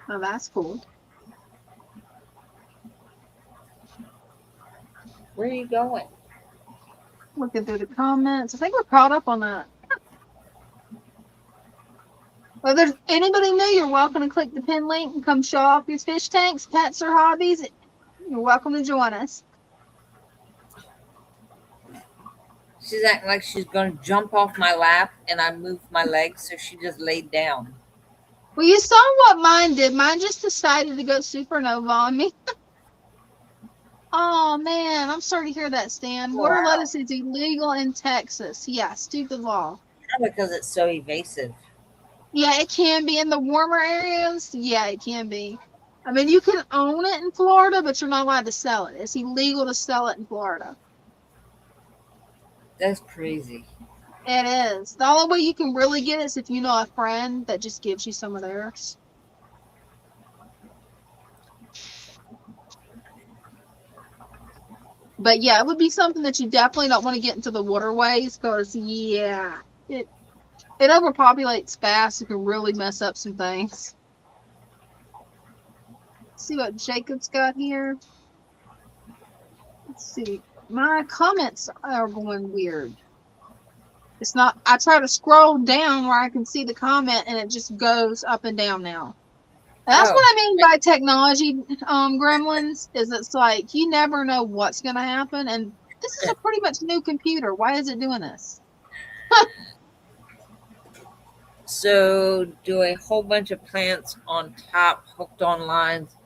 Oh, that's cool. Where are you going? Looking through the comments. I think we're caught up on that. Well, if there's anybody new, you're welcome to click the pin link and come show off your fish tanks, pets, or hobbies. You're welcome to join us. She's acting like she's going to jump off my lap, and I moved my legs, so she just laid down. Well, you saw what mine did. Mine just decided to go supernova on me. Oh, man. I'm sorry to hear that, Stan. Wow. Water lettuce is illegal in Texas. Yeah, stupid law. Because it's so evasive. Yeah, it can be in the warmer areas. Yeah, it can be. I mean, you can own it in Florida, but you're not allowed to sell it. It's illegal to sell it in Florida. That's crazy. It is. The only way you can really get it is if you know a friend that just gives you some of theirs. But yeah, it would be something that you definitely don't want to get into the waterways because, yeah, it overpopulates fast. It can really mess up some things. Let's see what Jacob's got here. Let's see. My comments are going weird. It's not, I try to scroll down where I can see the comment and it just goes up and down now. That's what I mean by technology, gremlins, is it's like you never know what's going to happen. And this is a pretty much new computer. Why is it doing this? So do a whole bunch of plants on top, hooked on lines,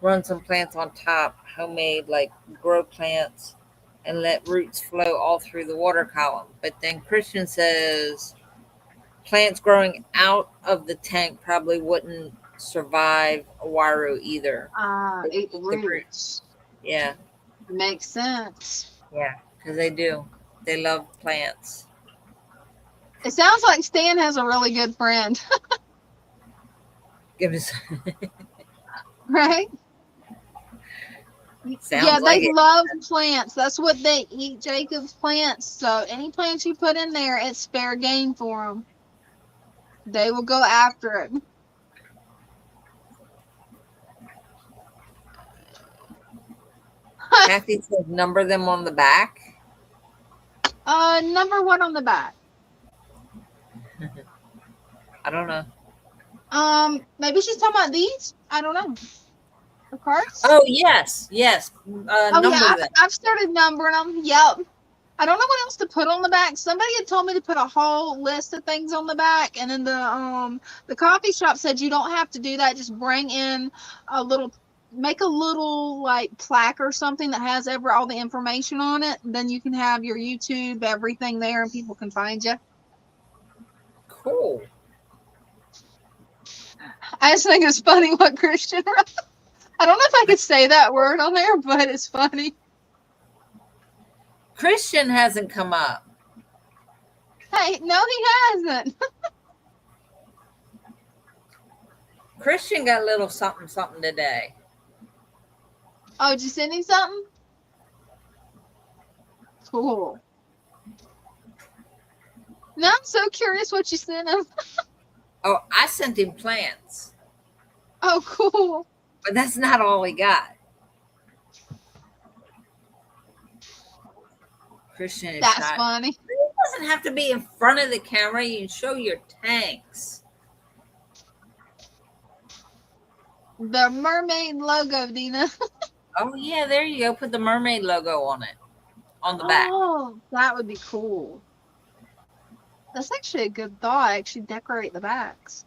run some plants on top, homemade, like grow plants. and let roots flow all through the water column. But then Christian says plants growing out of the tank probably wouldn't survive a wiro either. They Eat the eat the roots. Yeah, Makes sense. yeah, because they do. They love plants. It sounds like Stan has a really good friend, Give us right? sounds Yeah, like they it. love plants. That's what they eat, Jacob's plants. So any plants you put in there, it's fair game for them. They will go after it. Kathy said number them on the back. Number one on the back. I don't know. Maybe she's talking about these. I don't know. The cards. Oh yes, yes. Oh Number yeah, them. I've started numbering them. Yep. I don't know what else to put on the back. Somebody had told me to put a whole list of things on the back, and then the coffee shop said you don't have to do that. Just bring in make a little like plaque or something that has all the information on it. Then you can have your YouTube, everything there, and people can find you. Cool. I just think it's funny what Christian wrote. I don't know if I could say that word on there, but it's funny. Christian hasn't come up. Hey, no, he hasn't. Christian got a little something today. Oh, did you send him something? Cool. Now I'm so curious what you sent him. Oh, I sent him plants, Oh, cool. but that's not all he got. Christian is That's shy. funny. It doesn't have to be in front of the camera. You can show your tanks. The mermaid logo, Dina. Oh yeah, there you go. Put the mermaid logo on it, on the back. Oh, that would be cool. That's actually a good thought. Actually, decorate the backs.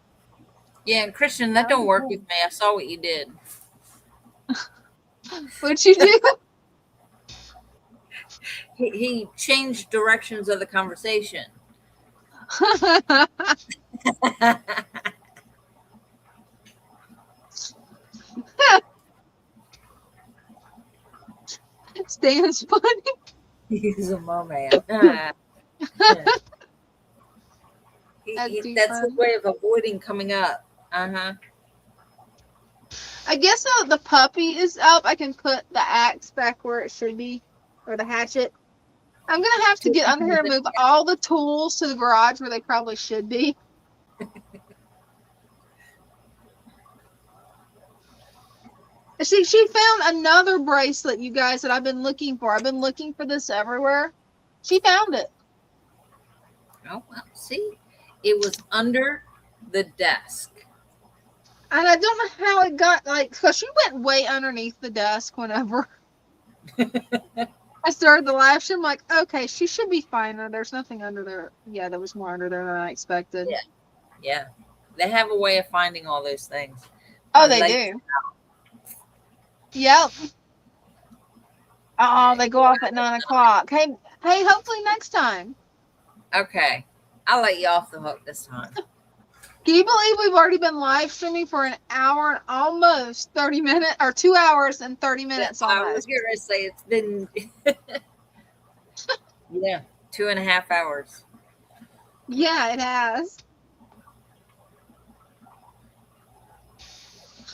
Yeah, and Christian, that don't work with me. I saw what you did. What'd you do? He changed directions of the conversation. Stan's funny. He's a merman. That's too That's his funny. way of avoiding coming up. Uh-huh. I guess now that the puppy is up, I can put the axe back where it should be, or the hatchet. I'm gonna have to get under here and move all the tools to the garage where they probably should be. She found another bracelet, you guys, that I've been looking for. I've been looking for this everywhere. She found it. Oh, well, see? It was under the desk. And I don't know how it got, because she went way underneath the desk whenever I started the live stream. I'm like, okay, she should be fine. There's nothing under there. Yeah, there was more under there than I expected. Yeah. Yeah. They have a way of finding all those things. Oh, they do. Yep. Oh, they go off at 9 o'clock. Hey, hopefully next time. Okay. I'll let you off the hook this time. Can you believe we've already been live streaming for an hour and almost 30 minutes, or 2 hours and 30 minutes I was almost? going to say it's been, 2.5 hours. Yeah, it has.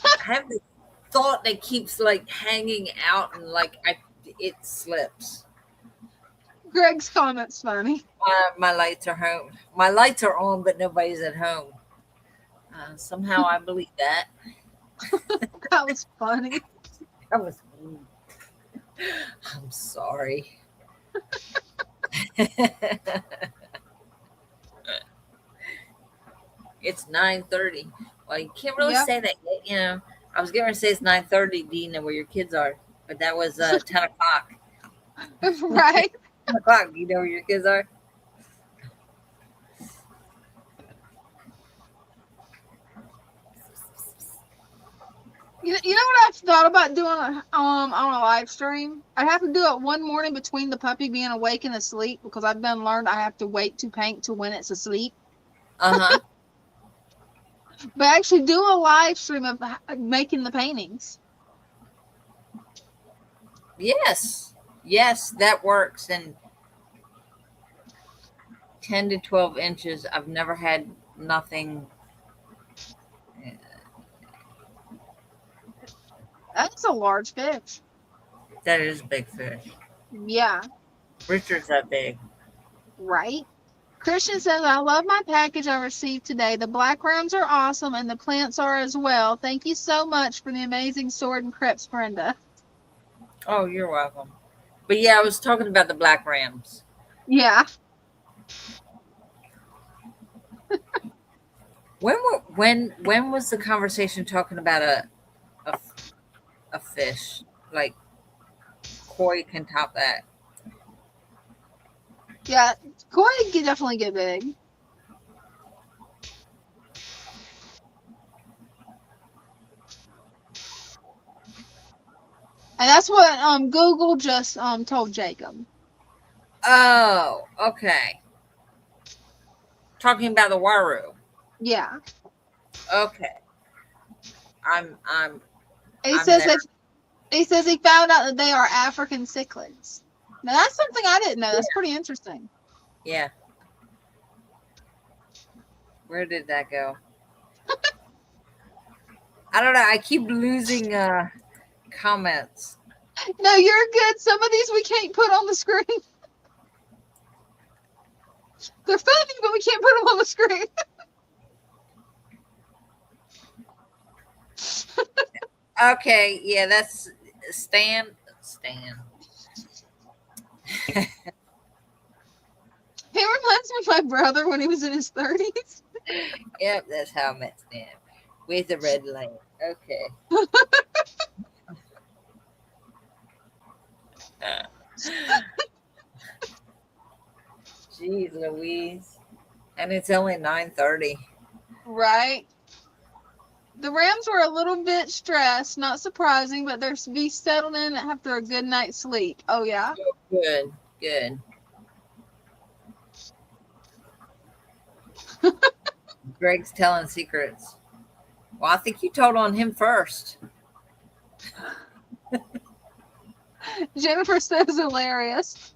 I have this thought that keeps hanging out and it slips. Greg's comment's funny. My lights are home. My lights are on, but nobody's at home. Somehow I believe that. That was funny. That was mean. I'm sorry. It's 9:30. Well, you can't really say that yet. I was going to say it's 9:30, Dina, where your kids are, but that was 10 o'clock. Right? 10 o'clock. Do you know where your kids are? You know what I've thought about doing on a live stream? I have to do it one morning between the puppy being awake and asleep because I've done learned I have to wait to paint to when it's asleep. Uh-huh. But actually do a live stream of making the paintings. Yes. Yes, that works. And 10 to 12 inches, I've never had nothing. That's a large fish. That is big fish. Yeah, Richard's that big. right? Christian says, I love my package I received today. The black rams are awesome and the plants are as well. Thank you so much for the amazing sword and crepes, Brenda. Oh, you're welcome. But yeah, I was talking about the black rams. Yeah. When was the conversation talking about a fish? Like koi can top that. Yeah, koi can definitely get big. And that's what Google just told Jacob. Oh, okay. Talking about the waru. Yeah. Okay. I'm He I'm says there. he says he found out that they are African cichlids. Now that's something I didn't know. That's pretty interesting. Yeah. Where did that go? I don't know. I keep losing comments. No, you're good. Some of these we can't put on the screen. They're funny, but we can't put them on the screen. Okay, yeah, that's Stan. He reminds me of my brother when he was in his 30s. Yep, that's how I met Stan. With the red light. Okay. Jeez Louise. And it's only 9:30. Right. The Rams were a little bit stressed, not surprising, but they're be settled in after a good night's sleep. Oh yeah. Good, good. Greg's telling secrets. Well, I think you told on him first. Jennifer says hilarious.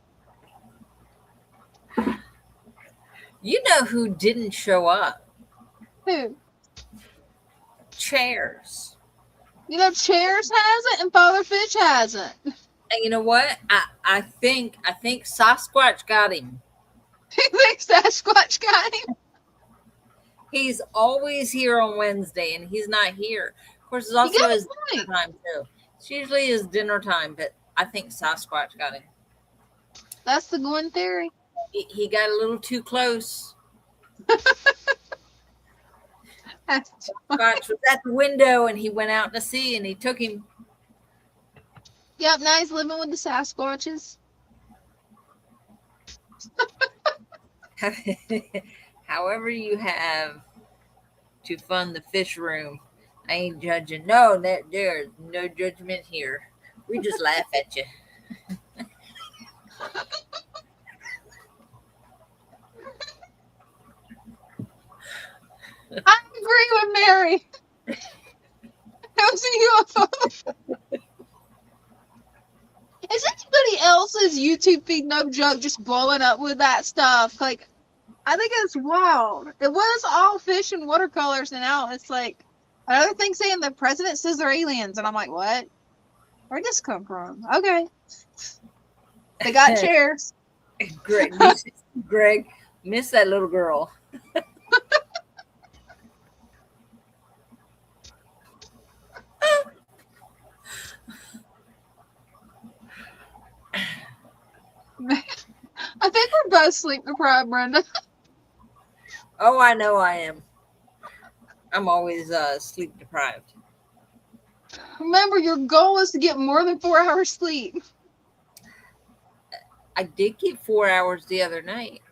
You know who didn't show up? Who? Chairs. You know, Chairs hasn't and Father Fish hasn't. And you know what? I think Sasquatch got him. He thinks Sasquatch got him. He's always here on Wednesday, and he's not here. Of course, it's also his dinner time too. It's usually his dinner time, but I think Sasquatch got him. That's the going theory. He got a little too close. Sasquatch was at the window, and he went out to see, and he took him. Yep, now he's living with the Sasquatches. However you have to fund the fish room, I ain't judging. No, there's no judgment here. We just laugh at you. I agree with Mary. How's a UFO? Is anybody else's YouTube feed, no joke, just blowing up with that stuff? Like, I think it's wild. It was all fish and watercolors, and now it's like another thing saying the president says they're aliens, and I'm like, what? Where'd this come from? Okay, they got chairs. Greg, miss that little girl. I think we're both sleep deprived, Brenda. Oh, I know I am. I'm always sleep deprived. Remember, your goal is to get more than 4 hours sleep. I did get 4 hours the other night.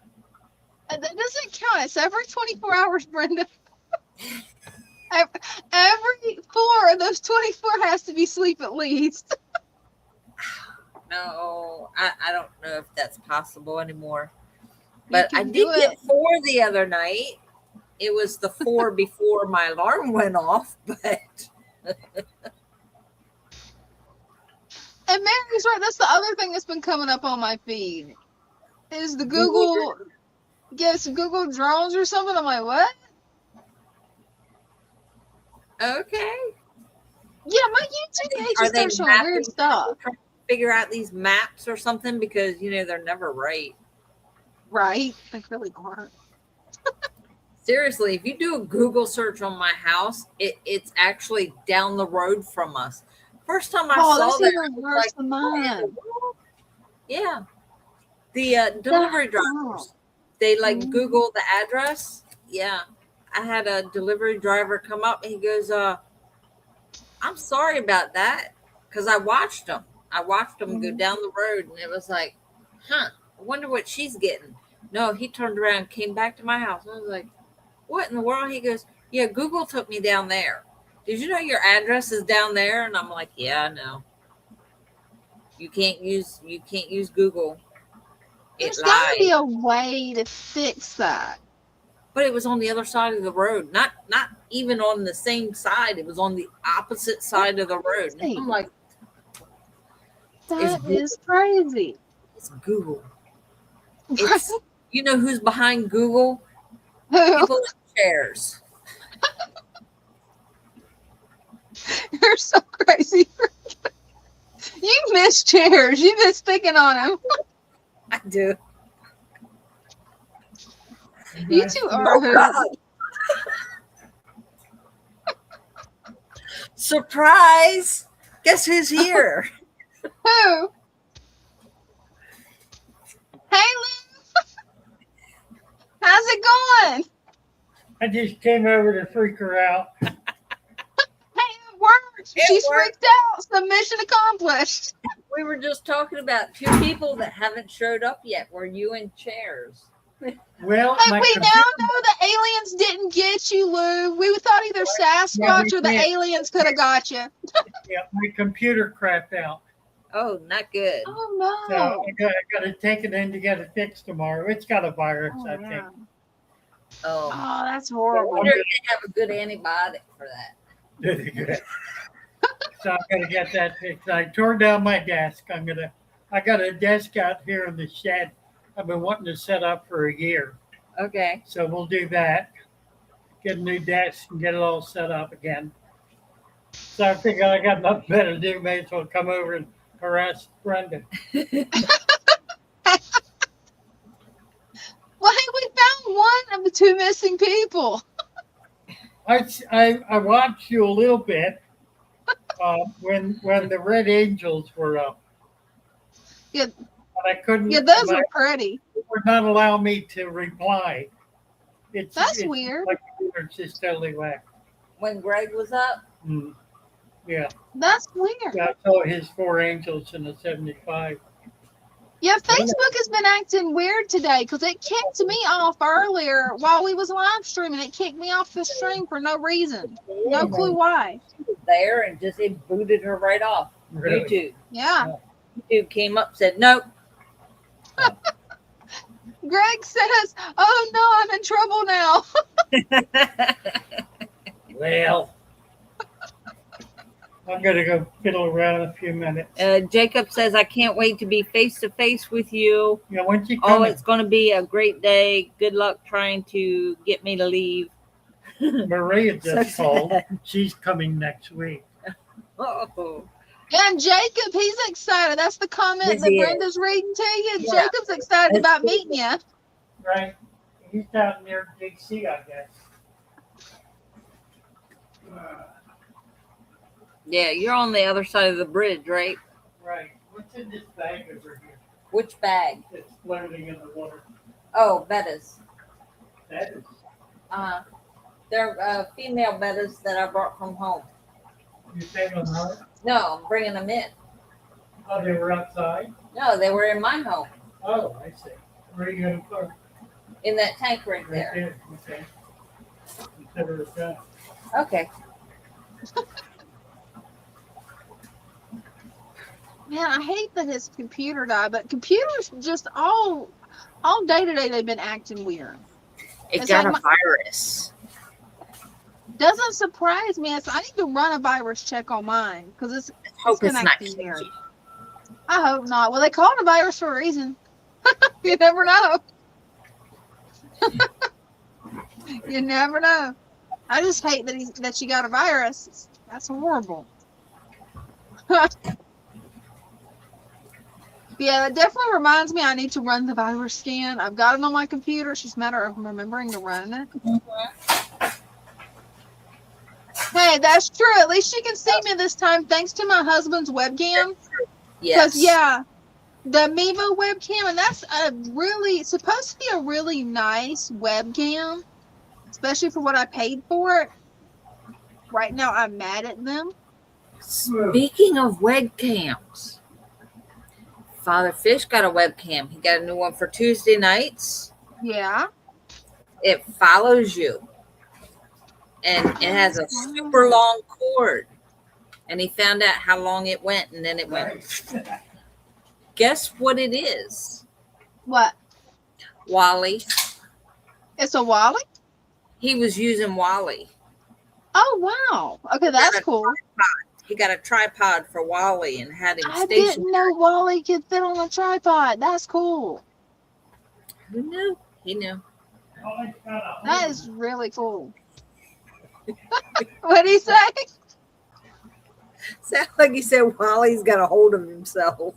That doesn't count. It's every 24 hours, Brenda. Every 4 of those 24 has to be sleep at least. No, I don't know if that's possible anymore. You But I can did do get it. 4 the other night. It was the 4 before my alarm went off, but And Mary's right. That's the other thing that's been coming up on my feed. Is the Google Google, yes, Google drones or something. I'm like, what? okay. Yeah, my YouTube page Are just they starts showing weird mapping? stuff. Trying to figure out these maps or something because they're never right. Right? They really aren't. Seriously, if you do a Google search on my house, it's actually down the road from us. First time I Oh, saw that's that, even I was worse like, than "What in the mine. world?" Yeah, the delivery drivers, they like Mhm. Google the address. Yeah, I had a delivery driver come up and he goes, I'm sorry about that, because I watched them. I watched them go Mhm. down the road, and it was like, I wonder what she's getting. No, he turned around and came back to my house. I was like, what in the world? He goes, yeah, Google took me down there. Did you know your address is down there? And I'm like, yeah, I know. You can't use Google. It There's got to be lied. a way to fix that. But it was on the other side of the road. Not even on the same side. It was on the opposite side of the road. And I'm like, That is crazy. it's Google. It's you know who's behind Google? Who? People in chairs. You're so crazy. You miss chairs. You miss picking on them. I do. You two are Oh, who? God. Surprise! Guess who's here? Who? Hey, Lou. How's it going? I just came over to freak her out. Hey, it worked. It She's worked. freaked out. So mission accomplished. We were just talking about 2 people that haven't showed up yet. Were you in chairs? Well, Hey, my we computer, now know the aliens didn't get you, Lou. We thought either Sasquatch or the aliens could have got you. my computer crapped out. Oh, not good. Oh, So no. I got to take it in to get it fixed tomorrow. It's got a virus, Oh, I think. yeah. Oh, Oh, that's I horrible. wonder if they have a good antibiotic for that. So I'm gonna get that fixed. I tore down my desk. I got a desk out here in the shed. I've been wanting to set up for a year. Okay. So we'll do that. Get a new desk and get it all set up again. So I figured I got nothing better to do. May as well come over and harass Brenda. Well, hey, we found one of the 2 missing people. I watched you a little bit when the Red Angels were up. Yeah. But I couldn't. Yeah, those were pretty. It would not allow me to reply. That's weird. Like it's just totally whack. When Greg was up? Yeah. That's weird. I saw his 4 angels in the 75. Yeah, Facebook has been acting weird today because it kicked me off earlier while we was live streaming. It kicked me off the stream for no reason. No clue why. She was there and just it booted her right off. Really? YouTube. Yeah. YouTube came up, said nope. Greg says, oh no, I'm in trouble now. Well, I'm gonna go fiddle around a few minutes. Jacob says, I can't wait to be face to face with you. Yeah, when's you Oh, coming? it's going to be a great day. Good luck trying to get me to leave. Maria just So called. sad. She's coming next week. Oh, And Jacob, he's excited. That's the comment Yes, that he is. Brenda's reading to you. Yeah. Jacob's excited That's about cool. meeting you. Right? He's down near DC, I guess. yeah, you're on the other side of the bridge, right? Right. What's in this bag over here? Which bag? It's floating in the water. Oh, bettas. That is. They're female bettas that I brought from home. You saved them out? No, I'm bringing them in. Oh, they were outside? No, they were in my home, Oh, I see. Where are you going to put them? in that tank right Right there. there. Okay. Consider it done. Okay. Man, I hate that his computer died, but computers just all day today they've been acting weird. It It's got like a virus. doesn't surprise me. I need to run a virus check on mine because it's Hope been it's not acting kicky. weird. I hope not. Well, they call it a virus for a reason. You never know. You never know. I just hate that she got a virus. That's horrible. Yeah, that definitely reminds me I need to run the virus scan. I've got it on my computer. It's just a matter of remembering to run it. Hey, that's true. At least she can see me this time thanks to my husband's webcam. Yes. Because, yeah, the Mevo webcam, and that's supposed to be a really nice webcam, especially for what I paid for it. Right now, I'm mad at them. Speaking of webcams, Father Fish got a webcam. He got a new one for Tuesday nights. Yeah. It follows you. And it has a super long cord. And he found out how long it went, and then it went. Guess what it is? What? Wally. It's a Wally? He was using Wally. Oh, wow. Okay, that's cool. He got a tripod for Wally and had him I stationary. didn't know Wally could fit on a tripod. That's cool. Who knew? He knew. That is really cool. What'd he say? Sounds like he said Wally's got a hold of himself.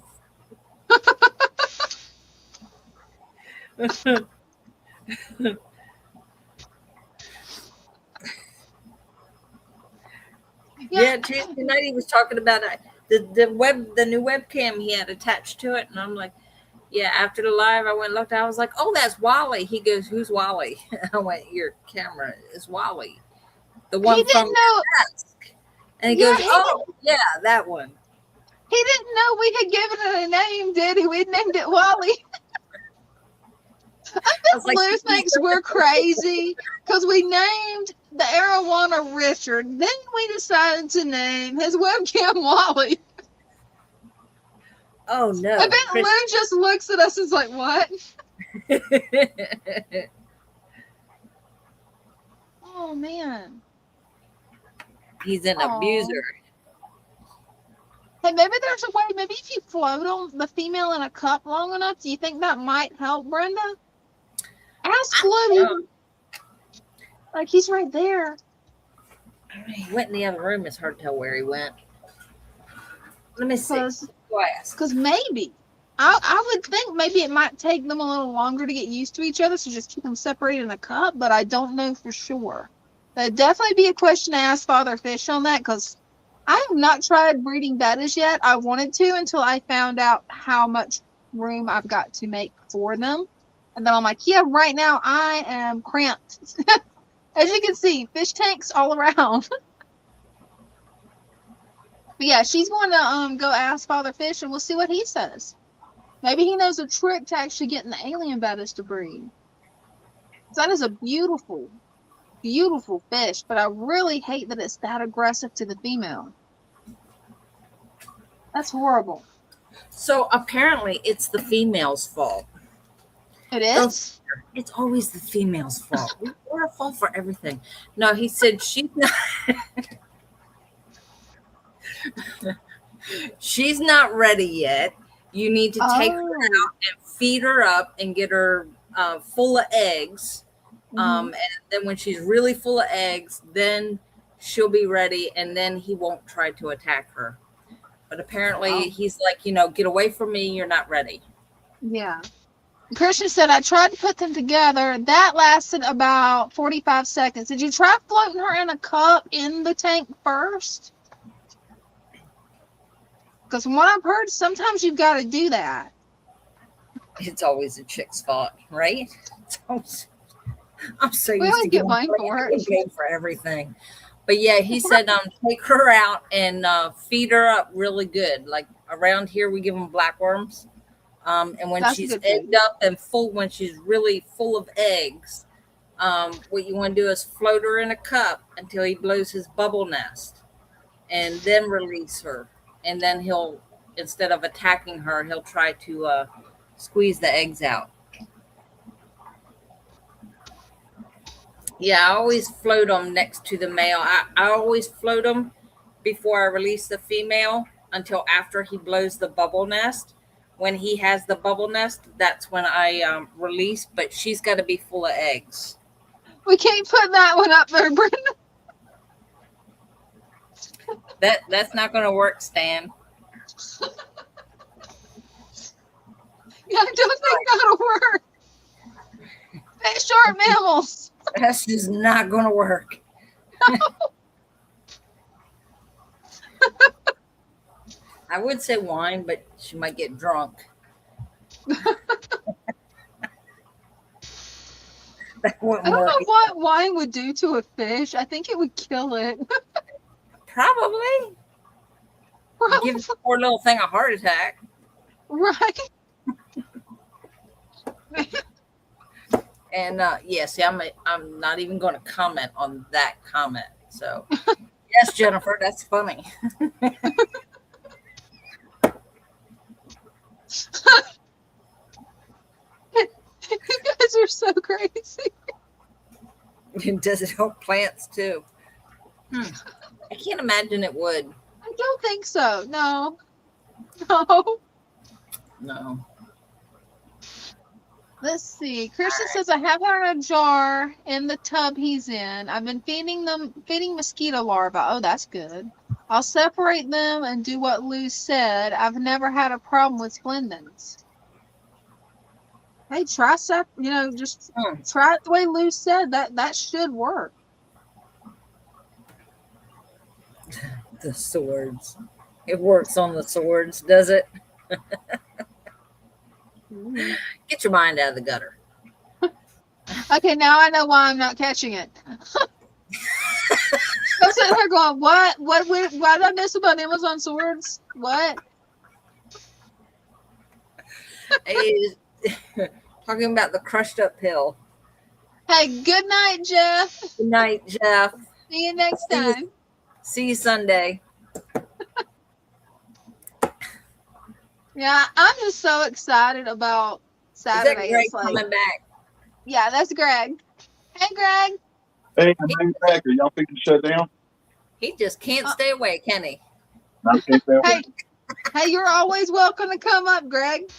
Yeah, Tuesday night he was talking about the new webcam he had attached to it, and I'm like, yeah. After the live, I went and looked. I was like, oh, that's Wally. He goes, who's Wally? I went, your camera is Wally, the one He from didn't know. Desk. And he Yeah, goes, oh, yeah, that one. He didn't know we had given it a name, did he? We named it Wally. I bet Lou thinks we're crazy because we named the Arowana Richard. Then we decided to name his webcam Wally. Oh, no. I bet Lou just looks at us and is like, what? Oh, man. He's an abuser. Hey, maybe there's a way. Maybe if you float on the female in a cup long enough, do you think that might help, Brenda? Ask Lou. Like, he's right there. He went in the other room. It's hard to tell where he went. Let me see. Because maybe. I would think maybe it might take them a little longer to get used to each other, so just keep them separated in a cup, but I don't know for sure. That'd definitely be a question to ask Father Fish on that, because I have not tried breeding bettas yet. I wanted to until I found out how much room I've got to make for them. And then I'm like, yeah, right now I am cramped. As you can see, fish tanks all around. But yeah, she's going to go ask Father Fish, and we'll see what he says. Maybe he knows a trick to actually getting the alien bettas to breed. So that is a beautiful, beautiful fish, but I really hate that it's that aggressive to the female. That's horrible. So apparently it's the female's fault. It is? It's always the female's fault. We're at fault for everything. No, he said she's not. She's not ready yet. You need to take her out and feed her up and get her full of eggs. And then when she's really full of eggs, then she'll be ready, and then he won't try to attack her. But apparently he's like, get away from me. You're not ready. Yeah. Christian said, I tried to put them together. That lasted about 45 seconds. Did you try floating her in a cup in the tank first? Because from what I've heard, sometimes you've got to do that. It's always a chick's fault, right? I'm so We used always to get blamed for it. blamed for everything. But yeah, he said, take her out and feed her up really good. Like around here, we give them blackworms. And when That's she's good egged up and full, when she's really full of eggs, what you want to do is float her in a cup until he blows his bubble nest, and then release her. And then he'll instead of attacking her, he'll try to squeeze the eggs out. Yeah, I always float them next to the male. I always float them before I release the female until after he blows the bubble nest. When he has the bubble nest, that's when I release, but she's got to be full of eggs. We can't put that one up there, Brenda. That's not going to work, Stan. Yeah, I don't think that'll work. They're short mammals. That's just not going to work. I would say wine, but she might get drunk. That I wouldn't don't work. know what wine would do to a fish. I think it would kill it. Probably. Give this poor little thing a heart attack. Right. And see, I'm not even going to comment on that comment. So, yes, Jennifer, that's funny. You guys are so crazy. Does it help plants too? I can't imagine it would. I don't think so. No. No. No. Let's see. Kirsten says I have her in a jar in the tub he's in. I've been feeding mosquito larvae. Oh, that's good. I'll separate them and do what Lou said. I've never had a problem with splendens. Hey, try just try it the way Lou said. That should work. The swords. It works on the swords, does it? Get your mind out of the gutter. Okay, now I know why I'm not catching it. I'm sitting here going, what? Why did I miss about Amazon swords? What? Talking about the crushed up pill. Hey, good night, Jeff. Good night, Jeff. See you next time. See you Sunday. Yeah, I'm just so excited about Saturday. Is that Greg It's like, coming back? yeah, that's Greg. Hey, Greg. Hey, I'm back. Are y'all thinking to shut down? He just can't stay away, can he? I can't stay away. Hey, you're always welcome to come up, Greg.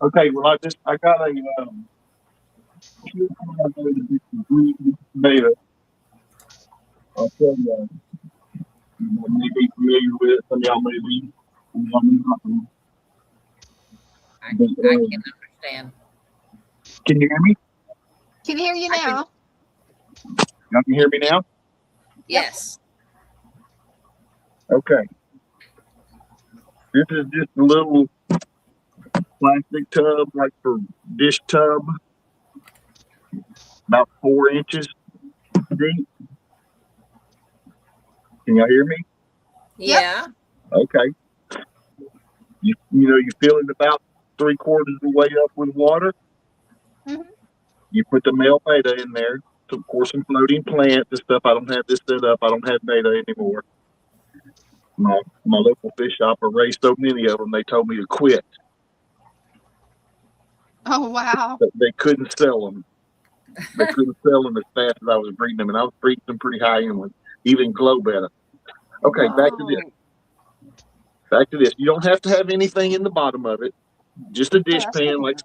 Okay, well, I got a beta. I'll tell you, you may be familiar with it. Some of y'all may be. I can understand. Can you hear me? Can hear you now. Y'all can hear me now? Yes. Okay. This is just a little plastic tub, like for dish tub, about 4 inches deep. Can y'all hear me? Yeah. Okay. You fill it about 3/4 of the way up with water. Mm-hmm. You put the male beta in there. So, of course, some floating plants and stuff. I don't have this set up. I don't have beta anymore. My local fish shop, I raised so many of them, they told me to quit. Oh, wow. But they couldn't sell them. They couldn't sell them as fast as I was breeding them, and I was breeding some pretty high end ones, even glow beta. Okay, back to this. Back to this. You don't have to have anything in the bottom of it. Just a dish pan, like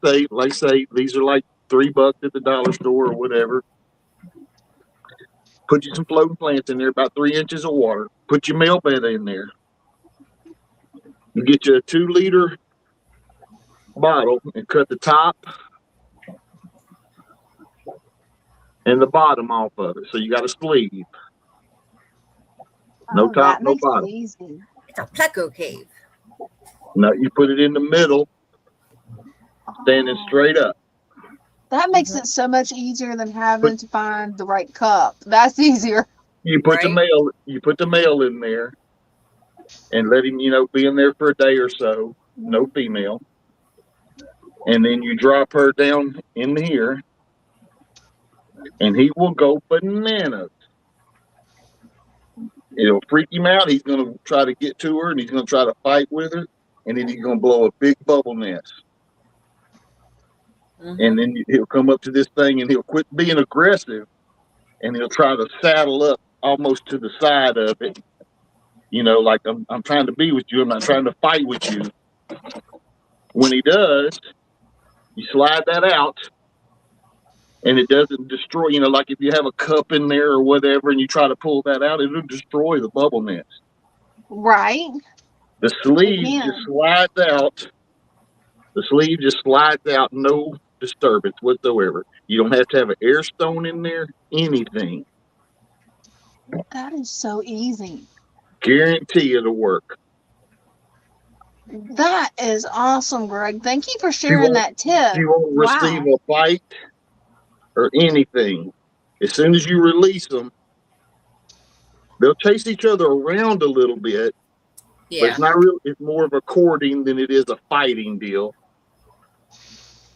say these are like $3 at the dollar store or whatever. Put you some floating plants in there, about 3 inches of water. Put your male beta in there. You get you a 2-liter bottle and cut the top and the bottom off of it. So you got a sleeve. No top, no bottom. It's a pleco cave. No, you put it in the middle, standing straight up. That makes it so much easier than having to find the right cup. That's easier. You put the male in there and let him, be in there for a day or so. No female. And then you drop her down in here and he will go bananas. It'll freak him out. He's going to try to get to her and he's going to try to fight with her. and then he's gonna blow a big bubble nest. And then he'll come up to this thing and he'll quit being aggressive and he'll try to saddle up almost to the side of it. You know, like I'm trying to be with you. I'm not trying to fight with you. When he does, you slide that out and it doesn't destroy, you know, like if you have a cup in there or whatever and you try to pull that out, it'll destroy the bubble nest. Right. The sleeve Again. just slides out. The sleeve just slides out, no disturbance whatsoever. You don't have to have an air stone in there, anything. That is so easy. Guarantee it'll work. That is awesome, Greg. Thank you for sharing that tip. You won't receive Wow. a bite or anything. As soon as you release them, they'll chase each other around a little bit. Yeah. But it's not real. It's more of a courting than it is a fighting deal.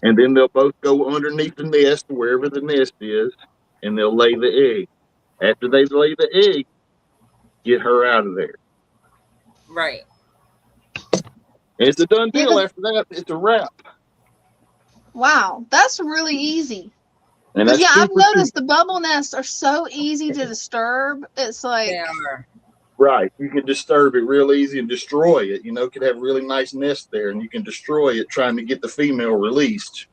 And then they'll both go underneath the nest, wherever the nest is, and they'll lay the egg. After they lay the egg, get her out of there. Right. And it's a done deal. After that, it's a wrap. Wow, that's really easy. And that's I've noticed the bubble nests are so easy to disturb. It's like They are. Right. You can disturb it real easy and destroy it. You know, could have really nice nests there, and you can destroy it trying to get the female released.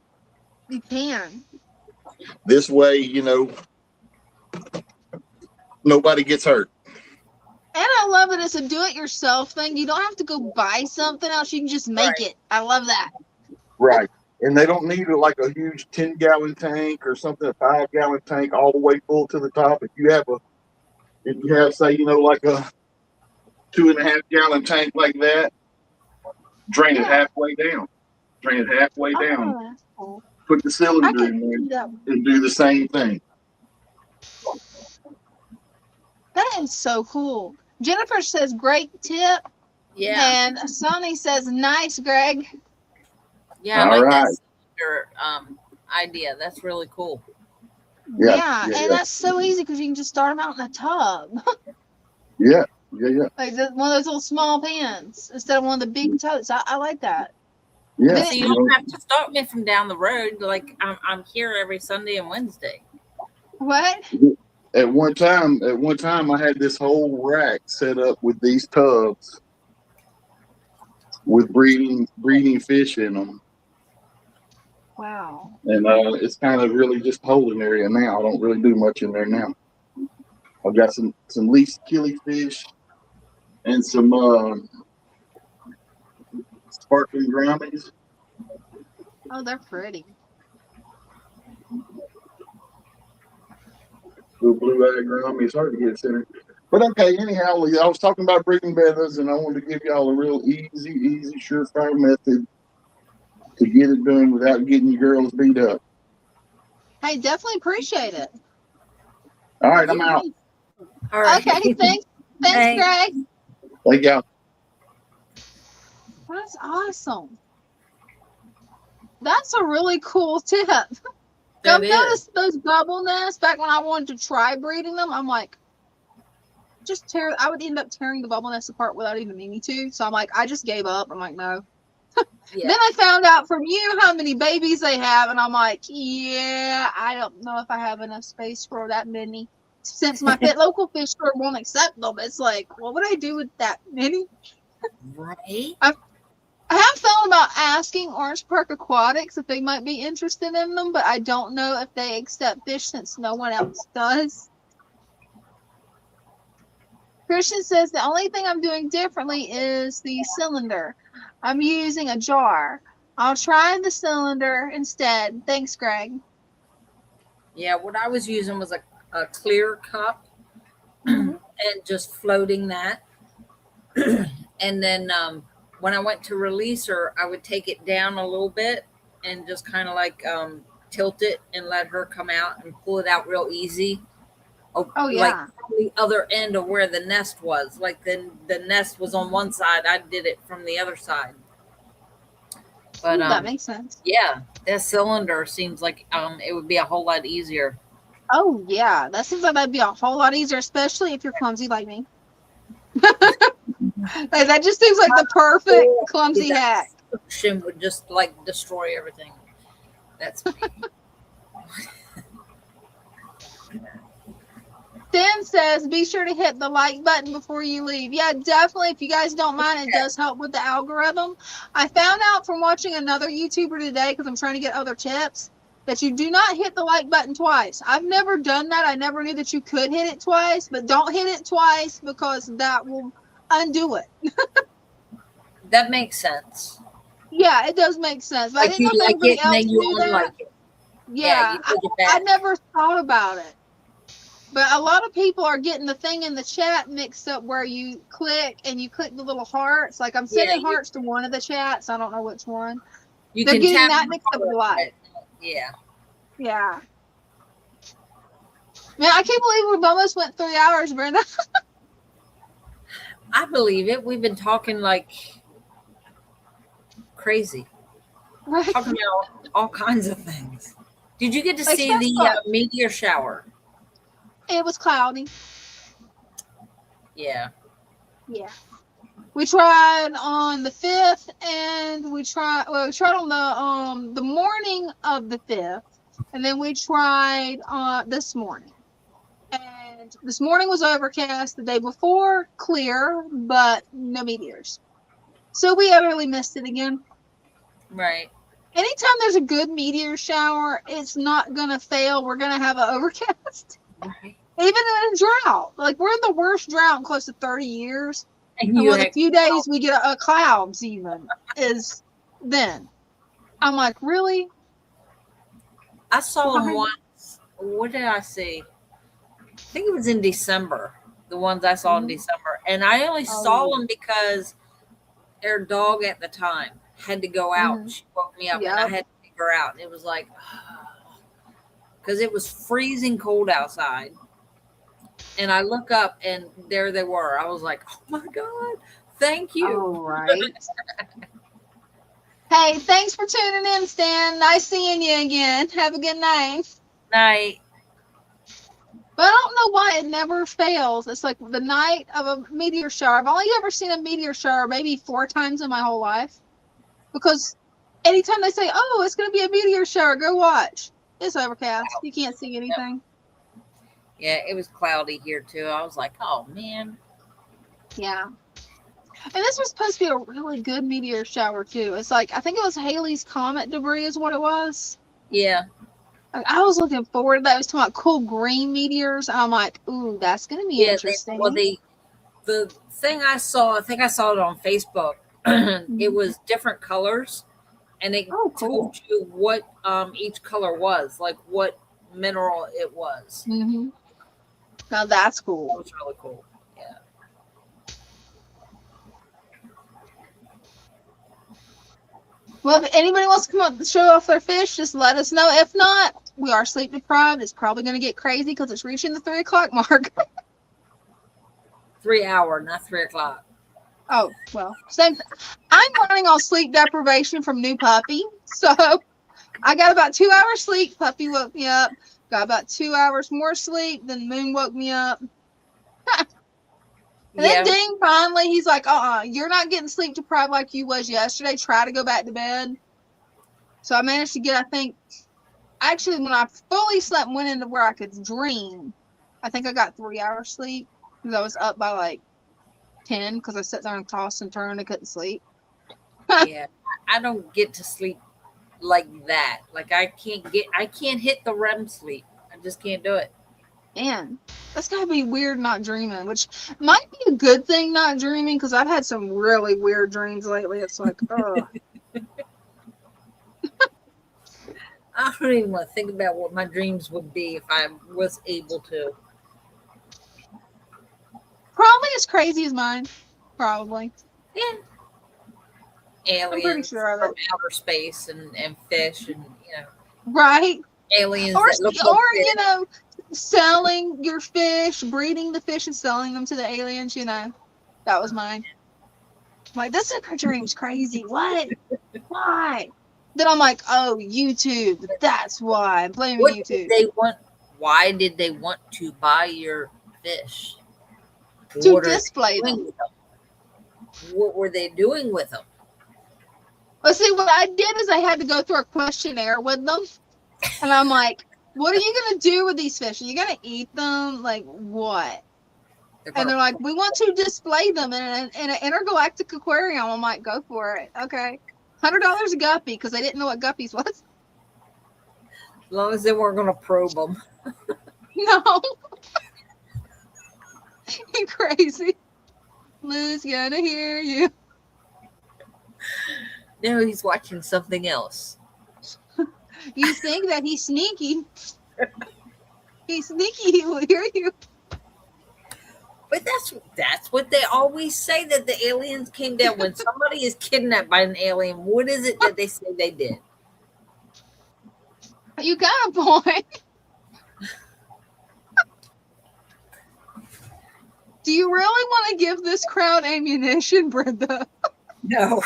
you can. This way, you know, nobody gets hurt. And I love it. It's a do-it-yourself thing. You don't have to go buy something else. You can just make it. I love that. Right. And they don't need like a huge 10-gallon tank or something, a 5-gallon tank all the way full to the top. If you have, say, you know, like a 2.5-gallon tank like that, drain it halfway down. Drain it halfway down. That's cool. Put the cylinder in there and do the same thing. That is so cool. Jennifer says, great tip. Yeah. And Sonny says, nice, Greg. Yeah, I like that cylinder idea. That's really cool. Yeah, and that's so easy because you can just start them out in a tub. Yeah. Like one of those little small pans instead of one of the big totes. I like that. Yeah. So you don't have to start me from down the road. Like I'm here every Sunday and Wednesday. What? At one time, I had this whole rack set up with these tubs with breeding fish in them. Wow. And it's kind of really just holding area now. I don't really do much in there now. I've got some least killifish and some sparkling brownies. Oh, they're pretty. Little blue-eyed brownies. It's hard to get center. But okay, anyhow, I was talking about breeding methods, and I wanted to give y'all a real easy, surefire method to get it done without getting your girls beat up. Hey, definitely appreciate it. All right, I'm out. All right. Okay, thanks, Greg. Thank y'all. That's awesome. That's a really cool tip. I've noticed those bubble nests back when I wanted to try breeding them. I'm like, I would end up tearing the bubble nest apart without even meaning to. So I'm like, I just gave up. I'm like, no. Yeah. Then I found out from you how many babies they have, and I'm like, yeah, I don't know if I have enough space for that many. Since my local fish store won't accept them, it's like, what would I do with that many? Right. I have thought about asking Orange Park Aquatics if they might be interested in them, but I don't know if they accept fish since no one else does. Christian says the only thing I'm doing differently is the cylinder. I'm using a jar. I'll try the cylinder instead. Thanks, Greg. Yeah, what I was using was a clear cup and just floating that. And then when I went to release her, I would take it down a little bit and just kind of like tilt it and let her come out and pull it out real easy. Oh, yeah. Like the other end of where the nest was. Like the nest was on one side. I did it from the other side. But that makes sense. Yeah, that cylinder seems like it would be a whole lot easier. Oh, yeah. That seems like that'd be a whole lot easier, especially if you're clumsy like me. Like, that just seems like the perfect clumsy hack. Ocean would just like destroy everything. That's me. Dan says, be sure to hit the like button before you leave. Yeah, definitely. If you guys don't mind, it does help with the algorithm. I found out from watching another YouTuber today, because I'm trying to get other tips, that you do not hit the like button twice. I've never done that. I never knew that you could hit it twice, but don't hit it twice because that will undo it. That makes sense. Yeah, it does make sense. But I Like didn't you know if like everybody it and else then you knew that. unlike it. Yeah, you take it I back. never thought about it. But a lot of people are getting the thing in the chat mixed up where you click and you click the little hearts. Like, I'm sending hearts to one of the chats. I don't know which one. You They're can getting tap that mixed up with the like. Yeah. Yeah. Man, I can't believe we've almost went 3 hours, Brenda. I believe it. We've been talking like crazy. Right. Talking about all kinds of things. Did you get to Like, see guess the what? meteor shower? It was cloudy. Yeah. Yeah. We tried on the 5th, and we tried on the morning of the 5th, and then we tried this morning. And this morning was overcast. The day before, clear, but no meteors. So we utterly missed it again. Right. Anytime there's a good meteor shower, it's not gonna fail. We're gonna have an overcast. Right. Even in a drought. Like, we're in the worst drought in close to 30 years. And And you with a had few days we get a clouds even is then. I'm like, really? I saw them Why? once. What did I see? I think it was in December. The ones I saw in December. And I only saw them because our dog at the time had to go out. She woke me up and I had to take her out. And it was like, because it was freezing cold outside. And I look up and there they were. I was like, oh my God, thank you. All right. Hey, thanks for tuning in, Stan. Nice seeing you again. Have a good night. Night. But I don't know why it never fails. It's like the night of a meteor shower. I've only ever seen a meteor shower maybe 4 times in my whole life. Because anytime they say, oh, it's going to be a meteor shower, go watch. It's overcast. You can't see anything. Yeah, it was cloudy here too. I was like, oh man. Yeah. And this was supposed to be a really good meteor shower too. It's like, I think it was Halley's Comet debris is what it was. Yeah. I was looking forward to that. It was talking about cool green meteors. I'm like, ooh, that's going to be interesting. The thing I saw, I think I saw it on Facebook. It was different colors, and it told you what each color was, like what mineral it was. Mm-hmm. Now that's cool. It was really cool. Yeah. Well, if anybody wants to come up and show off their fish, just let us know. If not, we are sleep deprived. It's probably going to get crazy because it's reaching the 3 o'clock mark. 3 hour, not 3 o'clock. Oh, well, same. I'm running on sleep deprivation from new puppy. So I got about 2 hours sleep. Puppy woke me up. Got about 2 hours more sleep. Then Moon woke me up. And then Ding, finally, he's like, you're not getting sleep deprived like you was yesterday. Try to go back to bed. So I managed to get, I think, actually, when I fully slept and went into where I could dream, I think I got 3 hours sleep because I was up by like 10 because I sat there and tossed and turned and couldn't sleep. Yeah, I don't get to sleep like that. Like I can't hit the REM sleep. I just can't do it. Man, that's gotta be weird not dreaming, which might be a good thing not dreaming because I've had some really weird dreams lately. It's like, oh. I don't even want to think about what my dreams would be if I was able to. Probably as crazy as mine. Probably. Yeah. Aliens I'm pretty sure of it. from outer space and fish and Right. aliens Or that look like fish. Selling your fish, breeding the fish and selling them to the aliens, That was mine. I'm like, this dream's crazy. What? Why? Then I'm like, oh, YouTube. That's why. I'm blaming What YouTube. did they want? Why did they want to buy your fish? To What are they display doing them. with them? what were they doing with them? Well, see, what I did is I had to go through a questionnaire with them. And I'm like, what are you going to do with these fish? Are you going to eat them? Like, what? And they're like, we want to display them in an intergalactic aquarium. I'm like, go for it. Okay. $100 a guppy because they didn't know what guppies was. As long as they weren't going to probe them. No. You crazy. Lou's gonna hear you. No, he's watching something else. You think that he's sneaky. He's sneaky, he will hear you. But that's what they always say, that the aliens came down. When somebody is kidnapped by an alien, what is it that they say they did? You got a point. Do you really want to give this crowd ammunition, Brenda? No.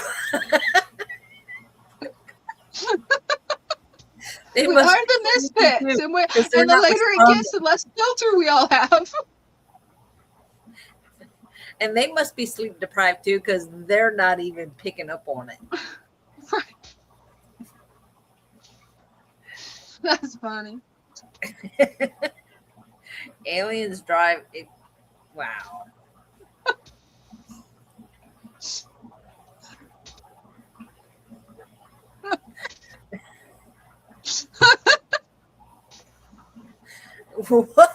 We are the misfits, and the later it gets, the less filter we all have. And they must be sleep deprived too, because they're not even picking up on it. Right. That's funny. Aliens drive it. Wow. What?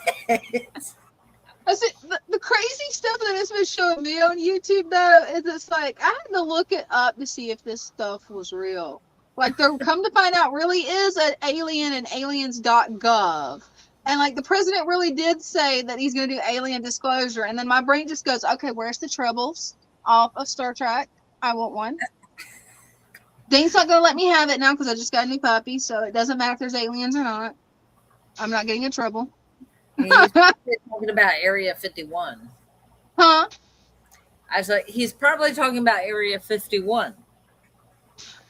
I said, the crazy stuff that has been showing me on YouTube, though, is it's like, I had to look it up to see if this stuff was real. Like, they're come to find out really is an alien and aliens.gov. And, like, the president really did say that he's going to do alien disclosure. And then my brain just goes, okay, where's the Tribbles off of Star Trek? I want one. Dane's not going to let me have it now because I just got a new puppy. So it doesn't matter if there's aliens or not. I'm not getting in trouble. He's talking about Area 51. Huh? I was like, he's probably talking about Area 51.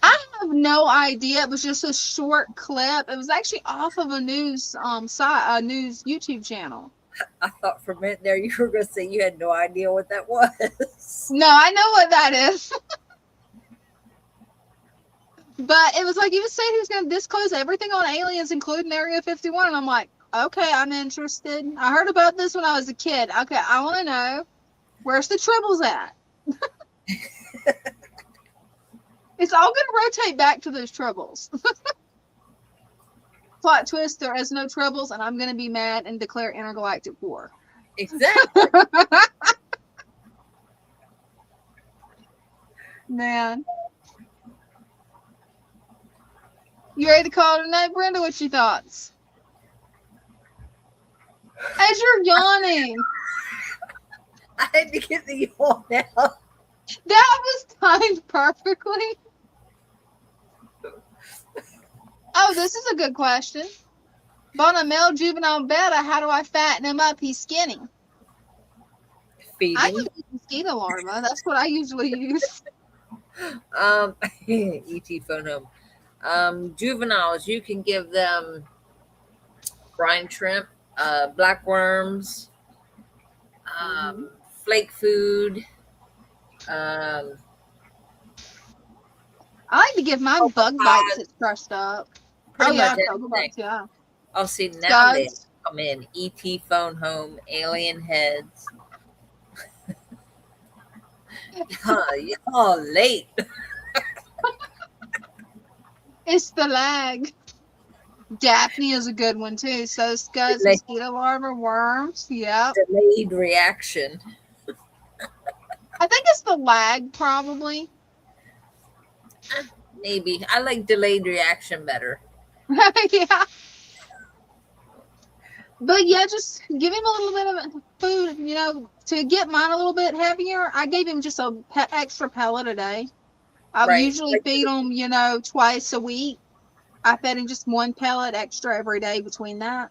I have no idea. It was just a short clip. It was actually off of a news news YouTube channel. I thought for a minute there you were going to say you had no idea what that was. No, I know what that is. But it was like he was saying he was going to disclose everything on aliens, including Area 51. And I'm like, okay, I'm interested. I heard about this when I was a kid. Okay, I want to know, where's the Tribbles at? It's all going to rotate back to those Tribbles. Plot twist, there is no Tribbles, and I'm going to be mad and declare intergalactic war. Exactly. Man. You ready to call it a night, Brenda? What's your thoughts? As you're yawning. I had to get the yawn out. That was timed perfectly. Oh, this is a good question. Bought a male juvenile betta. How do I fatten him up? He's skinny. Feeding. I use mosquito larvae. That's what I usually use. ET phone home. Juveniles, you can give them brine shrimp, black worms, flake food. I like to give mine bug bites that's crushed up. Pretty much cocoa bites, yeah. Oh, see, now they Studs. come in. ET phone home, alien heads. Y'all late. It's the lag. Daphne is a good one too. So scuds, mosquito larvae, worms. Yep. Delayed reaction. I think it's the lag, probably. Maybe. I like delayed reaction better. Yeah. But yeah, just give him a little bit of food, to get mine a little bit heavier. I gave him just a extra pellet a day. I usually feed him, twice a week. I fed him just one pellet extra every day between that.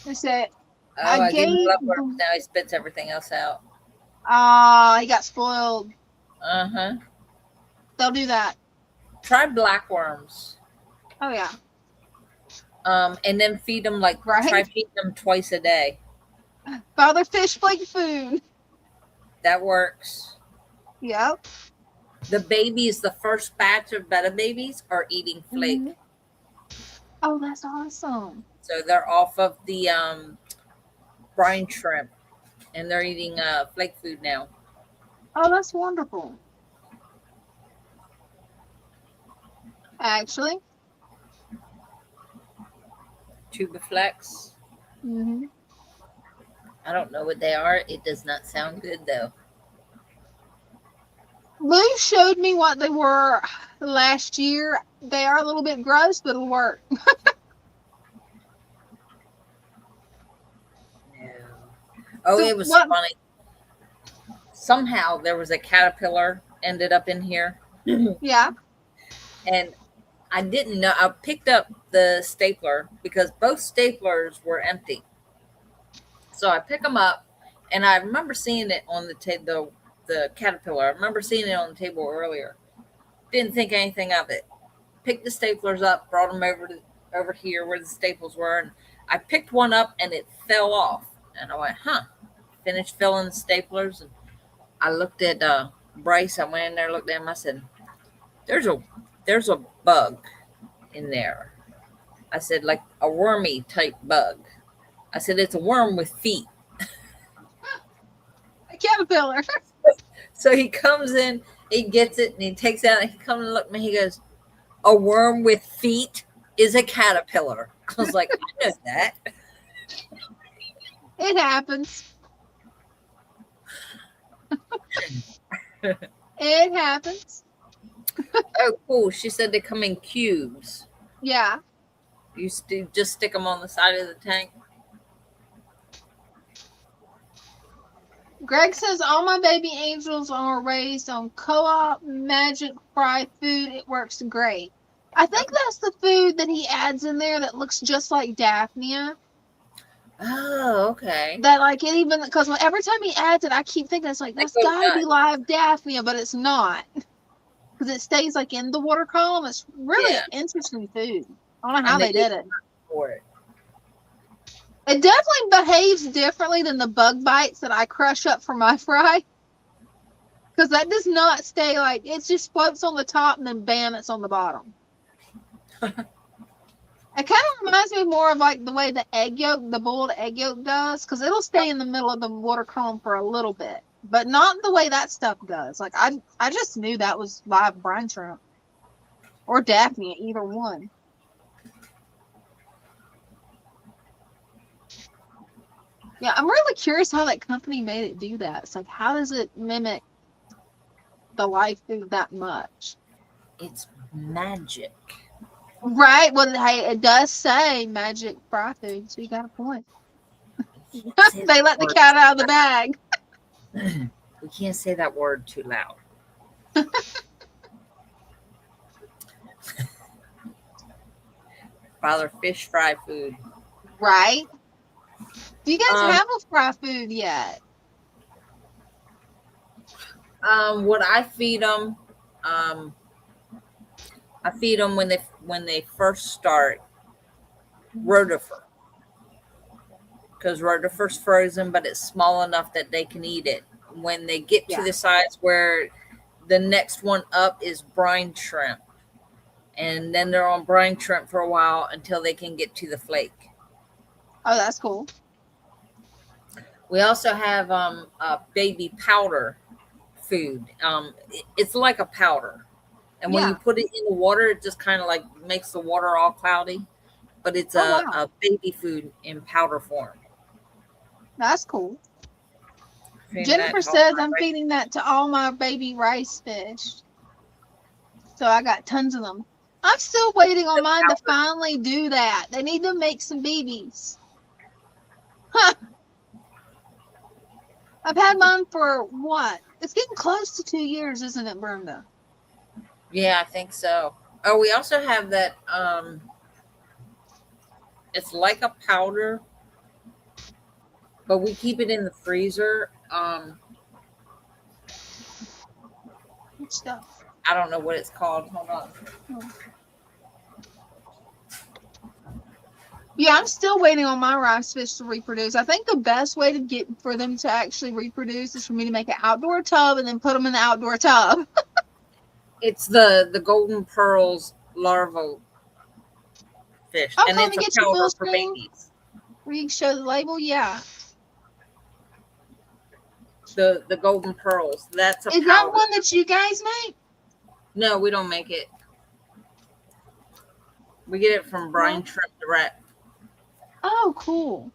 That's it. Oh, I gave him bloodworms. Now he spits everything else out. He got spoiled. Uh-huh. They'll do that. Try black worms. Oh, yeah. And then feed them try feeding them twice a day. Father Fish flake food. That works. Yep. The babies, the first batch of betta babies are eating flake. Mhm. Oh, that's awesome. So they're off of the brine shrimp and they're eating flake food now. Oh, that's wonderful. Actually. Tuba flex. Hmm. I don't know what they are. It does not sound good though. Lou showed me what they were last year. They are a little bit gross, but it'll work. No. Oh, So it was what? funny. Somehow there was a caterpillar ended up in here. Yeah. And I didn't know. I picked up the stapler because both staplers were empty. So I pick them up, and I remember seeing it on the caterpillar. I remember seeing it on the table earlier. Didn't think anything of it. Picked the staplers up, brought them over here where the staples were, and I picked one up and it fell off. And I went, huh. Finished filling the staplers, and I looked at Bryce. I went in there, looked at him. I said, there's a bug in there. I said, like a wormy type bug. I said, it's a worm with feet. A caterpillar. So he comes in, he gets it, and he takes it out, and he comes and look at me. He goes, a worm with feet is a caterpillar. I was like, I know that. It happens. It happens. Oh, cool. She said they come in cubes. Yeah. You just stick them on the side of the tank. Greg says all my baby angels are raised on co-op magic fry food. It works great. I think that's the food that he adds in there that looks just like Daphnia. Oh, okay. That like it even because every time he adds it, I keep thinking it's like They that's go gotta be nuts. live Daphnia, but it's not because it stays like in the water column. It's really Yeah. an interesting food. I don't know how And they did it. for it. It definitely behaves differently than the bug bites that I crush up for my fry. Because that does not stay like it just floats on the top and then bam, it's on the bottom. It kind of reminds me more of like the way the egg yolk, the boiled egg yolk does, because it'll stay in the middle of the water column for a little bit, but not the way that stuff does. Like I just knew that was live brine shrimp or Daphnia, either one. Yeah, I'm really curious how that company made it do that. It's like, how does it mimic the live food that much? It's magic. Right. Well, hey, it does say magic fry food, so you got a point. They let the cat out of the bag. We can't say that word too loud. Father Fish fry food. Right. Do you guys Um, have a fry food yet? What I feed them, I feed them when they first start rotifer, because rotifer's frozen, but it's small enough that they can eat it. When they get to the size where the next one up is brine shrimp, and then they're on brine shrimp for a while until they can get to the flake. Oh, that's cool. We also have a baby powder food. It's like a powder, and when you put it in the water, it just kind of like makes the water all cloudy. But it's a baby food in powder form. That's cool. Feeding Jennifer says I'm feeding that to all my baby rice fish. So I got tons of them. I'm still waiting on mine to finally do that. They need to make some babies. Huh. I've had mine for what? It's getting close to 2 years, isn't it, Brenda? Yeah, I think so. Oh, we also have that. It's like a powder, but we keep it in the freezer. Good stuff. I don't know what it's called. Hold on. Yeah, I'm still waiting on my rice fish to reproduce. I think the best way to get for them to actually reproduce is for me to make an outdoor tub and then put them in the outdoor tub. It's the golden pearls larval fish, Oh, and let it's me a get you full powder for screen babies. where you can show the label. Yeah. The golden pearls. That's a Is that powder. one that you guys make? No, we don't make it. We get it from Brine Shrimp Direct. Oh, cool.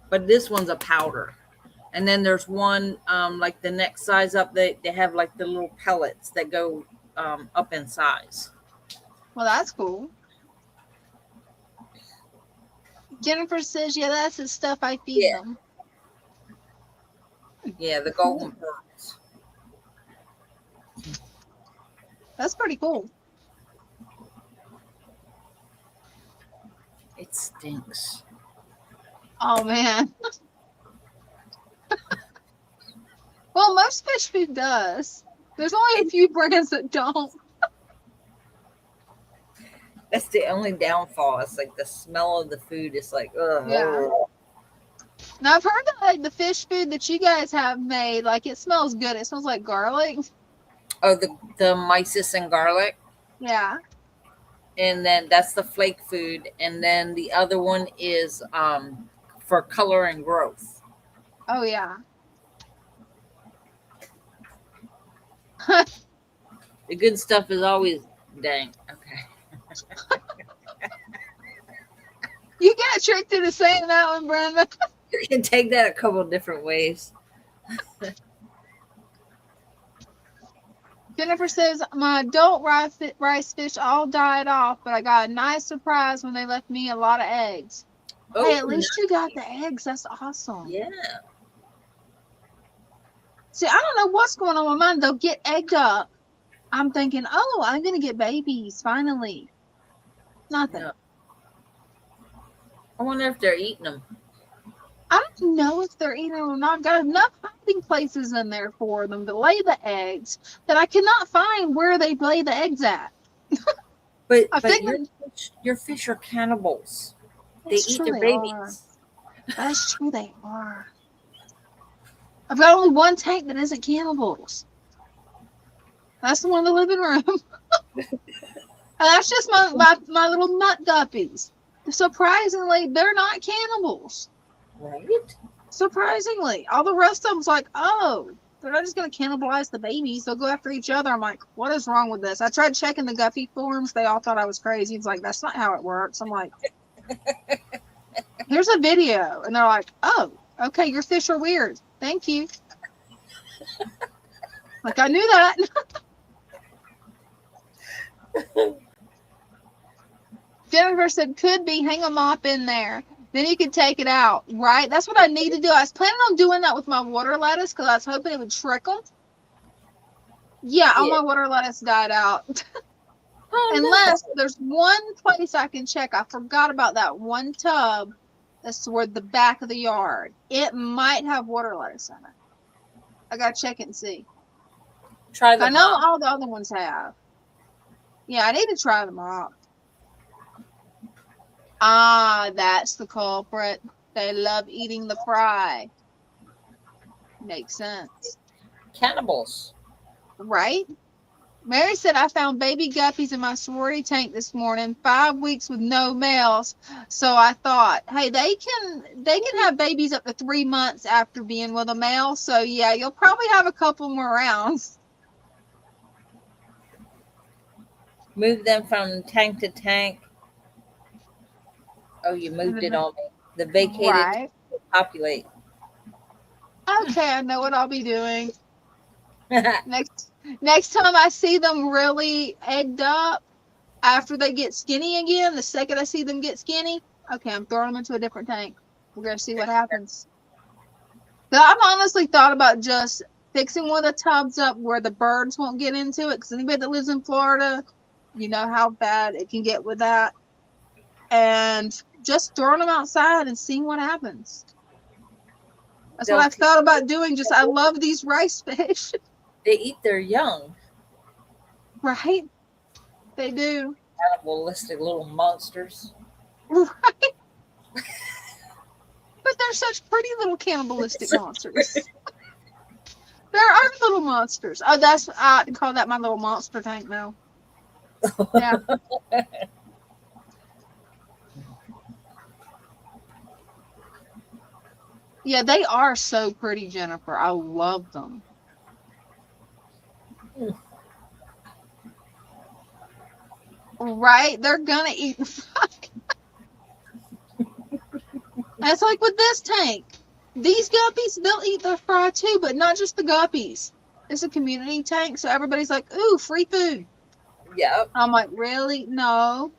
But this one's a powder. And then there's one like the next size up. They have like the little pellets that go up in size. Well, that's cool. Jennifer says, yeah, that's the stuff I feed Yeah. them. Yeah, the golden pearls. That's pretty cool. It stinks. Oh, man. Well, most fish food does. There's only a few brands that don't. That's the only downfall. It's like the smell of the food is like, ugh. Yeah. Now, I've heard that like the fish food that you guys have made, like it smells good. It smells like garlic. Oh, the mysis and garlic. Yeah. And then that's the flake food. And then the other one is for color and growth. Oh, yeah. The good stuff is always dang. Okay. You got tricked into saying that one, Brenda. You can take that a couple different ways. Jennifer says, my adult rice fish all died off, but I got a nice surprise when they left me a lot of eggs. Oh, Hey, at least you got the eggs. That's awesome. yeah. See, I don't know what's going on with mine. They'll get egged up. I'm thinking, oh, I'm going to get babies, finally. Nothing. Yeah. I wonder if they're eating them. I don't know if they're eating them or not. I've got enough hiding places in there for them to lay the eggs that I cannot find where they lay the eggs at. But I figured your fish are cannibals. They That's eat true, their they babies. are. That's true, they are. I've got only one tank that isn't cannibals. That's the one in the living room. And that's just my little nut guppies. Surprisingly, they're not cannibals. Right? Surprisingly. All the rest of them's like, oh, they're not just going to cannibalize the babies. They'll go after each other. I'm like, what is wrong with this? I tried checking the Guppy forums. They all thought I was crazy. It's like, that's not how it works. I'm like, here's a video. And they're like, oh, okay, your fish are weird. Thank you. Like, I knew that. Jennifer said, could be, hang a mop in there. Then you could take it out, right? That's what I need to do. I was planning on doing that with my water lettuce because I was hoping it would trickle. Yeah, all my water lettuce died out. Oh, Unless no. there's one place I can check. I forgot about that one tub that's toward the back of the yard. It might have water lettuce in it. I got to check it and see. Try them I know out. all the other ones have. Yeah, I need to try them out. Ah, that's the culprit. They love eating the fry. Makes sense. Cannibals. Right? Mary said, I found baby guppies in my sorority tank this morning, 5 weeks with no males. So I thought, hey, they can have babies up to 3 months after being with a male. So yeah, you'll probably have a couple more rounds. Move them from tank to tank. Oh, you moved it on me. The vacated Right. to populate. Okay, I know what I'll be doing. Next time I see them really egged up after they get skinny again, the second I see them get skinny, okay, I'm throwing them into a different tank. We're going to see what happens. But I've honestly thought about just fixing one of the tubs up where the birds won't get into it, because anybody that lives in Florida, you know how bad it can get with that. And just throwing them outside and seeing what happens. That's what I've thought about doing. Just, I love these rice fish. They eat their young. Right? They do. Cannibalistic little monsters. Right? But they're such pretty little cannibalistic monsters. There are little monsters. Oh, I call that my little monster tank now. Yeah. Yeah, they are so pretty, Jennifer. I love them. Right? They're gonna eat the fuck. That's like with this tank. These guppies, they'll eat their fry too, but not just the guppies. It's a community tank, so everybody's like, ooh, free food. Yep. I'm like, really? No.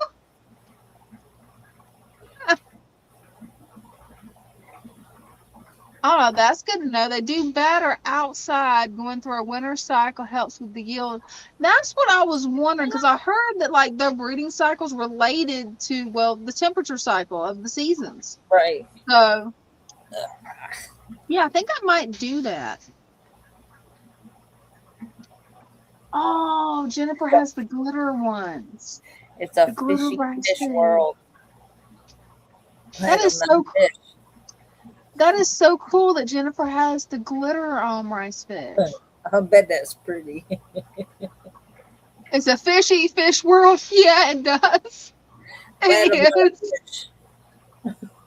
Oh, that's good to know. They do better outside. Going through a winter cycle helps with the yield. That's what I was wondering, because I heard that like their breeding cycle's related to, well, the temperature cycle of the seasons. Right. So, yeah, I think I might do that. Oh, Jennifer has the glitter ones. It's a The glitter fishy rice fish fish. world. That is so cool. That is so cool that Jennifer has the glitter rice fish. I bet that's pretty. It's a fishy fish world. Yeah, it does. It is.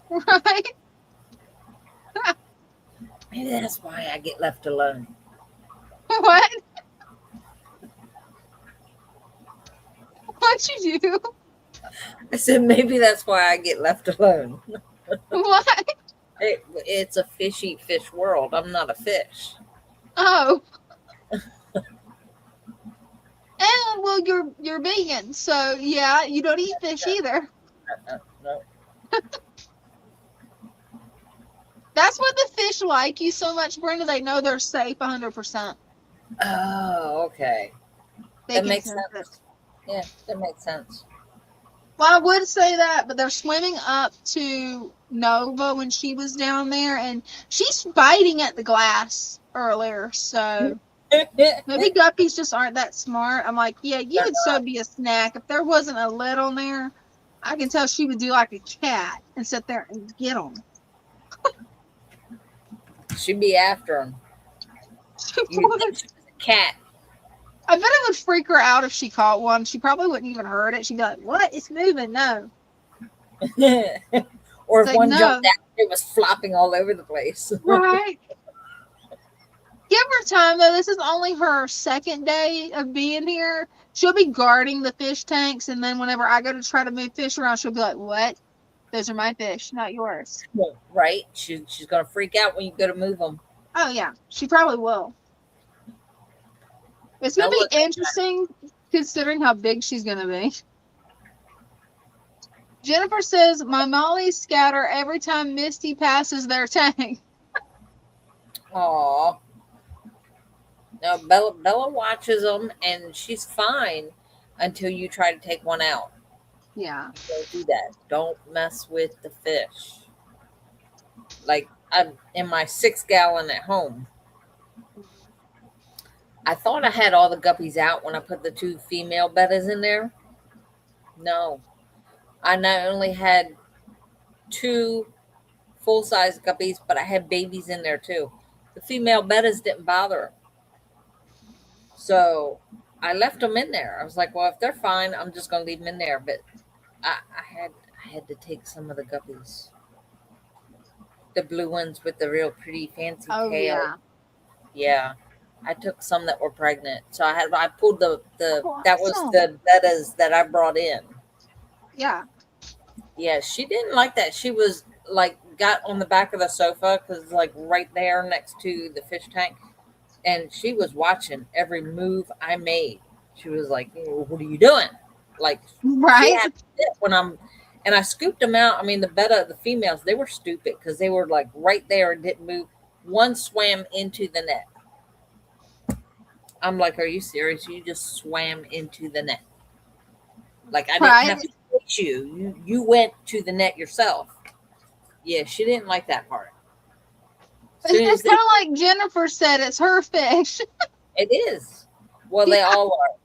Right? Maybe that's why I get left alone. What? What'd you do? I said maybe that's why I get left alone. What? It's a fishy fish world. I'm not a fish. Oh. And well, you're vegan, so yeah, you don't eat fish either. No. That's what the fish like you so much, Brenda. They know they're safe 100%. Oh, okay. That makes sense. Yeah, that makes sense. Well, I would say that, but they're swimming up to Nova when she was down there, and she's biting at the glass earlier, so maybe guppies just aren't that smart. I'm like, yeah, you would so be a snack. If there wasn't a lid on there, I can tell she would do like a cat and sit there and get them. She'd be after him. She would. She was a cat. I bet it would freak her out if she caught one. She probably wouldn't even heard it. She'd be like, what? It's moving. No. Or if Like, one no. jumped out, it was flopping all over the place. Right. Give her time, though. This is only her second day of being here. She'll be guarding the fish tanks, and then whenever I go to try to move fish around, she'll be like, what? Those are my fish, not yours. Right? She's going to freak out when you go to move them. Oh, yeah. She probably will. It's going to be interesting considering how big she's going to be. Jennifer says, my mollies scatter every time Misty passes their tank. Aw. No, Bella watches them, and she's fine until you try to take one out. Yeah. Don't do that. Don't mess with the fish. Like, I'm in my 6 gallon at home. I thought I had all the guppies out when I put the 2 female bettas in there. No. I not only had 2 full-size guppies, but I had babies in there too. The female bettas didn't bother them. So I left them in there. I was like, well, if they're fine, I'm just going to leave them in there. But I had to take some of the guppies. The blue ones with the real pretty fancy tail. Yeah. Yeah. I took some that were pregnant. So I pulled that was Awesome. the bettas that I brought in. Yeah. Yeah, she didn't like that. She was like got on the back of the sofa because like right there next to the fish tank, and she was watching every move I made. She was like, "What are you doing?" Like, right. She had to sit when and I scooped them out. I mean, the females, they were stupid because they were like right there and didn't move. One swam into the net. I'm like, are you serious? You just swam into the net. Like I didn't have to teach you. You went to the net yourself. Yeah, she didn't like that part. It's kind of like Jennifer said, it's her fish. It is. Well, they all are.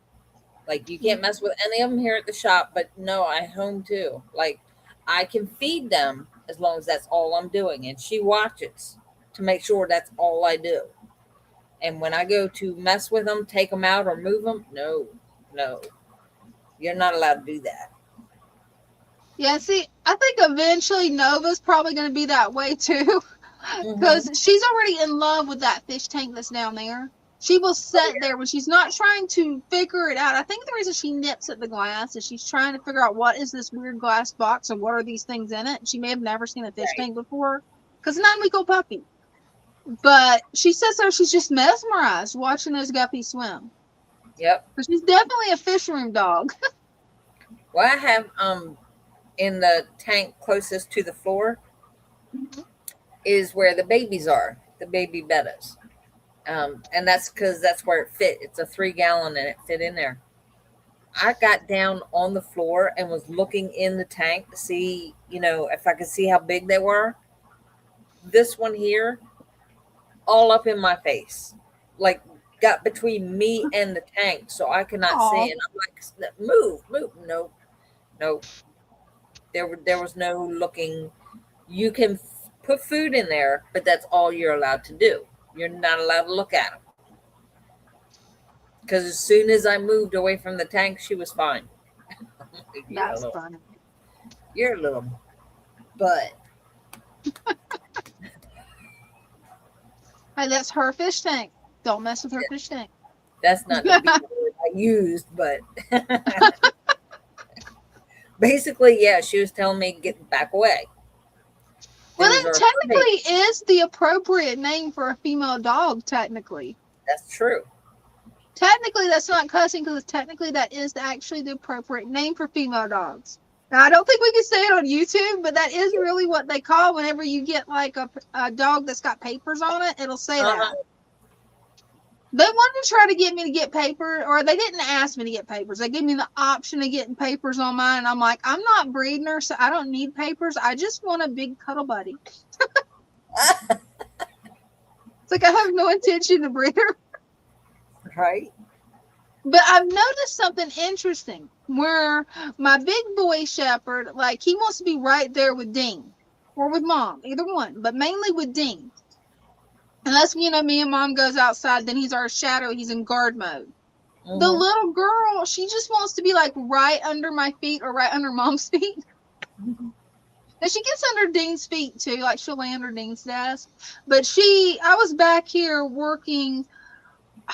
Like you can't mess with any of them here at the shop, but no, at home too. Like I can feed them, as long as that's all I'm doing. And she watches to make sure that's all I do. And when I go to mess with them, take them out or move them, no, you're not allowed to do that. Yeah, see, I think eventually Nova's probably going to be that way too. Because she's already in love with that fish tank that's down there. She will sit there when she's not trying to figure it out. I think the reason she nips at the glass is she's trying to figure out what is this weird glass box and what are these things in it. She may have never seen a fish tank before because 9-week-old puppy. But she sits there, she's just mesmerized watching those guppies swim. Yep. But she's definitely a fish room dog. Well, I have in the tank closest to the floor is where the babies are, the baby bettas. And that's because that's where it fit. It's a 3-gallon and it fit in there. I got down on the floor and was looking in the tank to see, if I could see how big they were. This one here, all up in my face, like got between me and the tank, so I could not see. And I'm like, move. No. There was no looking. You can put food in there, but that's all you're allowed to do. You're not allowed to look at them. Because as soon as I moved away from the tank, she was fine. That's funny. You're a little butt. Hey, that's her fish tank. Don't mess with her fish tank. That's not the word I used, but basically, yeah, she was telling me get back away. Well, that technically is the appropriate name for a female dog, technically. That's true. Technically, that's not cussing because technically that is actually the appropriate name for female dogs. Now, I don't think we can say it on YouTube, but that is really what they call whenever you get like a dog that's got papers on it. It'll say that. They wanted to try to get me to get paper, or they didn't ask me to get papers. They gave me the option of getting papers on mine, and I'm like, I'm not breeding her, so I don't need papers. I just want a big cuddle buddy. It's like I have no intention to breed her. Right. But I've noticed something interesting where my big boy shepherd, like he wants to be right there with Dean or with mom, either one, but mainly with Dean. Unless, me and mom goes outside, then he's our shadow. He's in guard mode. Mm-hmm. The little girl, she just wants to be like right under my feet or right under mom's feet. Mm-hmm. And she gets under Dean's feet too. Like she'll lay under Dean's desk. But I was back here working.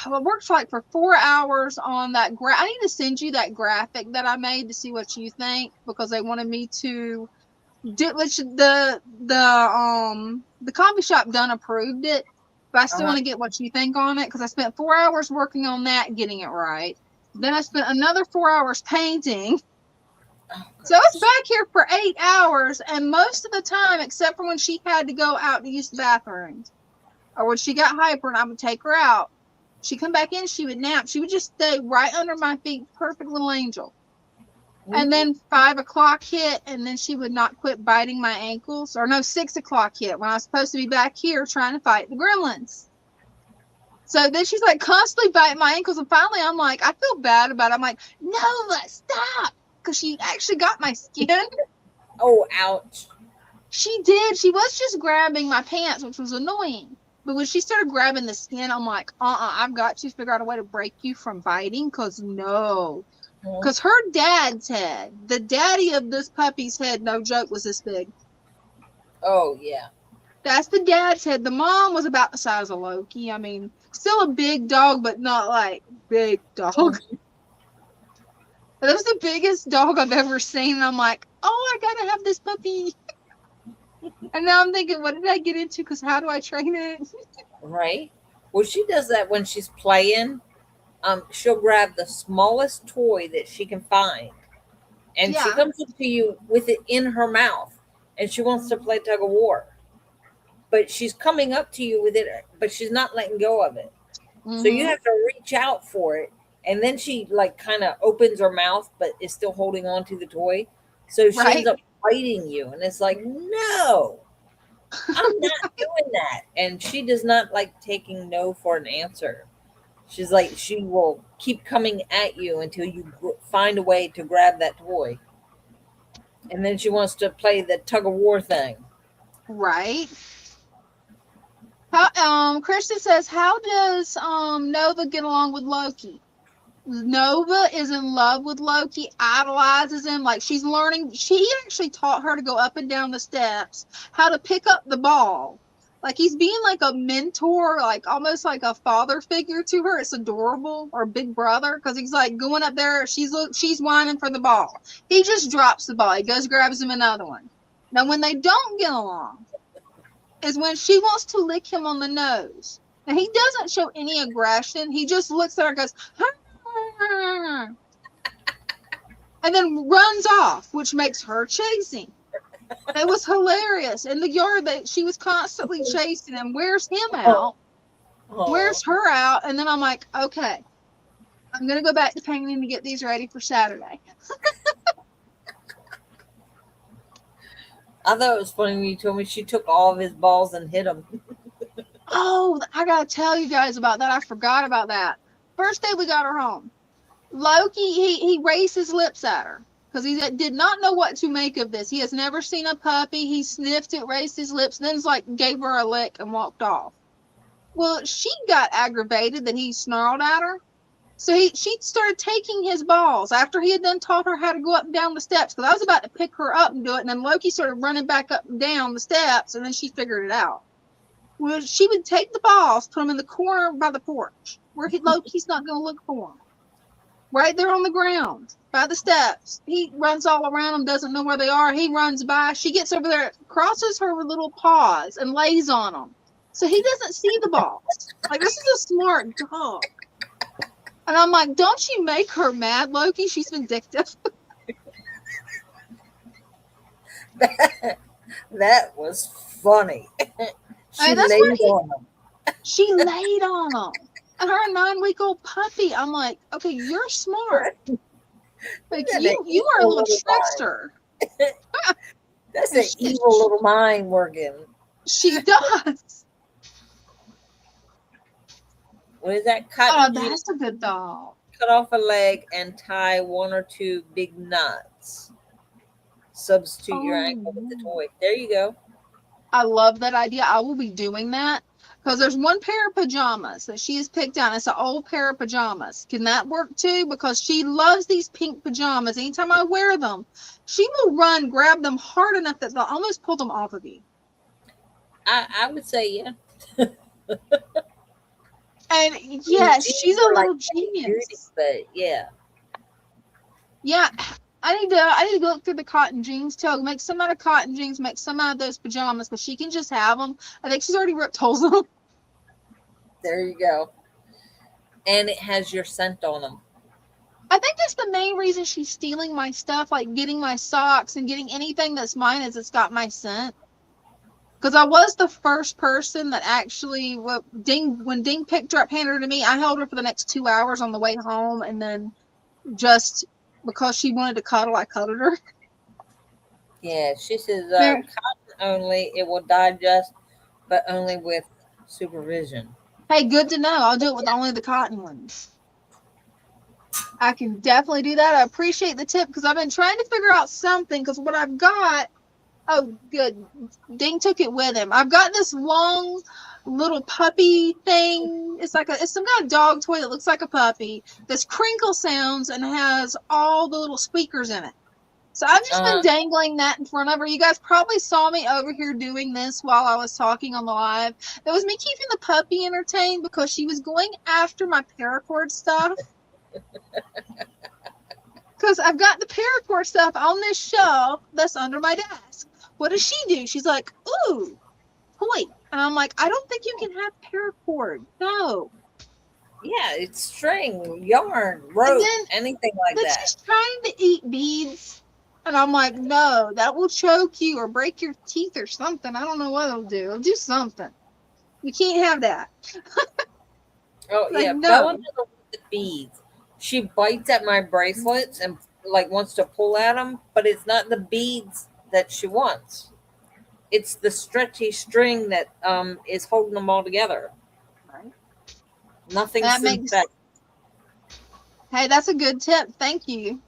I worked like for 4 hours on that. I need to send you that graphic that I made to see what you think, because they wanted me to do, which the coffee shop done approved it. But I still want to get what you think on it, because I spent 4 hours working on that, getting it right. Then I spent another 4 hours painting. So it's back here for 8 hours, and most of the time, except for when she had to go out to use the bathrooms, or when she got hyper and I would take her out, she'd come back in, she would nap. She would just stay right under my feet, perfect little angel. Mm-hmm. And then 5 o'clock hit, and then she would not quit biting my ankles. Or no, 6 o'clock hit when I was supposed to be back here trying to fight the gremlins. So then she's like constantly biting my ankles, and finally I'm like, I feel bad about it. I'm like, Nova, stop, because she actually got my skin. Oh, ouch. She did. She was just grabbing my pants, which was annoying. But when she started grabbing the skin, I'm like, I've got to figure out a way to break you from biting, because no. Because her dad's head, the daddy of this puppy's head, no joke, was this big. Oh, yeah. That's the dad's head. The mom was about the size of Loki. I mean, still a big dog, but not like big dog. That was the biggest dog I've ever seen. And I'm like, I got to have this puppy. And now I'm thinking, what did I get into? Because how do I train it? Right. Well, she does that when she's playing. She'll grab the smallest toy that she can find, and she comes up to you with it in her mouth, and she wants to play tug of war. But she's coming up to you with it, but she's not letting go of it. Mm-hmm. So you have to reach out for it, and then she like kind of opens her mouth, but is still holding on to the toy. So she ends up biting you, and it's like, no, I'm not doing that. And she does not like taking no for an answer. She's like, she will keep coming at you until you find a way to grab that toy. And then she wants to play the tug of war thing. Right. How Kristen says, how does Nova get along with Loki? Nova is in love with Loki, idolizes him, like she's learning. She actually taught her to go up and down the steps, how to pick up the ball. Like he's being like a mentor, like almost like a father figure to her. It's adorable, or big brother, because he's like going up there. She's whining for the ball. He just drops the ball. He goes grabs him another one. Now when they don't get along is when she wants to lick him on the nose. Now he doesn't show any aggression. He just looks at her and goes, and then runs off, which makes her chasing. It was hilarious. In the yard, that she was constantly chasing him, wears him out, wears her out, and then I'm like, okay, I'm gonna go back to painting to get these ready for Saturday. I thought it was funny when you told me she took all of his balls and hit them. Oh, I gotta tell you guys about that. I forgot about that. First day we got her home, Loki, he raised his lips at her because he did not know what to make of this. He has never seen a puppy. He sniffed it, raised his lips, then gave her a lick and walked off. Well, she got aggravated that he snarled at her. So she started taking his balls after he had then taught her how to go up and down the steps, because I was about to pick her up and do it, and then Loki started running back up and down the steps, and then she figured it out. Well, she would take the balls, put them in the corner by the porch, where Loki's not going to look for them. Right there on the ground, by the steps. He runs all around them, doesn't know where they are. He runs by. She gets over there, crosses her with little paws, and lays on them. So he doesn't see the balls. Like, this is a smart dog. And I'm like, don't you make her mad, Loki? She's vindictive. That was funny. She that's laid what on them. She laid on them. And her 9-week-old puppy, I'm like, okay, you're smart. Like, you are a little trickster. That's an evil little mind working. She does. What is that? Oh, that's a good dog. Cut off a leg and tie 1 or 2 big knots. Substitute your ankle with the toy. There you go. I love that idea. I will be doing that. Because there's one pair of pajamas that she has picked out. It's an old pair of pajamas. Can that work too? Because she loves these pink pajamas. Anytime I wear them, she will run, grab them hard enough that they'll almost pull them off of you. I would say, yeah. And yes, she's a little genius. But yeah. Yeah. I need to go look through the cotton jeans too. Make some out of cotton jeans, make some out of those pajamas, because she can just have them. I think she's already ripped holes in them. There you go. And it has your scent on them. I think that's the main reason she's stealing my stuff, like getting my socks and getting anything that's mine, is it's got my scent. Because I was the first person that actually, when Ding picked her up, handed her to me, I held her for the next 2 hours on the way home, and then just because she wanted to cuddle, I cuddled her. Yeah, she says cotton only. It will digest, but only with supervision. Hey, good to know. I'll do it with only the cotton ones. I can definitely do that. I appreciate the tip, because I've been trying to figure out something, because what I've got, oh, good. Ding took it with him. I've got this long little puppy thing. It's some kind of dog toy that looks like a puppy. This crinkle sounds and has all the little squeakers in it. So I've just been dangling that in front of her. You guys probably saw me over here doing this while I was talking on the live. That was me keeping the puppy entertained, because she was going after my paracord stuff. Because I've got the paracord stuff on this shelf that's under my desk. What does she do? She's like, ooh, toy. And I'm like, I don't think you can have paracord. No. Yeah, it's string, yarn, rope, anything like that. She's trying to eat beads. And I'm like, no, that will choke you or break your teeth or something. I don't know what it'll do. It'll do something. You can't have that. Oh, like, yeah. No. Bella doesn't want the beads. She bites at my bracelets and wants to pull at them, but it's not the beads that she wants. It's the stretchy string that is holding them all together. Right. Nothing synthetic. Hey, that's a good tip. Thank you.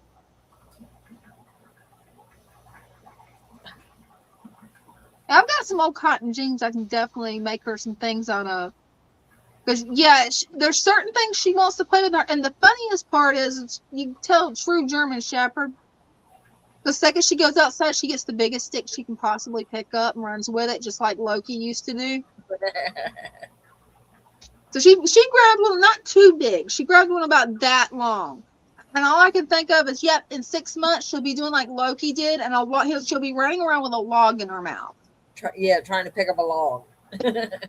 I've got some old cotton jeans. I can definitely make her some things out of. Because, yeah, there's certain things she wants to play with her. And the funniest part is, you can tell true German Shepherd. The second she goes outside, she gets the biggest stick she can possibly pick up and runs with it, just like Loki used to do. So she grabbed one, not too big. She grabbed one about that long. And all I can think of is, yep, in 6 months, she'll be doing like Loki did, and she'll be running around with a log in her mouth. Trying to pick up a log.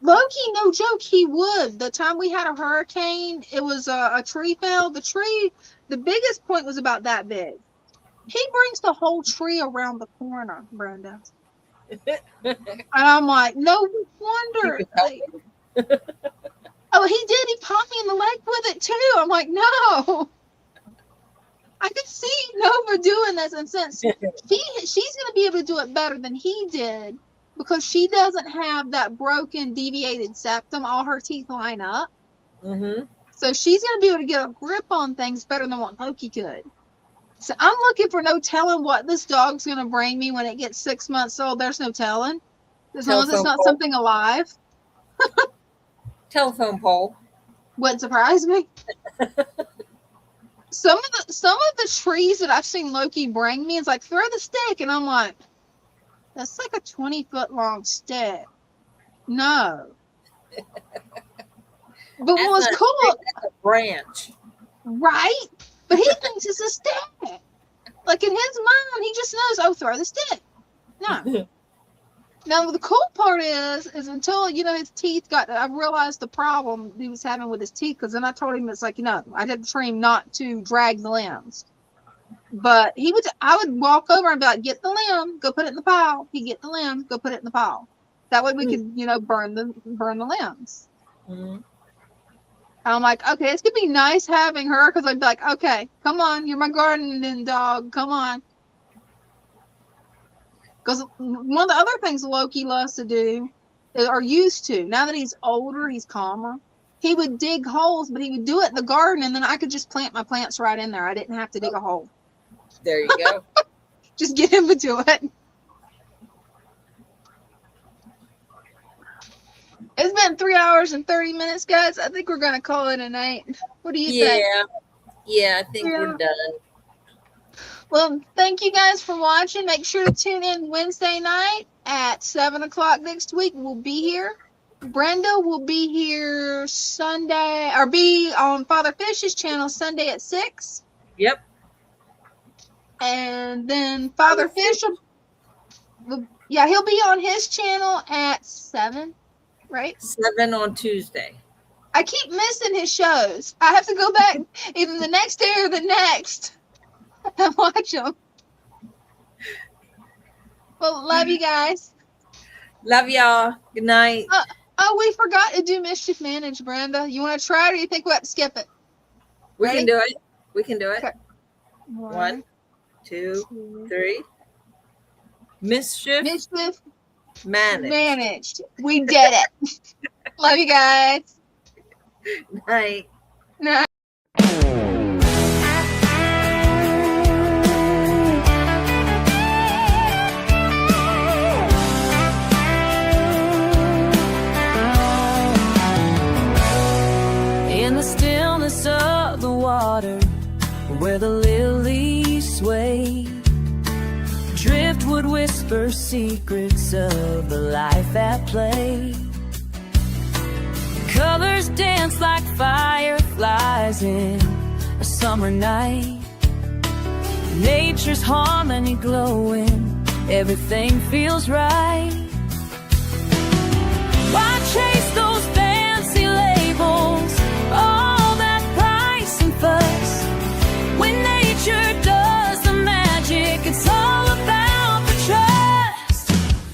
Loki, no joke, he would. The time we had a hurricane, it was a tree fell. The biggest point was about that big. He brings the whole tree around the corner, Brenda. And I'm like, no wonder. Oh, he did. He popped me in the leg with it too. I'm like, no. I could see Nova doing this, and since she's going to be able to do it better than he did, because she doesn't have that broken, deviated septum, all her teeth line up. Mm-hmm. So she's going to be able to get a grip on things better than what Loki could. So I'm looking for no telling what this dog's going to bring me when it gets 6 months old. There's no telling. As long as it's not something alive. Telephone pole. Wouldn't surprise me. Some of the trees that I've seen Loki bring me is like, throw the stick. And I'm like, that's like a 20-foot long stick. No. But what was cool. That's a branch. Right? But he thinks it's a stick. Like in his mind, he just knows, oh, throw the stick. No. Now, the cool part is until, his teeth I realized the problem he was having with his teeth, because then I told him, it's like, I had to train him not to drag the limbs. But I would walk over and be like, get the limb, go put it in the pile. He'd get the limb, go put it in the pile. That way we could, burn the limbs. Mm-hmm. I'm like, okay, it's going to be nice having her, because I'd be like, okay, come on, you're my gardening dog, come on. Because one of the other things Loki loves to do, or used to, now that he's older, he's calmer, he would dig holes, but he would do it in the garden, and then I could just plant my plants right in there. I didn't have to dig a hole. There you go. Just get him to do it. It's been 3 hours and 30 minutes, guys. I think we're going to call it a night. What do you think? Yeah, I think we're done. Well, thank you guys for watching. Make sure to tune in Wednesday night at 7 o'clock next week. We'll be here. Brenda will be here Sunday, or be on Father Fish's channel Sunday at 6. Yep. And then Father Fish he'll be on his channel at 7, right? 7 on Tuesday. I keep missing his shows. I have to go back either the next day or the next and watch them. Well, love you guys. Love y'all. Good night. We forgot to do Mischief Manage, Brenda. You want to try it, or you think we have to skip it? We Ready? can do it. We can do it. Okay. 1, 2, 3. Mischief managed. We did it. Love you guys. Night. Night. In the stillness of the water, where the lilies sway, driftwood whisper secrets of the life at play. Colors dance like fireflies in a summer night. Nature's harmony glowing, everything feels right. Why chase those fancy labels, all that price and fuss, when nature does the magic? It's all about the trust.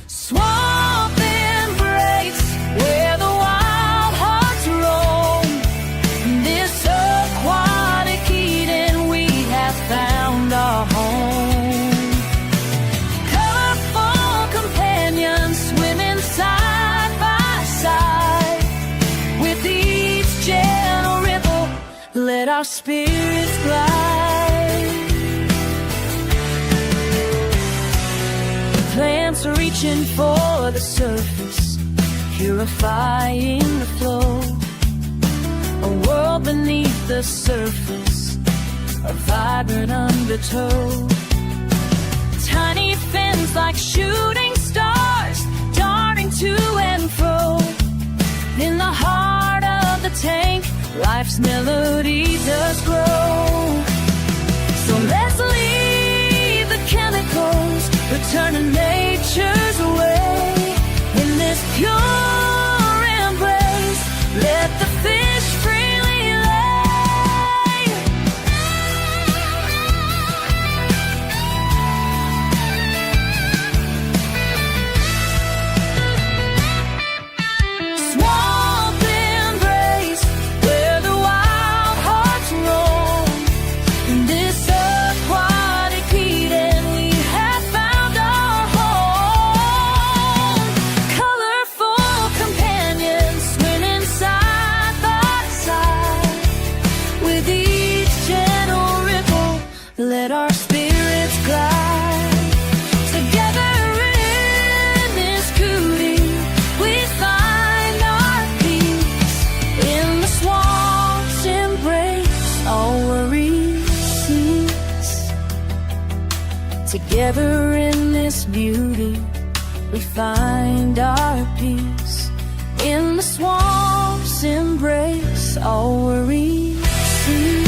Swamp embrace where the wild hearts roam. This aquatic Eden, we have found our home. Colorful companions swimming side by side. With each gentle ripple, let our spirits glide. Plants are reaching for for the surface, purifying the flow. A world beneath the surface, a vibrant undertow. Tiny fins like shooting stars, darting to and fro. In the heart of the tank, life's melody does grow. So let's leave the chemicals, return to nature's way. In this pure embrace, let the fish freely lay. Swamp embrace, where the wild hearts roam. In this aquatic Eden, we have found our home. Colorful companions, swimming side by side. With each gentle ripple, let our spirits glide. Together in this cootie, we find our peace. In the swamp's embrace, all worries cease. Together in this beauty, we find our peace. In the swamp's embrace, all worries cease.